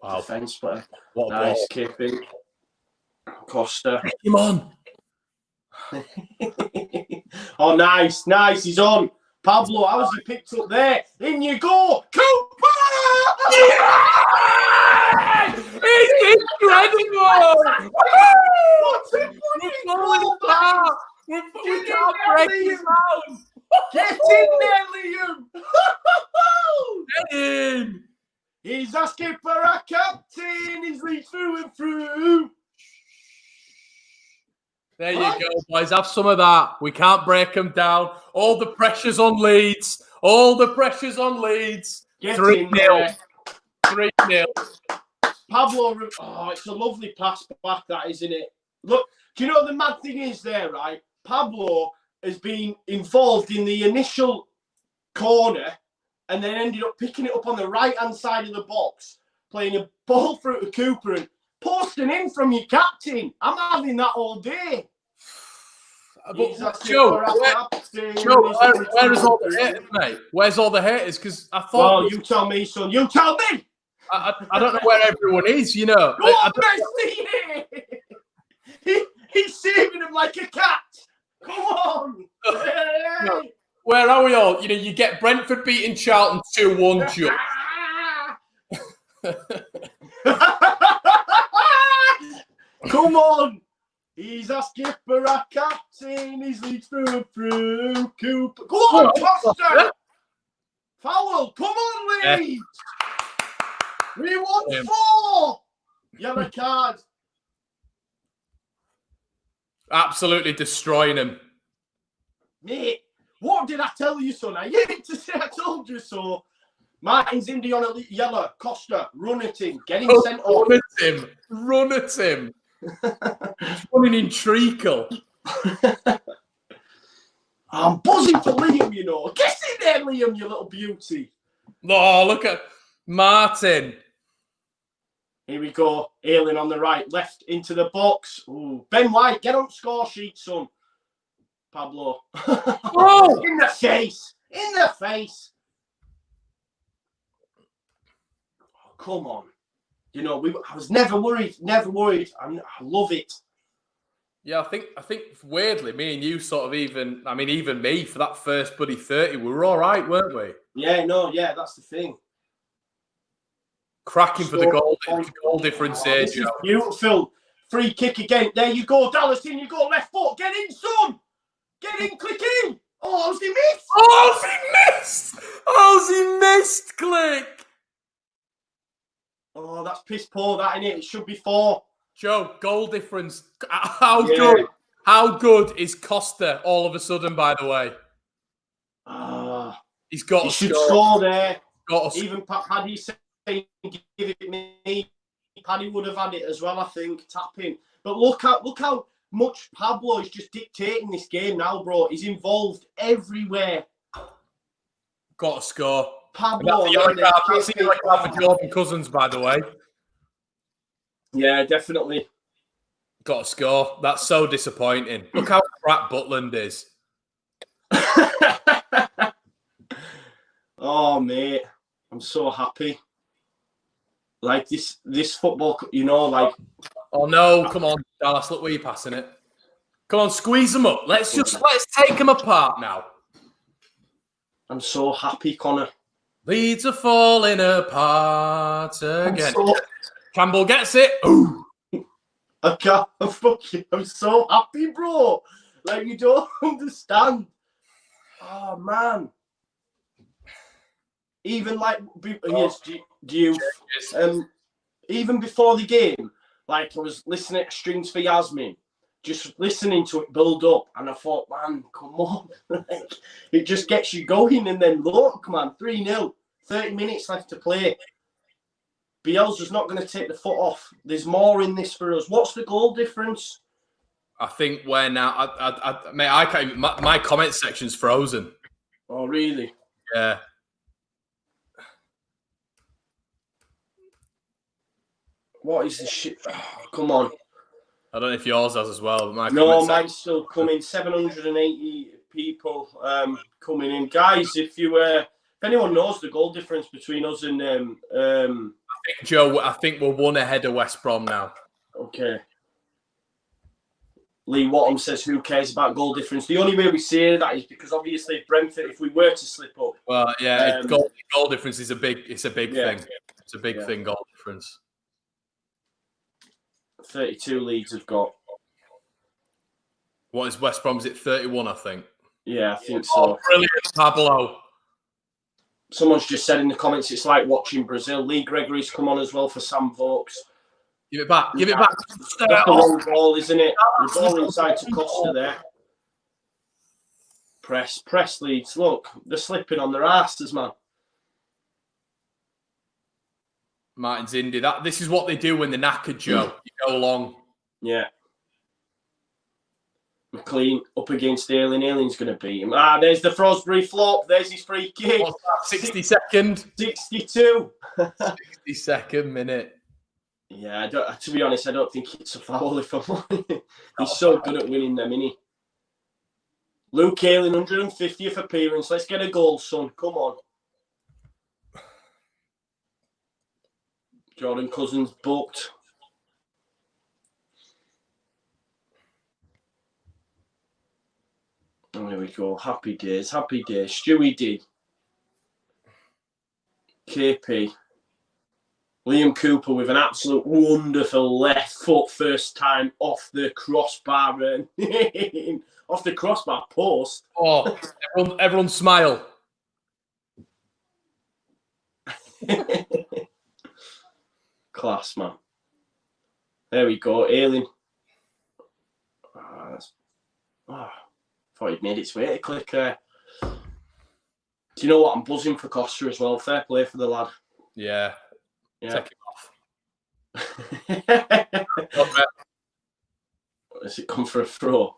Wow. Defence, but what a nice ball. keeping. Costa. Take him on. Oh, nice. He's on. Pablo, how's he picked up there? In you go. Cooper! Yeah! It's incredible! What's it? We can't break him out. Get in there, Liam! Get in! He's asking for a captain. He's reached through and through. There you go, boys. Have some of that. We can't break them down. All the pressure's on Leeds. 3-0. 3-0. Pablo, it's a lovely pass back, that, isn't it? Look, do you know the mad thing is there, right? Pablo has been involved in the initial corner and then ended up picking it up on the right-hand side of the box, playing a ball through to Cooper and posting in from your captain. I'm having that all day. But Joe, where is all the haters, mate? Where's all the haters? Because I thought... Well, you tell me, son. You tell me! I don't know where everyone is, you know. Go on, Messi! He's saving him like a cat. Come on! No. Where are we all? You know, you get Brentford beating Charlton 2-1, Joe. Come on! He's asking for a captain. He's leads through and through. Cooper. Go on, Tasha! Foul! Come on, Leeds! We want 4! Yellow card. Absolutely destroying him. Mate, what did I tell you, son? I hate to say I told you so. Martin's Indy on a yellow. Costa, run at him. Get him sent off. Run at him. He's running in treacle. I'm buzzing for Liam, you know. Get in there, Liam, you little beauty. Oh, look at Martin. Here we go. Ayling on the right, left into the box. Ooh. Ben White, get on score sheet, son. Pablo. Oh! In the face. In the face. Oh, come on. You know, I was never worried. Never worried. I love it. Yeah, I think weirdly, me and you sort of even me for that first bloody 30, we were all right, weren't we? Yeah, that's the thing. Cracking for the goal difference here, This is beautiful. Free kick again. There you go, Dallas. In you go. Left foot. Get in, son. Get in. Click in. Oh, has he missed? Oh, he missed, Click. Oh, that's piss poor, that, innit? It should be 4. Joe, goal difference. How good is Costa all of a sudden, by the way? He's got he to should score. score there. Even Paddy said, give it me. Paddy would have had it as well, I think, tapping. But look how much Pablo is just dictating this game now, bro. He's involved everywhere. Got to score. Pablo. That's the yellow card for Jordan Cousins, by the way. Yeah, definitely. Got to score. That's so disappointing. Look how crap Butland is. Oh, mate, I'm so happy. Like this football, like. Oh no! Come on, Dallas. Look where you're passing it. Come on, squeeze them up. Let's take them apart now. I'm so happy, Conor. Leeds are falling apart again. Campbell gets it. Ooh. I can't fucking. I'm so happy, bro. Like, you don't understand. Oh man. Even like, yes, do you? Even before the game, like I was listening to Strings for Yasmin, just listening to it build up, and I thought, man, come on, like, it just gets you going. And then look, man, 3-0, 30 minutes left to play. Bielsa's not going to take the foot off. There's more in this for us. What's the goal difference? I think we're now. Mate, I can't even, my comment section's frozen. Oh, really? Yeah. What is this shit? Oh, come on. I don't know if yours has as well. But mine's still coming. 780 people coming in. Guys, if anyone knows the goal difference between us and Joe, I think we're one ahead of West Brom now. Okay. Lee Wattam says, who cares about goal difference? The only way we say that is because obviously Brentford, if we were to slip up. Well, yeah, goal difference is a big thing. It's a big thing, goal difference. 32 Leeds have got. What is West Brom's at 31, I think. Yeah, I think so. Oh, brilliant, Pablo. Someone's just said in the comments it's like watching Brazil. Lee Gregory's come on as well for Sam Vokes. Give it back. Give it back. That's the wrong ball, isn't it? The ball inside to Costa there. Press Leeds. Look, they're slipping on their asses, man. Martin's Indy. This is what they do when they're knackered, Joe. You go along. Yeah. McLean up against Ayling. Ayling's going to beat him. There's the Frosbury flop. There's his free kick. What's that, 62nd? 62. 62nd minute. Yeah, to be honest, I don't think it's a foul if I'm honest. He's so good at winning them, isn't he? Luke Ayling, 150th appearance. Let's get a goal, son. Come on. Jordan Cousins booked. Oh, there we go. Happy days. Happy days. Stewie D. KP. Liam Cooper with an absolute wonderful left foot first time off the crossbar and off the crossbar post. Oh, everyone smile. Class, man. There we go. Ayling. Thought he'd made its way to click there. Do you know what? I'm buzzing for Costa as well. Fair play for the lad. Yeah. Take him off. Has it come for a throw?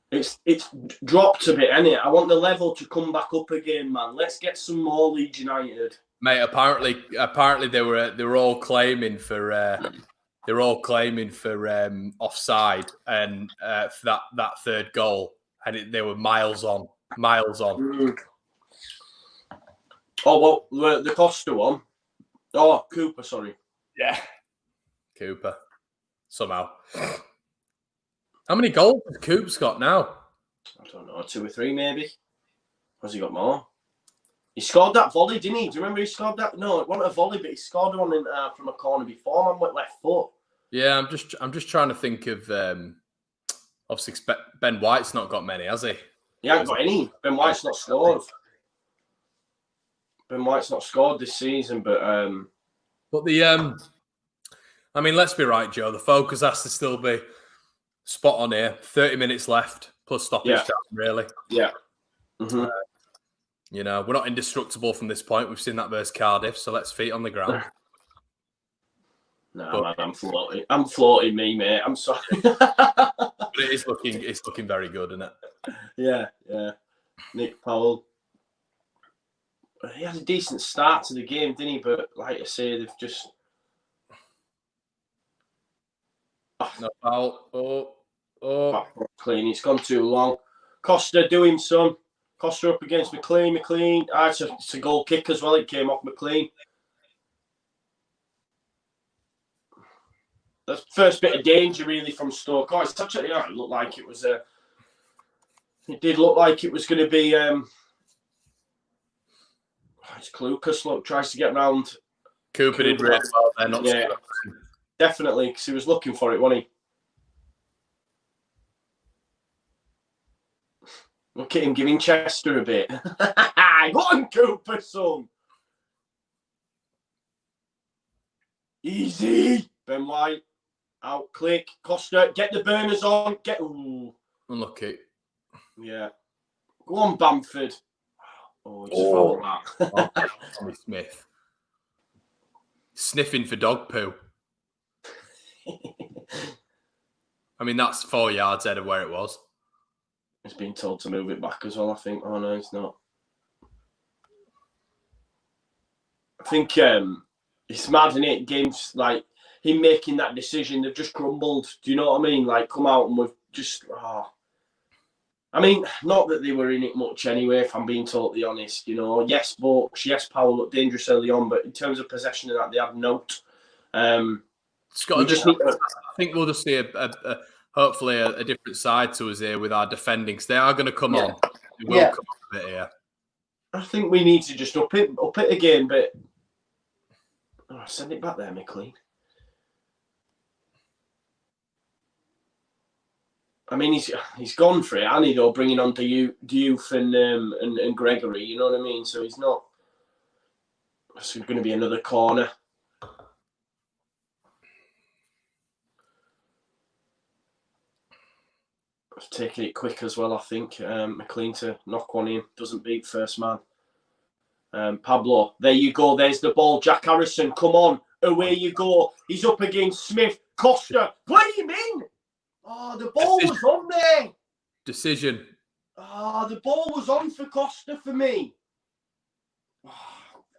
It's dropped a bit, hasn't it? I want the level to come back up again, man. Let's get some more Leeds United. Mate, apparently they were all claiming for offside and for that third goal, and they were miles on. Oh well, the Costa one. Oh, Cooper, sorry. Yeah, Cooper. Somehow. How many goals has Cooper's got now? I don't know, 2 or 3 maybe. Has he got more? He scored that volley, didn't he? Do you remember he scored that? No, it wasn't a volley, but he scored one from a corner before, man, with left foot. Yeah, I'm just trying to think of. Obviously, Ben White's not got many, has he? He hasn't got any. Ben White's not scored. Ben White's not scored this season, but I mean, let's be right, Joe. The focus has to still be spot on here. 30 minutes left plus stoppage time, really. Yeah. Mm-hmm. We're not indestructible from this point. We've seen that versus Cardiff, so let's feet on the ground. No, man, I'm floating. I'm floating, mate. I'm sorry. But it's looking very good, isn't it? Yeah. Nick Powell. He had a decent start to the game, didn't he? But like I say, they've just No foul. Oh. Clean. It's gone too long. Costa doing some. Costa up against McLean. McLean. It's a goal kick as well. It came off McLean. The first bit of danger really from Stoke. Oh, it's such a. Yeah, it looked like it was a. It did look like it was going to be. It's Lucas. Look, tries to get round. Cooper did really well there. Not yeah, definitely, because he was looking for it, wasn't he? Look at him giving Chester a bit. Go on, Cooper, son. Easy. Ben White. Out, click. Costa, get the burners on. Ooh. Unlucky. Yeah. Go on, Bamford. Oh, it's foul that. Tommy Smith. Sniffing for dog poo. I mean, that's 4 yards ahead of where it was. He's been told to move it back as well, I think. Oh, no, it's not. I think it's mad, isn't it? Games like him making that decision, they've just crumbled. Do you know what I mean? Like, come out and we've just... I mean, not that they were in it much anyway, if I'm being totally honest. You know, yes, Vokes, yes, Powell looked dangerous early on, but in terms of possession and that, they had note. Scott, I think we'll just see hopefully a different side to us here with our defending. Because they are going to come on. They will come on a bit here. I think we need to just up it again, but send it back there, McLean. I mean, he's gone for it, hasn't he, though, bringing on Diouf and Gregory, you know what I mean? So he's not... It's going to be another corner. Taking it quick as well, I think. McLean to knock one in. Doesn't beat first man. Pablo, there you go. There's the ball. Jack Harrison, come on. Away you go. He's up against Smith. Costa, play him in. Oh, the ball was on there. Decision. Oh, the ball was on for Costa for me. Oh,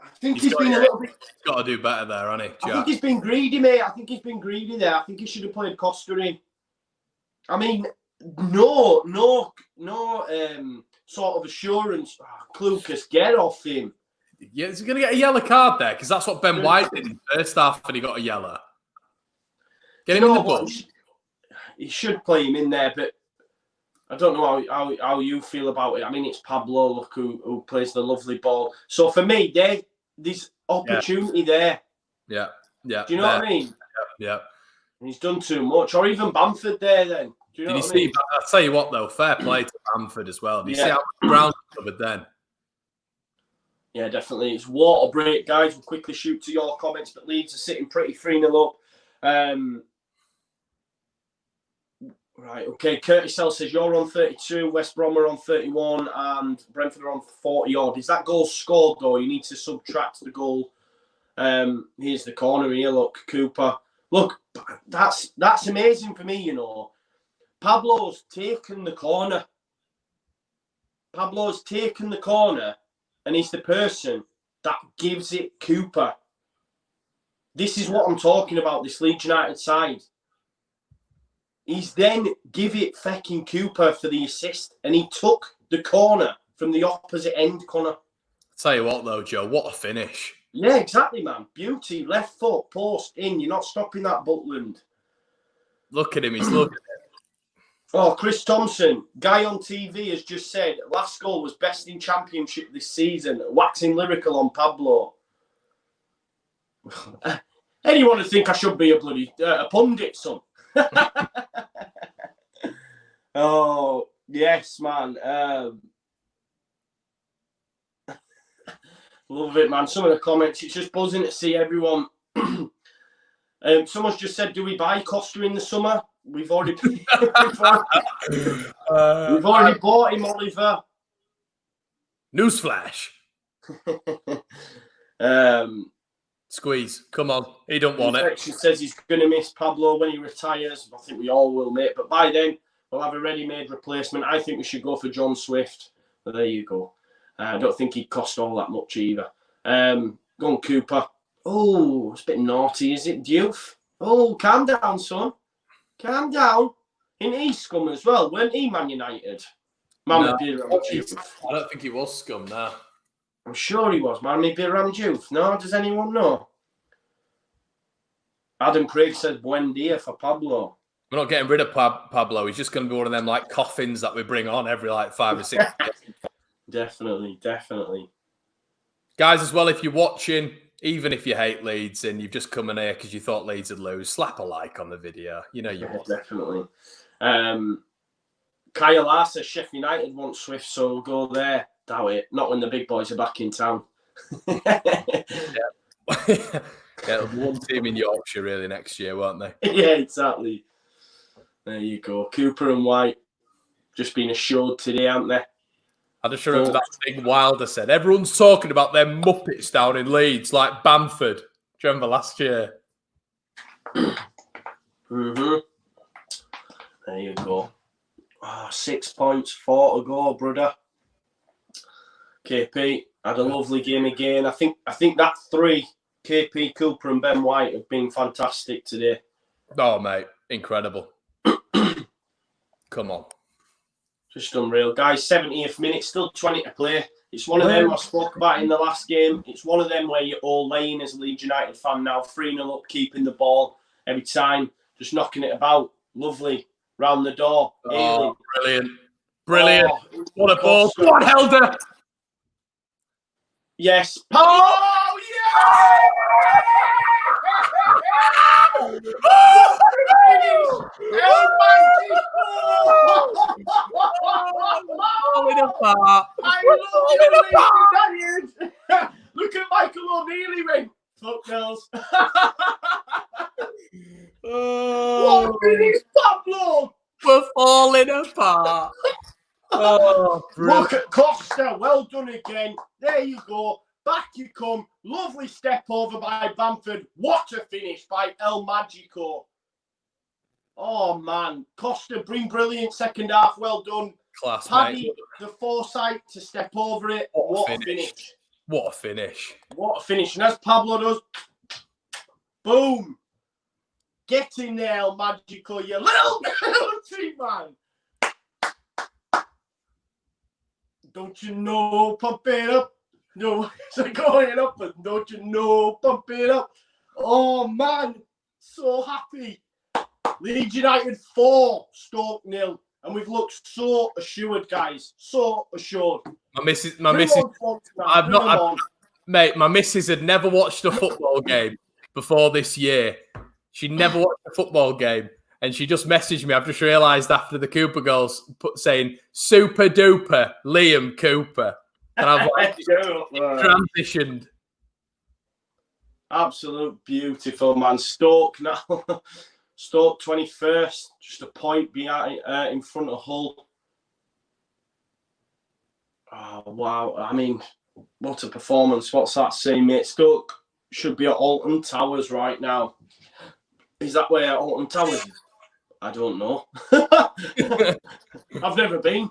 I think he's been a little bit... He's got to do better there, hasn't he, Jack? I think he's been greedy, mate. I think he's been greedy there. I think he should have played Costa in. I mean, no sort of assurance. Oh, Lucas, get off him. Yeah, he's going to get a yellow card there because that's what Ben White did in the first half and he got a yellow. Get him in the book. He should play him in there, but I don't know how you feel about it. I mean, it's Pablo, look, who plays the lovely ball. So for me, there's opportunity there. Yeah. Do you know what I mean? Yeah. And he's done too much. Or even Bamford there then. Do you know Did you see? I'll tell you what, though, fair play to Bamford as well. Do you see how the ground covered then? Yeah, definitely. It's water break, guys. We'll quickly shoot to your comments, but Leeds are sitting pretty 3-0 up. Right, okay. Curtis L says you're on 32, West Brom are on 31, and Brentford are on 40 odd. Is that goal scored though? You need to subtract the goal. Here's the corner here. Look, Cooper. Look, that's amazing for me. You know, Pablo's taken the corner. And he's the person that gives it Cooper. This is what I'm talking about. This Leeds United side. He's then give it fucking Cooper for the assist, and he took the corner from the opposite end, Conor. I'll tell you what, though, Joe, what a finish. Yeah, exactly, man. Beauty, left foot, post, in. You're not stopping that, Butland. Look at him, he's looking at it. Oh, Chris Thompson, guy on TV has just said, last goal was best in Championship this season, waxing lyrical on Pablo. Anyone would think I should be a bloody a pundit, son. Oh, yes, man. Love it, man. Some of the comments, it's just buzzing to see everyone. Someone's just said, do we buy Costa in the summer? We've already bought him, Oliver. Newsflash. Squeeze. Come on. He don't want it. She says he's going to miss Pablo when he retires. I think we all will, mate. But by then, we'll have a ready-made replacement. I think we should go for John Swift. But there you go. I don't think he'd cost all that much either. Go on, Cooper. Oh, it's a bit naughty, is it? Diouf. Oh, calm down, son. Calm down. In he scum as well, weren't he, Man United? No, Youth. I don't think he was scum, no. I'm sure he was, Mammy Biram Youth. No, does anyone know? Adam Craig says buen dia for Pablo. We're not getting rid of Pablo. He's just going to be one of them like coffins that we bring on every like 5 or 6 years. Definitely. Guys, as well, if you're watching, even if you hate Leeds and you've just come in here because you thought Leeds would lose, slap a like on the video. You know you want. Definitely. Kyle R says Sheffield United want Swift, so we'll go there. Doubt it. Not when the big boys are back in town. Yeah, one team in Yorkshire really next year, won't they? Yeah, exactly. There you go. Cooper and White just been assured today, haven't they? I just remember that thing Wilder said. Everyone's talking about them Muppets down in Leeds, like Bamford. Do you remember last year? Mm-hmm. There you go. 6 points, 4 to go, brother. KP had a lovely game again. I think that 3, KP, Cooper and Ben White, have been fantastic today. Oh, mate. Incredible. Come on. Just unreal. Guys, 70th minute, still 20 to play. It's one of them I spoke about in the last game. It's one of them where you're all laying as a Leeds United fan now, 3-0 up, keeping the ball every time, just knocking it about. Lovely. Round the door. Oh, brilliant. Oh, what a ball. Go on, Helder. Yes. Oh, yeah! Falling apart. Look at Michael O'Neilly ring. Fuck Nels. What finish, Pablo? We're falling apart. Oh, look at Costa. Well done again. There you go. Back you come. Lovely step over by Bamford. What a finish by El Magico. Oh, man. Costa, bring brilliant second half. Well done. Class, Paddy, mate. the foresight to step over it. What a finish. What a finish. What a finish. And as Pablo does, boom. Get in there, El Magico, you little penalty, man. Don't you know, pump it up. No, it's going up, but don't you know, pump it up. Oh, man, so happy. Leeds United 4, Stoke 0. And we've looked so assured, guys. So assured. My missus, mate, my missus had never watched a football game before this year. She never watched a football game. And she just messaged me. I've just realised after the Cooper goals saying, super duper, Liam Cooper. And I've like transitioned. Absolute beautiful, man. Stoke now. Stoke 21st. Just a point behind, in front of Hull. Oh, wow. I mean, what a performance. What's that saying, mate? Stoke should be at Alton Towers right now. Is that where Alton Towers is? I don't know. I've never been.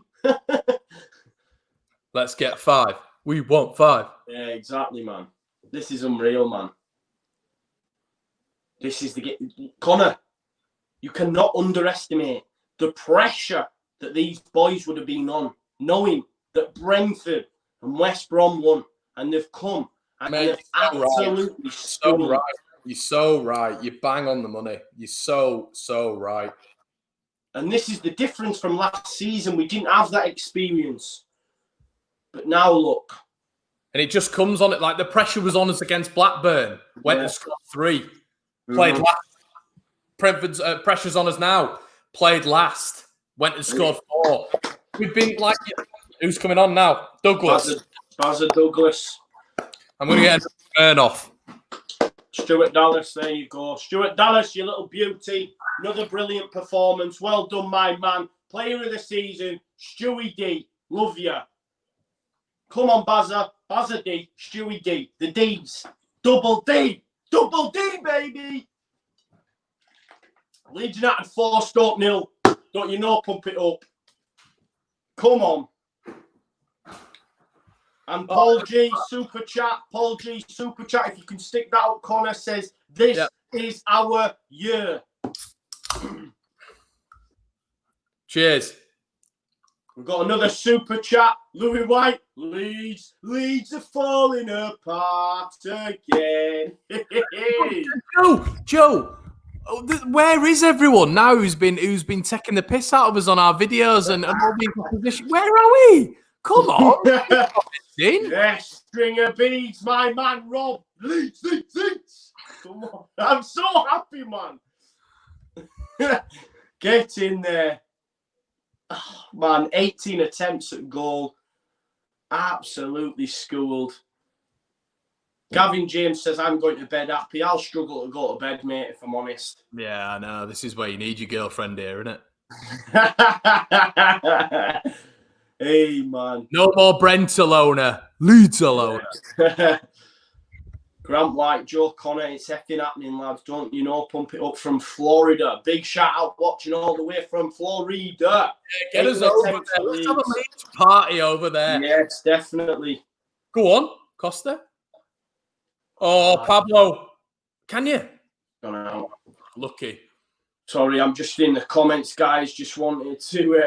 Let's get 5. We want 5. Yeah, exactly, man. This is unreal, man. This is the Conor, you cannot underestimate the pressure that these boys would have been on, knowing that Brentford and West Brom won, and they've come and they've absolutely so right. You're so right. You bang on the money. You're so right. And this is the difference from last season. We didn't have that experience. But now look. And it just comes on it like the pressure was on us against Blackburn. Went and scored 3. Played last. Brentford's pressure's on us now. Played last. Went and scored 4. We've been like, who's coming on now? Douglas. Bazza Douglas. I'm going to get a burn off. Stuart Dallas, there you go. Stuart Dallas, you little beauty. Another brilliant performance. Well done, my man. Player of the season, Stewie D. Love you. Come on, Bazza. Bazza D. Stewie D. The D's. Double D. Double D, baby. Leeds United 4, Stoke 0. Don't you know, pump it up. Come on. And Paul G, super chat. Paul G, super chat. If you can stick that up, Conor says, this is our year. Cheers. We've got another super chat. Louis White. Leeds are falling apart again. Joe. Where is everyone now who's been taking the piss out of us on our videos and all being opposition? Where are we? Come on. Yes, Stringer Beads, my man Rob. Leeds. Come on. I'm so happy, man. Get in there. Oh, man, 18 attempts at goal. Absolutely schooled. Gavin James says, I'm going to bed happy. I'll struggle to go to bed, mate, if I'm honest. Yeah, I know. This is where you need your girlfriend here, isn't it? Hey, man. No more Brent alone. Leeds alone. Grant White, Joe Conor, it's effing happening, lads. Don't you know? Pump it up from Florida. Big shout out watching all the way from Florida. Yeah, get us over there. Let's have a Leeds party over there. Yes, definitely. Go on, Costa. Oh, Pablo. Can you? Don't know. Lucky. Sorry, I'm just in the comments, guys. Just wanted to...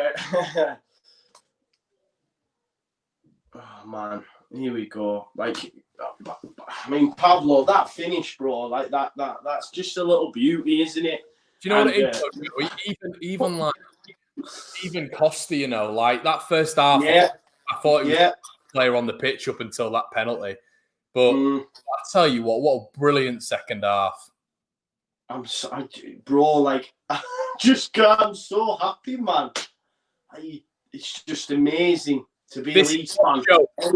Oh, man. Here we go. Like... I mean, Pablo, that finish, bro, like that's just a little beauty, isn't it? Do you know what it is? Even Costa, you know, like that first half, I thought he was the player on the pitch up until that penalty. But I tell you what a brilliant second half. I'm so so happy, man. It's just amazing to be a Leeds fan.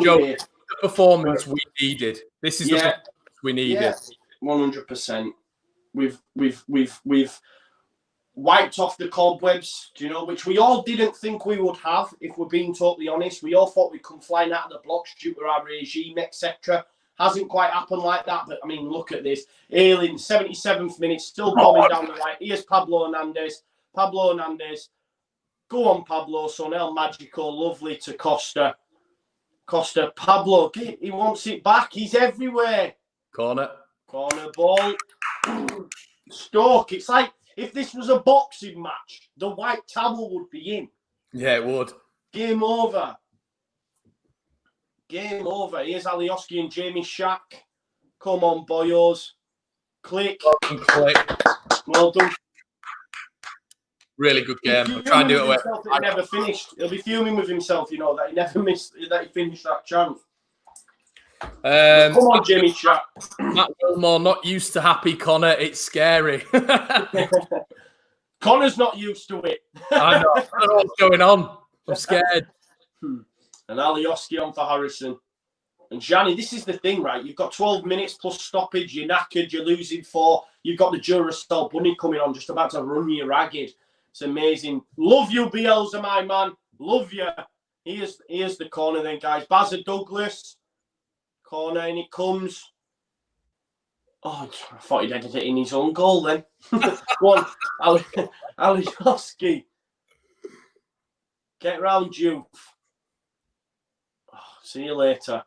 Joe, the performance we needed. This is the performance we needed. 100%. We've wiped off the cobwebs, do you know, which we all didn't think we would have, if we're being totally honest. We all thought we'd come flying out of the blocks due to our regime, etc. Hasn't quite happened like that, but I mean, look at this. Ailing, 77th minute, still bombing down the right. Here's Pablo Hernandez. Go on, Pablo, son. El Magico, lovely to Costa. Pablo, he wants it back. He's everywhere. Corner ball. Stoke. It's like if this was a boxing match, the white towel would be in. Yeah, it would. Game over. Here's Alioski and Jamie Shack. Come on, boyos. Click. Well done. Really good game. I'm trying to do it. He never finished. He'll be fuming with himself, you know, that he never missed, that he finished that chance. Come on, Jamie Shack. Matt Wilmore, not used to happy Conor. It's scary. Connor's not used to it. I know. I don't know what's going on. I'm scared. And Alioski on for Harrison. And Gianni, this is the thing, right? You've got 12 minutes plus stoppage. You're knackered. You're losing 4. You've got the Duracell bunny coming on, just about to run you ragged. It's amazing. Love you, Bielsa, my man. Love you. Here's the corner then, guys. Bazza Douglas. Corner, and it comes. Oh, I thought he'd ended it in his own goal then. Go on, Alioski. Get round, you. Oh, see you later.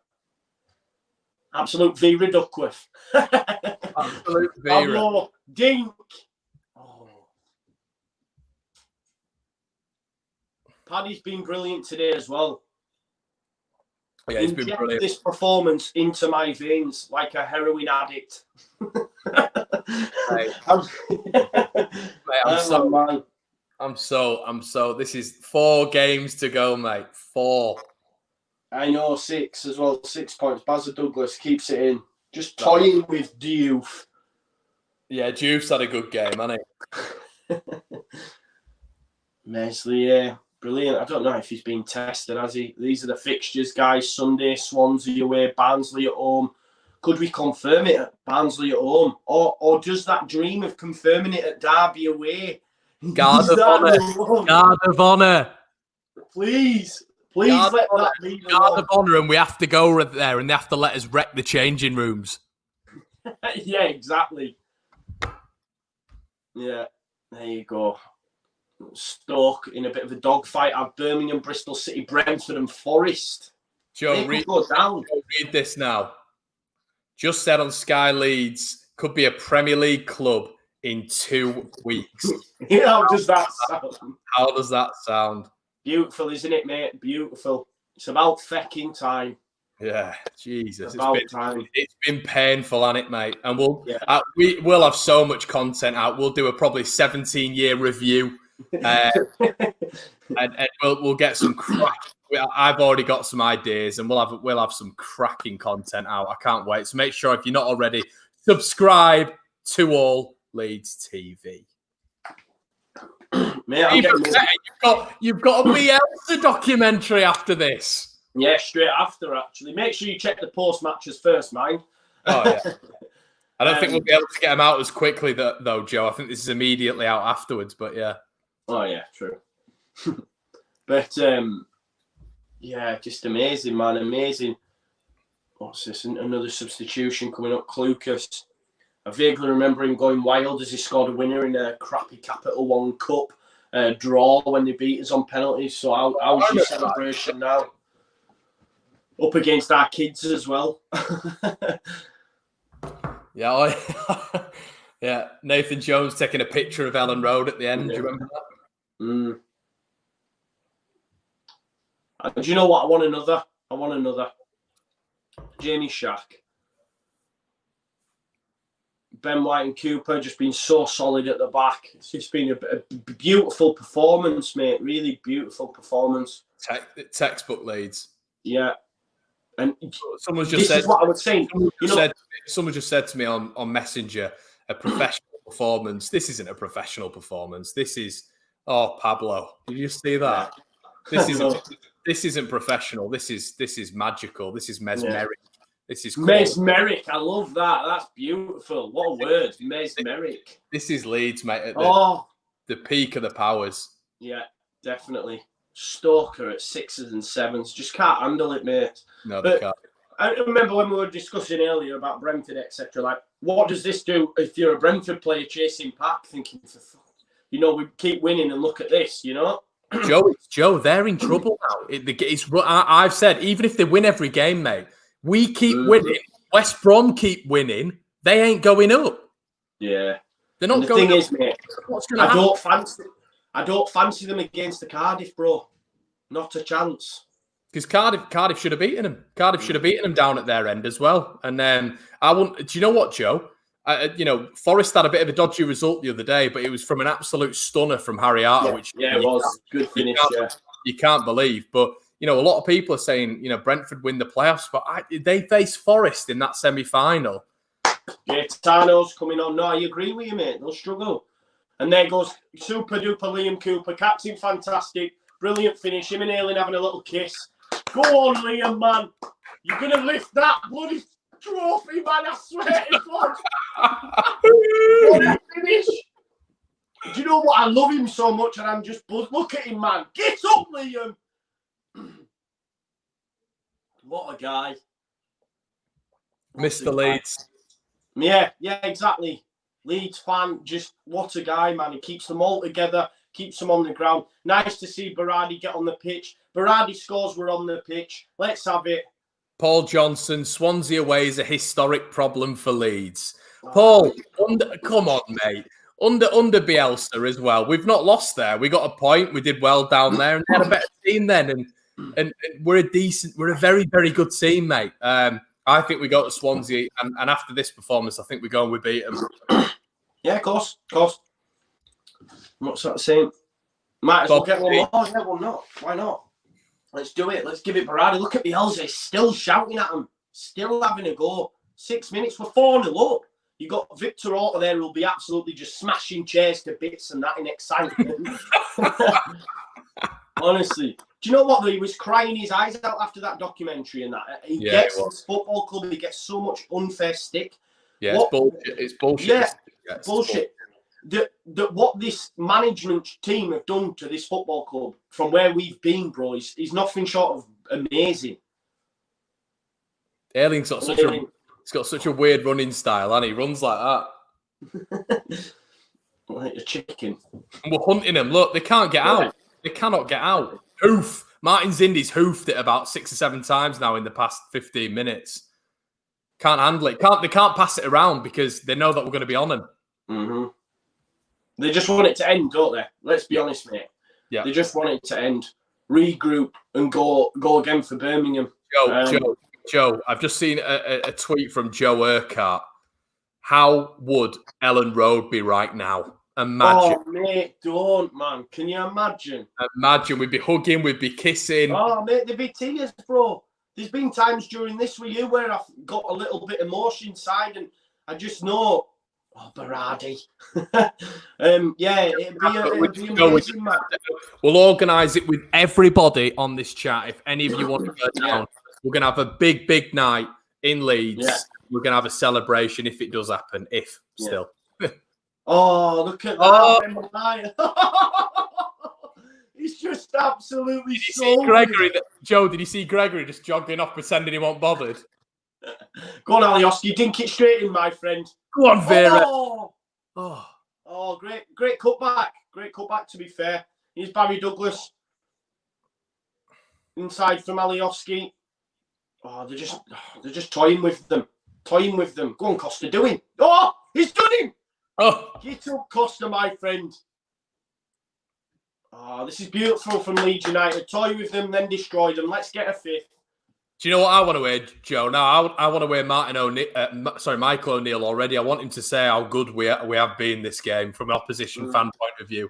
Absolute Vera Duckworth. Absolute Vera. Pablo Dink. Oh. Paddy's been brilliant today as well. Yeah, he's been brilliant. This performance into my veins like a heroin addict. I'm so. This is 4 games to go, mate. 4. I know, 6 as well. 6 points. Bazza Douglas keeps it in. Just toying with Diouf. Yeah, Diouf's had a good game, hasn't he? Mesley, yeah. Brilliant. I don't know if he's been tested, has he? These are the fixtures, guys. Sunday, Swansea away, Barnsley at home. Could we confirm it at Barnsley at home? Or just that dream of confirming it at Derby away? Guard of honour. Please let that be. Guard of honour, and we have to go there and they have to let us wreck the changing rooms. Yeah, exactly. Yeah, there you go. Stoke in a bit of a dogfight. Have Birmingham, Bristol City, Brentford, and Forest. Joe, read this now. Just said on Sky Leeds, could be a Premier League club in 2 weeks. How does that sound? How does that sound? Beautiful, isn't it, mate? Beautiful. It's about fecking time. Yeah, Jesus. Time. It's been painful, hasn't it, mate? And we'll have so much content out. We'll do a probably 17-year review. And we'll get some crack. I've already got some ideas, and we'll have some cracking content out. I can't wait. So make sure, if you're not already, subscribe to All Leeds TV. Mate, you've got a Bielsa documentary after this. Yeah, straight after, actually. Make sure you check the post-matches first, mind. Oh, yeah. I don't think we'll be able to get them out as quickly, though, Joe. I think this is immediately out afterwards, but yeah. Oh, yeah, true. But, yeah, just amazing, man. Amazing. What's this? Another substitution coming up. Clucas. I vaguely remember him going wild as he scored a winner in a crappy Capital One Cup draw when they beat us on penalties. So how's your celebration now? Up against our kids as well. Yeah, yeah. Nathan Jones taking a picture of Ellen Road at the end. Do you remember that? Do you know what? I want another. Jamie Shack. Ben White and Cooper just been so solid at the back. It's just been a beautiful performance, mate. Really beautiful performance. Textbook Leeds. Yeah. And someone just said, is what I would say. Someone just said to me on Messenger, a professional performance. This isn't a professional performance. This is, Pablo. Did you see that? Yeah. This isn't professional. This is magical. This is mesmeric. Yeah. This is cool. Mesmeric. I love that. That's beautiful. What a word. Mesmeric. This is Leeds, mate. At the peak of the powers. Yeah, definitely. Stoke at 6s and 7s. Just can't handle it, mate. No, they can't. I remember when we were discussing earlier about Brentford, etc. Like, what does this do if you're a Brentford player chasing pack, thinking, we keep winning and look at this, Joe, they're in trouble now. I've said, even if they win every game, mate, we keep winning. West Brom keep winning. They ain't going up. Yeah. They're not going up. The thing is, mate, I don't fancy them against the Cardiff, bro. Not a chance. Because Cardiff should have beaten them. Cardiff should have beaten them down at their end as well. And then do you know what, Joe? Forest had a bit of a dodgy result the other day, but it was from an absolute stunner from Marriot, which it was good finish. You can't believe. But a lot of people are saying Brentford win the playoffs, but they face Forest in that semi-final. Yeah, Tano's coming on. No, I agree with you, mate. They'll struggle. And there goes super duper Liam Cooper, captain, fantastic, brilliant finish. Him and Aileen having a little kiss. Go on, Liam, man. You're gonna lift that bloody trophy, man. I swear to God. What a finish! Do you know what? I love him so much, and I'm just look at him, man. Get up, Liam. What a guy. Mr. Leeds. Yeah, exactly. Leeds fan, just what a guy, man. He keeps them all together, keeps them on the ground. Nice to see Berardi get on the pitch. Berardi scores, we're on the pitch. Let's have it. Paul Johnson, Swansea away is a historic problem for Leeds. Paul, come on, mate. Under Bielsa as well. We've not lost there. We got a point. We did well down there, and they had a better team then. And we're a very, very good team, mate. I think we go to Swansea, and after this performance, I think we go and we beat them. Yeah, of course. What's that saying? Might as well get one more. Yeah, well, not. Why not? Let's do it. Let's give it Berardi. Look at Bielsa. He's still shouting at him. Still having a go. 6 minutes. We're 4-0 up. You got Victor Orta there who'll be absolutely just smashing chairs to bits and that in excitement. Honestly. Do you know what, though? He was crying his eyes out after that documentary and that. He gets this football club, he gets so much unfair stick. Yeah, it's bullshit. Yeah, bullshit. What this management team have done to this football club from where we've been, bro, is nothing short of amazing. Aileen's got such a weird running style, and he runs like that. Like a chicken. And we're hunting them. Look, they can't get out. They cannot get out. Hoof. Martin Zindi's hoofed it about 6 or 7 times now in the past 15 minutes. Can't handle it. They can't pass it around because they know that we're going to be on them. Mm-hmm. They just want it to end, don't they? Let's be honest, mate. Yeah. They just want it to end, regroup, and go again for Birmingham. Joe, I've just seen a tweet from Joe Urquhart. How would Ellen Road be right now? Imagine. Oh, mate, don't, man. Can you imagine? Imagine. We'd be hugging, we'd be kissing. Oh, mate, there'd be tears, bro. There's been times during this with you where I've got a little bit of emotion inside and I just know, oh, Berardi. Yeah, it'd be amazing, man. We'll organise it with everybody on this chat. If any of you want to go down, we're going to have a big, big night in Leeds. Yeah. We're going to have a celebration if it does happen, still. Oh, look at that. He's just absolutely so Gregory. Joe, did you see Gregory just jogging off pretending he wasn't bothered? Go on, Alioski. Dink it straight in, my friend. Go on, Vera. Oh, great cutback. Great cutback, to be fair. Here's Barry Douglas. Inside from Alioski. Oh, they're just toying with them. Go on, Costa, do him. Oh, he's done him. Oh. Get up, Costa, my friend. Oh, this is beautiful from Leeds United. Toy with them, then destroy them. Let's get a fifth. Do you know what I want to wear, Joe? No, I want to wear Michael O'Neill already. I want him to say how good we have been this game from an opposition fan point of view.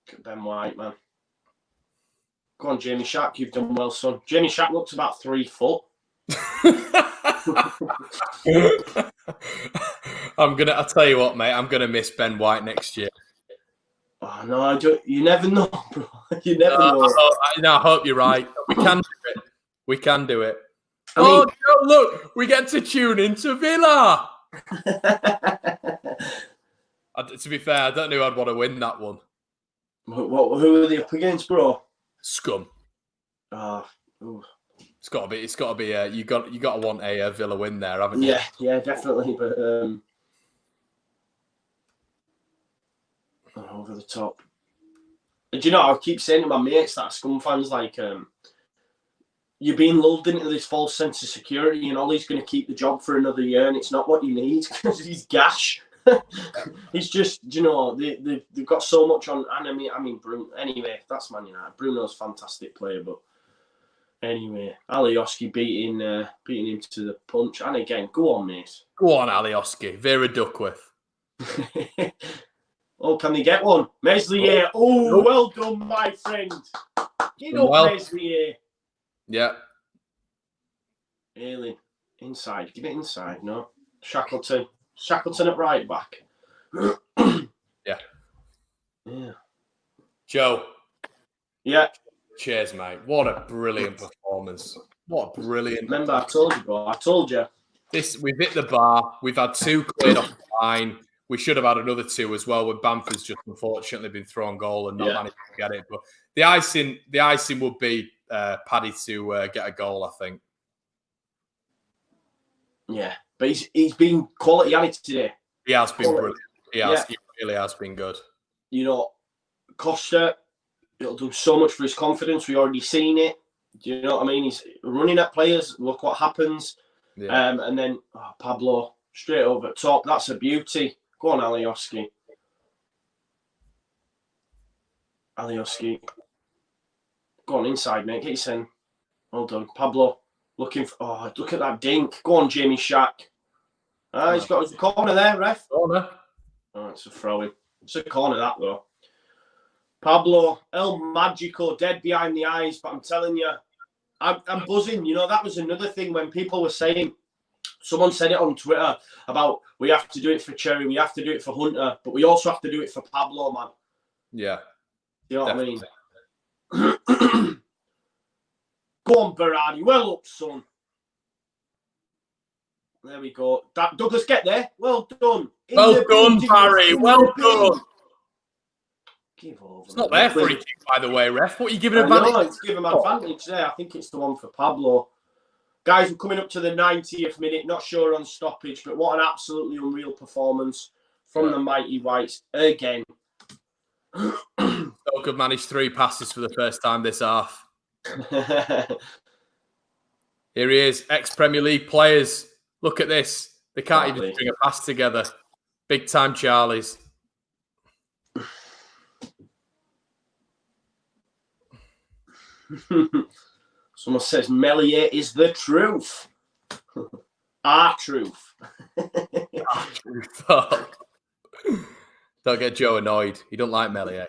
Look at Ben White, man. Go on, Jamie Shack. You've done well, son. Jamie Shack looks about 3 foot. I'll tell you what, mate. I'm gonna miss Ben White next year. Oh no, you never know, bro. You never know. I hope you're right. We can do it. Joe, look, we get to tune into Villa. To be fair, I don't know who I'd want to win that one. Who are they up against, bro? Scum. It's got to be. You got to want a Villa win there, haven't you? Yeah, definitely. But over the top. Do you know? I keep saying to my mates that Scum fans like, you're being lulled into this false sense of security, and Ollie's going to keep the job for another year, and it's not what you need because he's gash. He's just, you know, they've got so much on. And I mean, Bruno. Anyway, that's Man United. Bruno's a fantastic player, but. Anyway, Alioski beating him to the punch. And again, go on, mate. Go on, Alioski. Vera Duckworth. Oh, can they get one? Meslier. Oh, well done, my friend. Get up, Meslier. Yeah. Ailing. Inside. Give it inside, no? Shackleton at right back. Yeah. Joe. Yeah. Cheers, mate. What a brilliant performance. What a brilliant. Remember, I told you, bro. I told you. We've hit the bar. We've had 2 cleared off the line. We should have had another 2 as well, when Bamford's just unfortunately been thrown goal and not managed to get it. But the icing would be Paddy to get a goal, I think. Yeah, but he's been quality at it today. He has been brilliant. He really has been good. You know, Costa, it'll do so much for his confidence. We've already seen it. Do you know what I mean? He's running at players. Look what happens. Yeah. And then Pablo straight over top. That's a beauty. Go on, Alioski. Go on inside, mate. Get your in. Well done. Pablo looking for... Oh, look at that dink. Go on, Jamie Shack. He's got his corner there, ref. Corner. Oh, it's a throw-in. It's a corner, that, though. Pablo, El Magico, dead behind the eyes, but I'm telling you, I'm buzzing. You know, that was another thing when people were saying, someone said it on Twitter about we have to do it for Cherry, we have to do it for Hunter, but we also have to do it for Pablo, man. Yeah. You know what I mean? Go on, Berardi. Well up, son. There we go. Douglas, get there. Well done. Well done, Barry. Well done. Give over. It's not there for a kick, by the way, ref. What are you giving advantage? No, it's giving advantage there. I think it's the one for Pablo. Guys, we're coming up to the 90th minute. Not sure on stoppage, but what an absolutely unreal performance from the mighty Whites again. Stoke have managed 3 passes for the first time this half. Here he is, ex-Premier League players. Look at this. They can't even string a pass together. Big time Charlies. Someone says Marriot is the truth. Our truth. Our truth. Oh. Don't get Joe annoyed. He don't like Marriot.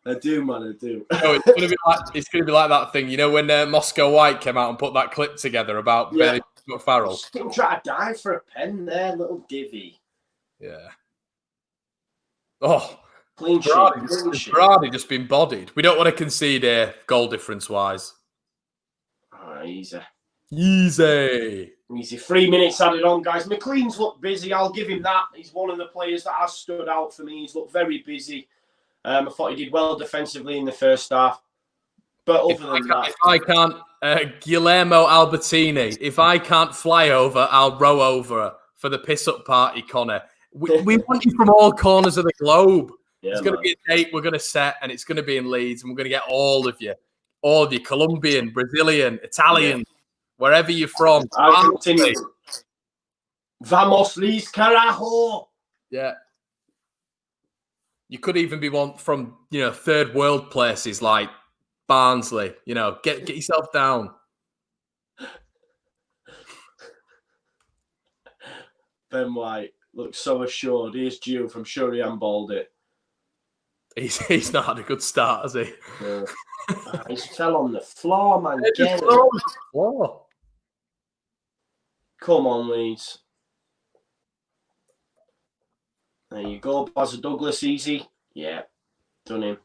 I do, man. I do. No, it's gonna be like that thing, you know, when Moscow White came out and put that clip together about Billy McFarrell. Didn't try to dive for a pen there, little divvy. Yeah. Oh, clean sheet. Berardi just been bodied. We don't want to concede here, goal difference wise. Easy. 3 minutes added on, guys. McLean's looked busy. I'll give him that. He's one of the players that has stood out for me. He's looked very busy. I thought he did well defensively in the first half. But other than that... If I can't... Guillermo Albertini, if I can't fly over, I'll row over for the piss-up party, Conor. We want you from all corners of the globe. Yeah, it's going to be a date we're going to set, and it's going to be in Leeds, and we're going to get all of you, Colombian, Brazilian, Italian, wherever you're from. Vamos, Leeds, carajo. Yeah. You could even be one from, third world places like Barnsley. Get yourself down. Ben White looks so assured. He's due from Shuri and Baldy. He's not had a good start, has he? No. He fell on the floor, man. Floor. Come on, Leeds. There you go. Baz Douglas, easy. Yeah. Done him.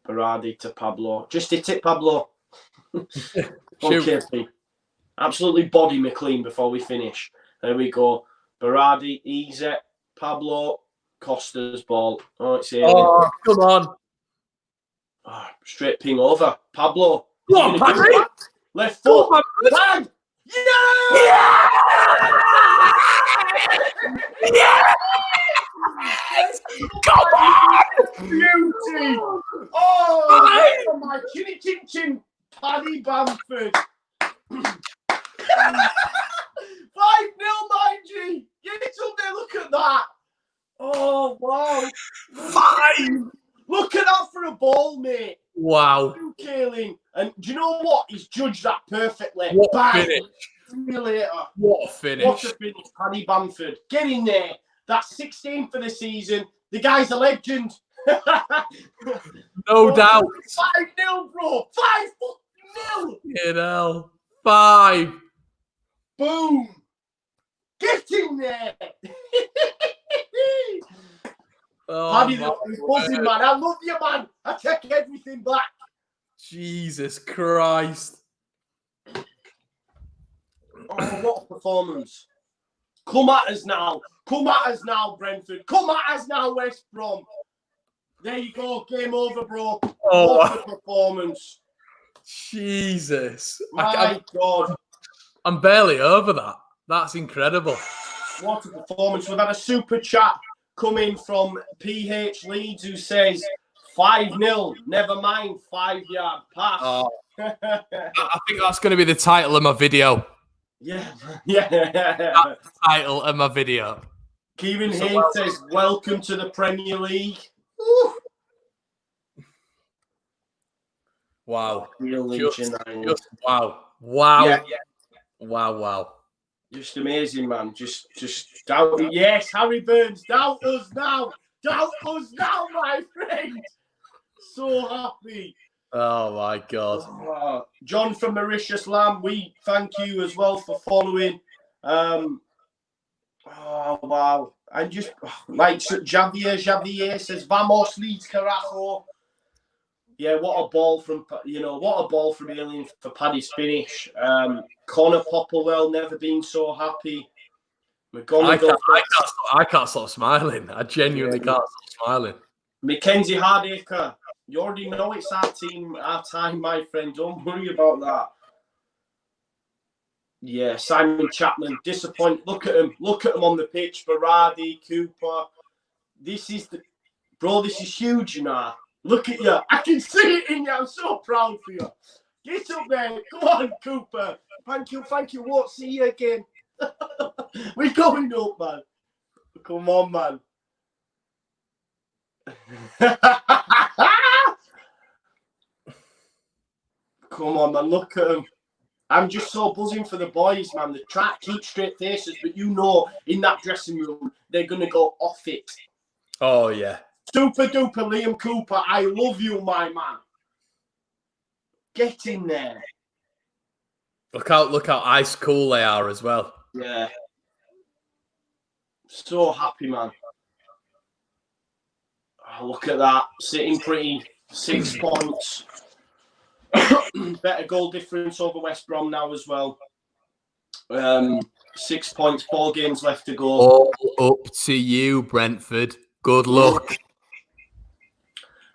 Berardi to Pablo. Just hit it, Pablo. Okay. Absolutely body McLean before we finish. There we go. Berardi, easy. Pablo, Costa's ball. Oh, it's here. Oh, come on. Oh, straight ping over. Pablo. Come on, left foot. Bang! Yeah! Yeah! Come on! Beauty! Oh, my chinny chin chin, Paddy Bamford. 5-0, my G. Get up there, look at that. Oh, wow. 5! Look at that for a ball, mate. Wow. Kaling. And do you know what? He's judged that perfectly. What a finish. See you later. What a finish. What a finish, Paddy Bamford. Get in there. That's 16 for the season. The guy's a legend. No doubt. 5-0, bro. 5-0. 5. Boom. Get in there. Paddy, he's buzzing, man. I love you, man. I take everything back. Jesus Christ. Oh, what a performance. Come at us now. Come at us now, Brentford. Come at us now, West Brom. There you go. Game over, bro. Oh, what a performance. Jesus. My God. I'm barely over that. That's incredible. What a performance. We've had a super chat coming from PH Leeds who says 5-0. Never mind. 5-yard pass. Oh. I think that's going to be the title of my video. Yeah. That's the title of my video. Kieran Hayes says, welcome to the Premier League. Woo. Wow. Just wow. Wow. Yeah. Wow. Just amazing, man. Just doubt it. Yes, Harry Burns. Doubt us now. Doubt us now, my friend. So happy. Oh, my God. John from Mauritius Lamb, we thank you as well for following. Oh, wow. And just like Javier says, Vamos, Leeds, Carajo. Yeah, what a ball from Alien for Paddy's finish. Conor Popplewell, never been so happy. I can't stop smiling. I genuinely can't stop smiling. Mackenzie Hardacre, you already know it's our team, our time, my friend. Don't worry about that. Yeah, Simon Chapman, disappointed. Look at him on the pitch. Berardi, Cooper. This is huge, you know. Look at you. I can see it in you. I'm so proud for you. Get up there. Come on, Cooper. Thank you. Won't see you again. We're going up, man. Come on, man. Come on, man. Look at them. I'm just so buzzing for the boys, man. They try to keep straight faces, but you know, in that dressing room, they're going to go off it. Oh, yeah. Super duper Liam Cooper, I love you, my man. Get in there. Look how ice cool they are as well. Yeah. So happy, man. Oh, look at that. Sitting pretty. 6 points. Better goal difference over West Brom now as well. 6 points, 4 games left to go. All up to you, Brentford. Good luck.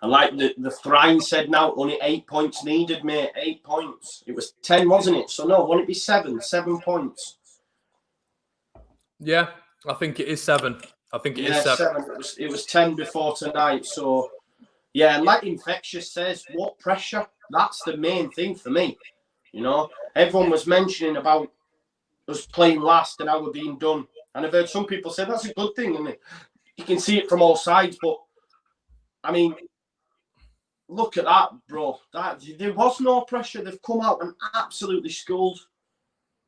And like the Thrine said now, only 8 points needed, mate. 8 points. It was 10, wasn't it? So no, won't it be 7? 7 points. Yeah, I think it is 7. I think it is 7. It was 10 before tonight. So yeah, like Infectious says, what pressure? That's the main thing for me. You know, everyone was mentioning about us playing last and how we're being done. And I've heard some people say that's a good thing, and you can see it from all sides. But I mean, look at that, bro. There was no pressure. They've come out and absolutely schooled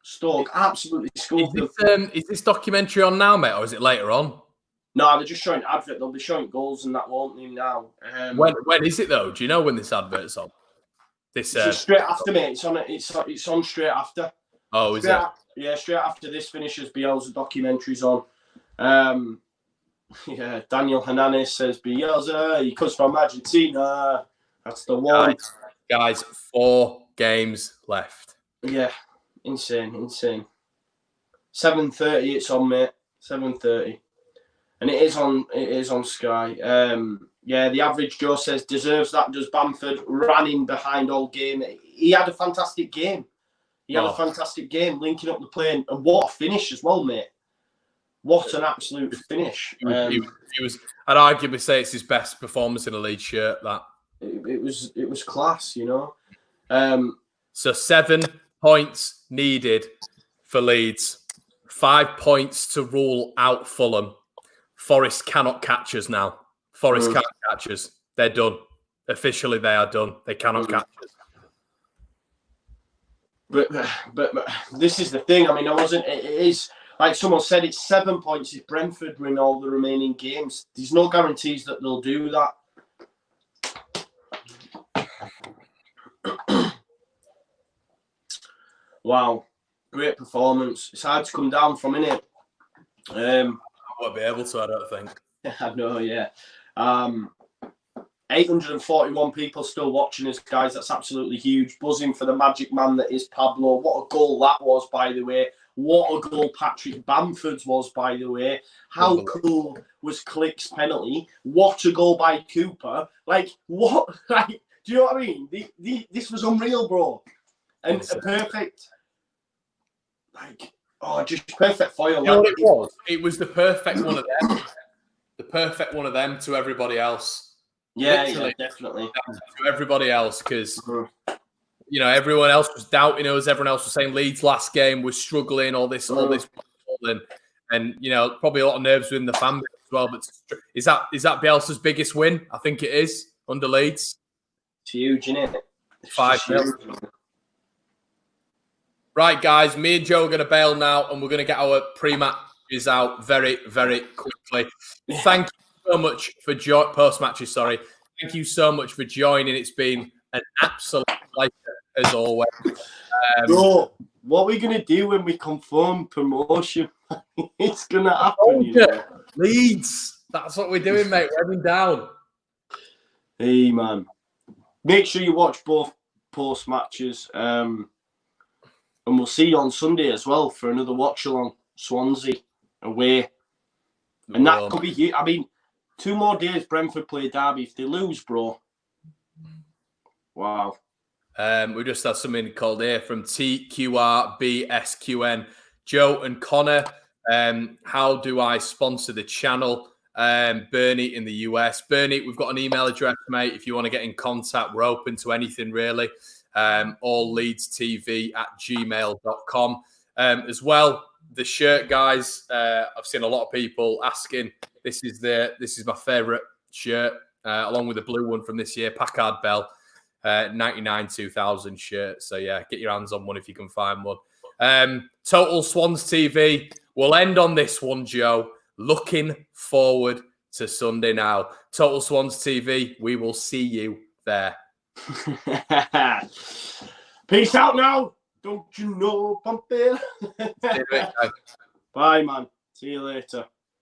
Stoke. Absolutely schooled them. Is this documentary on now, mate, or is it later on? No, they're just showing advert. They'll be showing goals and that, won't they, now? When is it, though? Do you know when this advert's on? It's straight after, mate. It's on straight after. Oh, is it? Yeah, straight after this finishes, Bielsa documentary's on. Yeah, Daniel Hernandez says Bielsa, he comes from Argentina. That's the one. Guys, 4 games left. Yeah, insane. 7:30 it's on, mate. 7:30. And it is on Sky. Yeah, the average Joe says deserves that. Does Bamford? Ran in behind all game. He had a fantastic game. Linking up the play, and what a finish as well, mate. What an absolute finish. He was. I'd arguably say it's his best performance in a Leeds shirt. That it was class, you know. So 7 points needed for Leeds. 5 points to rule out Fulham. Forest cannot catch us now. Forest can't catch us. They're done. Officially, they are done. They cannot catch us. But this is the thing. I mean, it is, like someone said, it's 7 points if Brentford win all the remaining games. There's no guarantees that they'll do that. Wow. Great performance. It's hard to come down from, innit? I won't be able to, I don't think. I know, yeah. 841 people still watching us, guys. That's absolutely huge. Buzzing for the magic man that is Pablo. What a goal that was, by the way. What a goal Patrick Bamford's was, by the way. How cool was Click's penalty? What a goal by Cooper. Like, what? Like, do you know what I mean? This was unreal, bro. And a perfect, like, just perfect foil. You know what it was? It was the perfect one of them. The perfect one of them to everybody else. Yeah, definitely. To everybody else, because you know everyone else was doubting us. Everyone else was saying Leeds last game was struggling, all this, and you know probably a lot of nerves within the fan base as well. But is that Bielsa's biggest win? I think it is under Leeds. It's huge, isn't it? 5-0. Right, guys, me and Joe are going to bail now, and we're going to get our pre-matches out very, very quickly. Thank you so much for post-matches. Sorry, thank you so much for joining. It's been an absolute pleasure as always. Bro, what are we going to do when we confirm promotion? It's going to happen. You know? Leeds. That's what we're doing, mate. We're heading down. Hey, man. Make sure you watch both post-matches. And we'll see you on Sunday as well for another watch-along. Swansea away. And that could be huge. I mean, 2 more days Brentford play Derby. If they lose, bro. Wow. We just had something called here from TQRBSQN. Joe and Conor, how do I sponsor the channel? Bernie in the US. Bernie, we've got an email address, mate. If you want to get in contact, we're open to anything, really. All Leeds TV at gmail.com. As well, the shirt, guys. I've seen a lot of people asking. This is my favourite shirt, along with the blue one from this year, Packard Bell, 99 2000 shirt. So yeah, get your hands on one if you can find one. Total Swans TV. We'll end on this one, Joe. Looking forward to Sunday now. Total Swans TV. We will see you there. Peace out now. Don't you know, pump it? Bye, man. See you later.